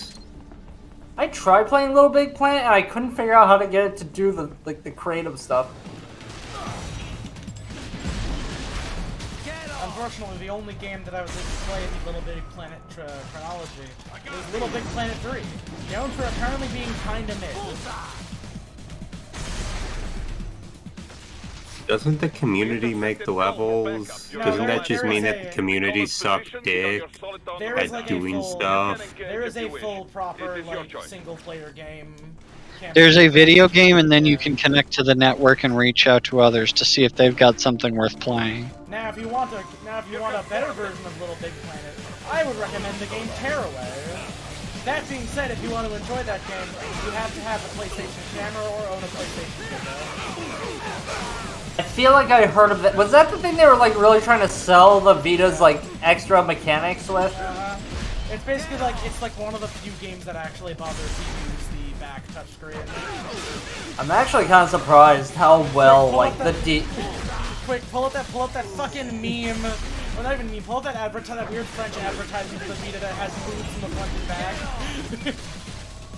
I tried playing Little Big Planet and I couldn't figure out how to get it to do the creative stuff. Unfortunately, the only game that I was able to play in the Little Big Planet chronology is Little Big Planet 3, known for apparently being kinda mid. Doesn't the community make the levels? Doesn't that just mean that the community sucked dick at doing stuff? There is a full, proper, like, single-player game. There's a video game, and then you can connect to the network and reach out to others to see if they've got something worth playing. Now, if you want a better version of Little Big Planet, I would recommend the game Tearaway. That being said, if you want to enjoy that game, you have to have a PlayStation camera or own a PlayStation Vita. I feel like I heard of it. Was that the thing they were like really trying to sell the Vita's like extra mechanics with? It's basically like one of the few games that actually bothers to use the back touchscreen. I'm actually kind of surprised how well like the Quick, pull up that fucking meme. Well, not even meme. Pull up that weird French advertisement for the Vita that has boobs in the front and back.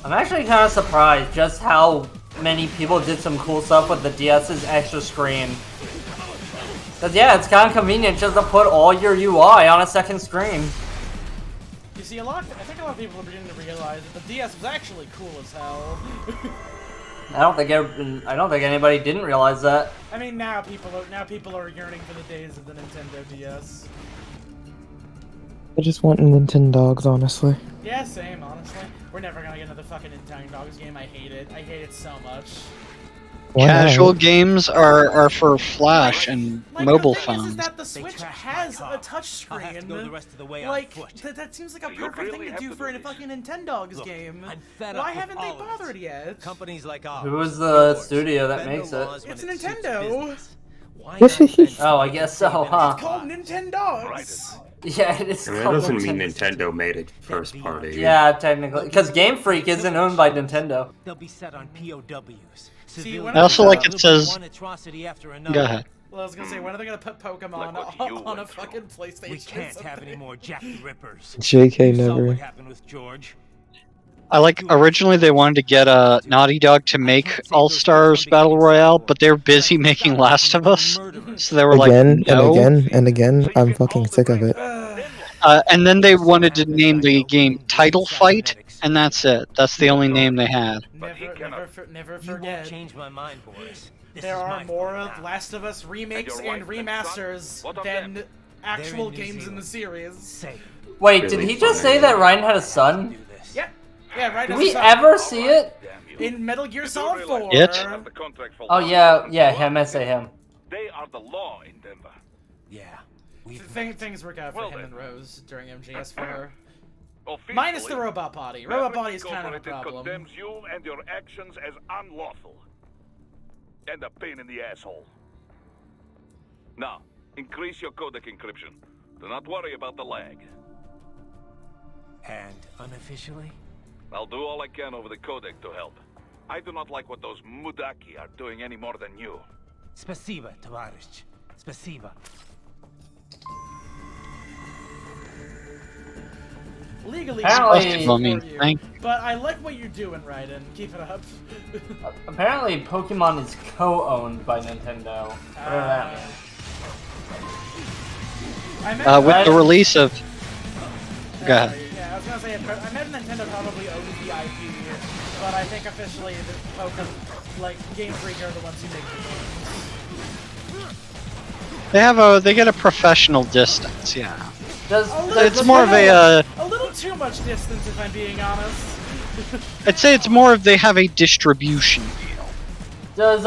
I'm actually kind of surprised just how many people did some cool stuff with the DS's extra screen. Cause yeah, it's kind of convenient just to put all your UI on a second screen. You see, I think a lot of people are beginning to realize that the DS was actually cool as hell. I don't think anybody didn't realize that. I mean, now people are yearning for the days of the Nintendo DS. I just want Nintendogs, honestly. Yeah, same, honestly. We're never gonna get another fucking Nintendogs game. I hate it. I hate it so much. Casual games are for Flash and mobile phones. Is that the Switch has a touchscreen? Like, that seems like a perfect thing to do for a fucking Nintendogs game. Why haven't they bothered yet? Companies like ours. Who is the studio that makes it? It's Nintendo. Oh, I guess so, huh? It's called Nintendogs. Yeah, it is. I mean, that doesn't mean Nintendo made it first party. Yeah, technically, because Game Freak isn't owned by Nintendo. They'll be set on POWs. I also like it says. Go ahead. Well, I was gonna say, when are they gonna put Pokemon on a fucking PlayStation? We can't have any more Jack the Rippers. JK never. What happened with George? I like originally they wanted to get Naughty Dog to make All Stars Battle Royale, but they're busy making Last of Us, so they were again, like, no. and again. I'm fucking sick of it. And then they wanted to name the game Title Fight, and that's it. That's the only name they had. Never forget. Change my mind, boys. There are more Last of Us remakes and remasters than actual games in the series. Wait, did he just say that Ryan had a son? Yeah. Yeah, right. Did we ever see it? In Metal Gear Solid 4. It? Oh yeah, him. I say him. They are the law in Denver. Yeah. Things work out for him and Rose during MGS4. Minus the robot body. Robot body is kind of a problem. Condemns you and your actions as unlawful. And a pain in the asshole. Now, increase your codec encryption. Do not worry about the lag. And unofficially? I'll do all I can over the codec to help. I do not like what those Mudaki are doing any more than you. Spasiba, Tavarish. Spasiba. Legally, Thank but I like what you're doing, Raiden. Keep it up. Apparently, Pokemon is co-owned by Nintendo. Whatever that means. With the release of. Go ahead. Yeah, I was gonna say, I imagine Nintendo probably owns the IP, but I think officially the Pokemon, like Game Freak, are the ones who make the games. They get a professional distance, yeah. Does it's more of a too much distance, if I'm being honest. I'd say it's more of they have a distribution deal. Does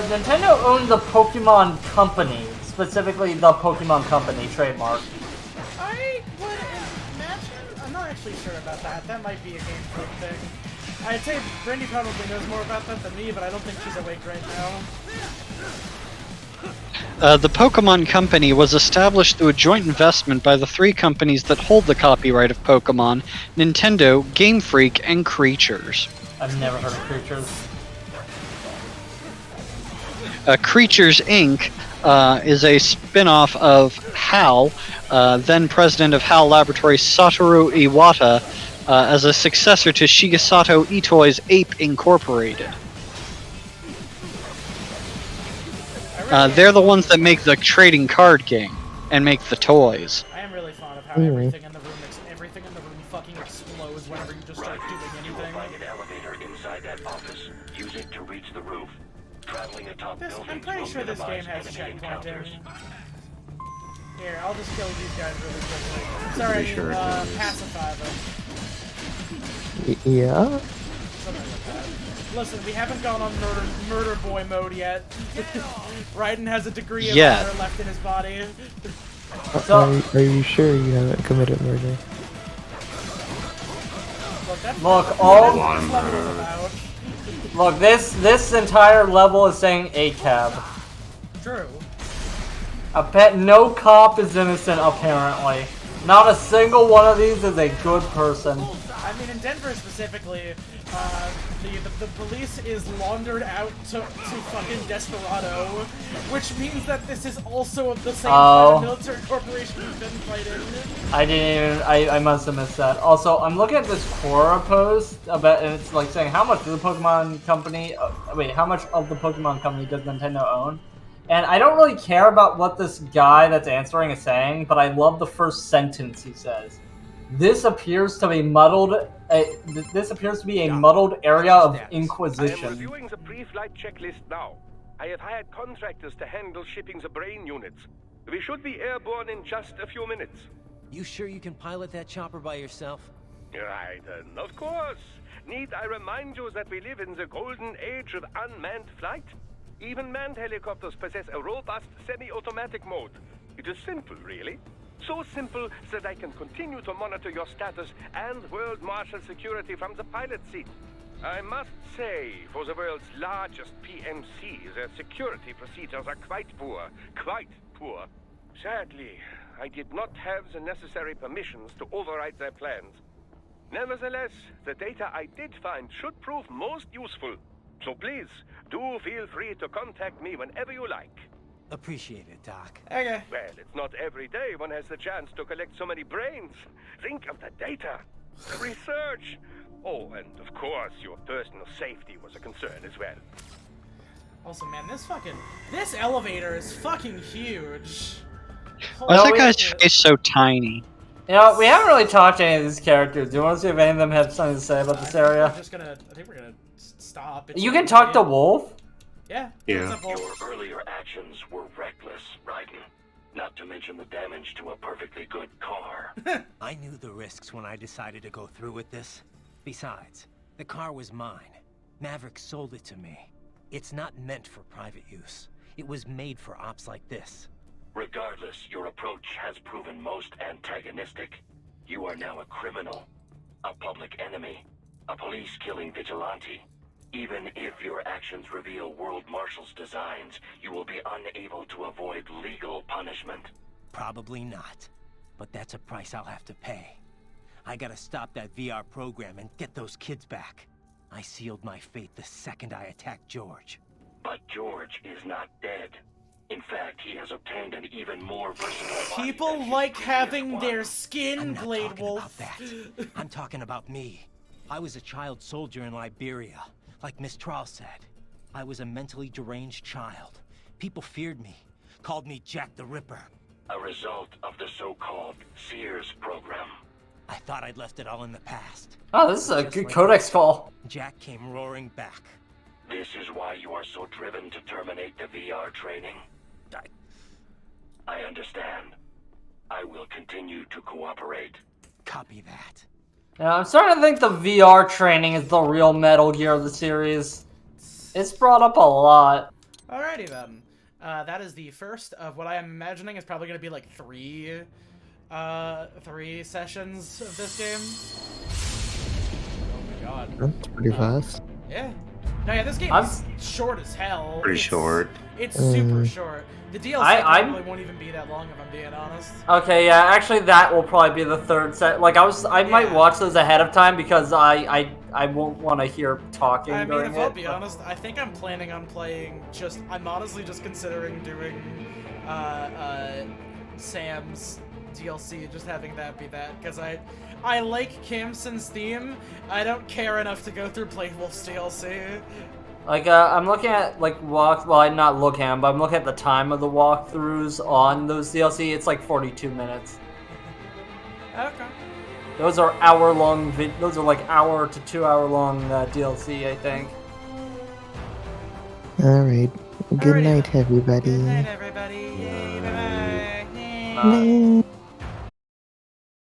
Nintendo own the Pokemon Company, specifically the Pokemon Company trademark? I would imagine. I'm not actually sure about that. That might be a Game Freak thing. I'd say Brandy probably knows more about that than me, but I don't think she's awake right now. The Pokemon Company was established through a joint investment by the three companies that hold the copyright of Pokemon: Nintendo, Game Freak, and Creatures. I've never heard of Creatures. Creatures Inc. Is a spin-off of HAL, then president of HAL Laboratories Satoru Iwata, as a successor to Shigesato Itoi's Ape Incorporated. They're the ones that make the trading card game and make the toys. I am really fond of how everything in the room fucking explodes whenever you just start doing anything. Find an elevator inside that office. Use it to reach the roof. Traveling atop buildings. I'm pretty sure this game has checkpointing. Here, I'll just kill these guys really quickly. Sorry, sure pacify them. Yeah? Something like that. Listen, we haven't gone on murder boy mode yet. Raiden has a degree of honor left in his body. Are you sure you haven't committed murder? Look, this entire level is saying ACAB. True. I bet no cop is innocent, apparently. Not a single one of these is a good person. I mean, in Denver specifically, the police is laundered out to fucking Desperado, which means that this is also the same kind of military corporation we've been fighting. I must have missed that. Also, I'm looking at this Quora post about, and it's like saying how much of the Pokemon Company, how much of the Pokemon Company does Nintendo own? And I don't really care about what this guy that's answering is saying, but I love the first sentence he says. This appears to be muddled. This appears to be a muddled area of inquisition. I am reviewing the pre-flight checklist now. I have hired contractors to handle shipping the brain units. We should be airborne in just a few minutes. You sure you can pilot that chopper by yourself? Right, of course. Need I remind you that we live in the golden age of unmanned flight? Even manned helicopters possess a robust semi-automatic mode. It is simple, really. So simple that I can continue to monitor your status and world marshal security from the pilot seat. I must say, for the world's largest PMC, their security procedures are quite poor. Quite poor. Sadly, I did not have the necessary permissions to override their plans. Nevertheless, the data I did find should prove most useful. So please, do feel free to contact me whenever you like. Appreciate it, Doc. Okay. Well, it's not every day one has the chance to collect so many brains. Think of the data, the research. Oh, and of course, your personal safety was a concern as well. Also, man, this elevator is fucking huge. Why is that guy's face so tiny? You know, we haven't really talked to any of these characters. Do you want to see if any of them have something to say about this area? I think we're gonna stop. You can talk to Wolf? Yeah. Yeah. Your earlier actions were reckless, Raiden. Not to mention the damage to a perfectly good car. I knew the risks when I decided to go through with this. Besides, the car was mine. Maverick sold it to me. It's not meant for private use. It was made for ops like this. Regardless, your approach has proven most antagonistic. You are now a criminal, a public enemy, a police-killing vigilante. Even if your actions reveal World Marshal's designs, you will be unable to avoid legal punishment. Probably not. But that's a price I'll have to pay. I gotta stop that VR program and get those kids back. I sealed my fate the second I attacked George. But George is not dead. In fact, he has obtained an even more versatile body. People like having their skin, Blade Wolf. I'm talking about me. I was a child soldier in Liberia. Like Miss Trawl said, I was a mentally deranged child. People feared me, called me Jack the Ripper. A result of the so-called Sears program. I thought I'd left it all in the past. Oh, this is a good Codex call. Jack came roaring back. This is why you are so driven to terminate the VR training? I understand. I will continue to cooperate. Copy that. Yeah, I'm starting to think the VR training is the real Metal Gear of the series. It's brought up a lot. Alrighty then. That is the first of what I am imagining is probably going to be like three sessions of this game. Oh my god. That's pretty fast. Yeah. No, yeah, this game is short as hell. Pretty short. It's super short. The DLC probably won't even be that long if I'm being honest. Okay, yeah, actually that will probably be the third set. Like I might watch those ahead of time because I won't want to hear talking I mean, during if I'll it. be honest, I think I'm planning on playing I'm honestly just considering doing Sam's DLC, just having that be that, because I like Camson's theme. I don't care enough to go through Playful's DLC. Like, I'm looking at, like, well, I'm not looking at them, but I'm looking at the time of the walkthroughs on those DLC. It's like 42 minutes. Okay. Those are hour-long, those are like hour to 2 hour long DLC, I think. Alright. Good night, everybody. Good night, everybody. Yay, bye-bye. Bye.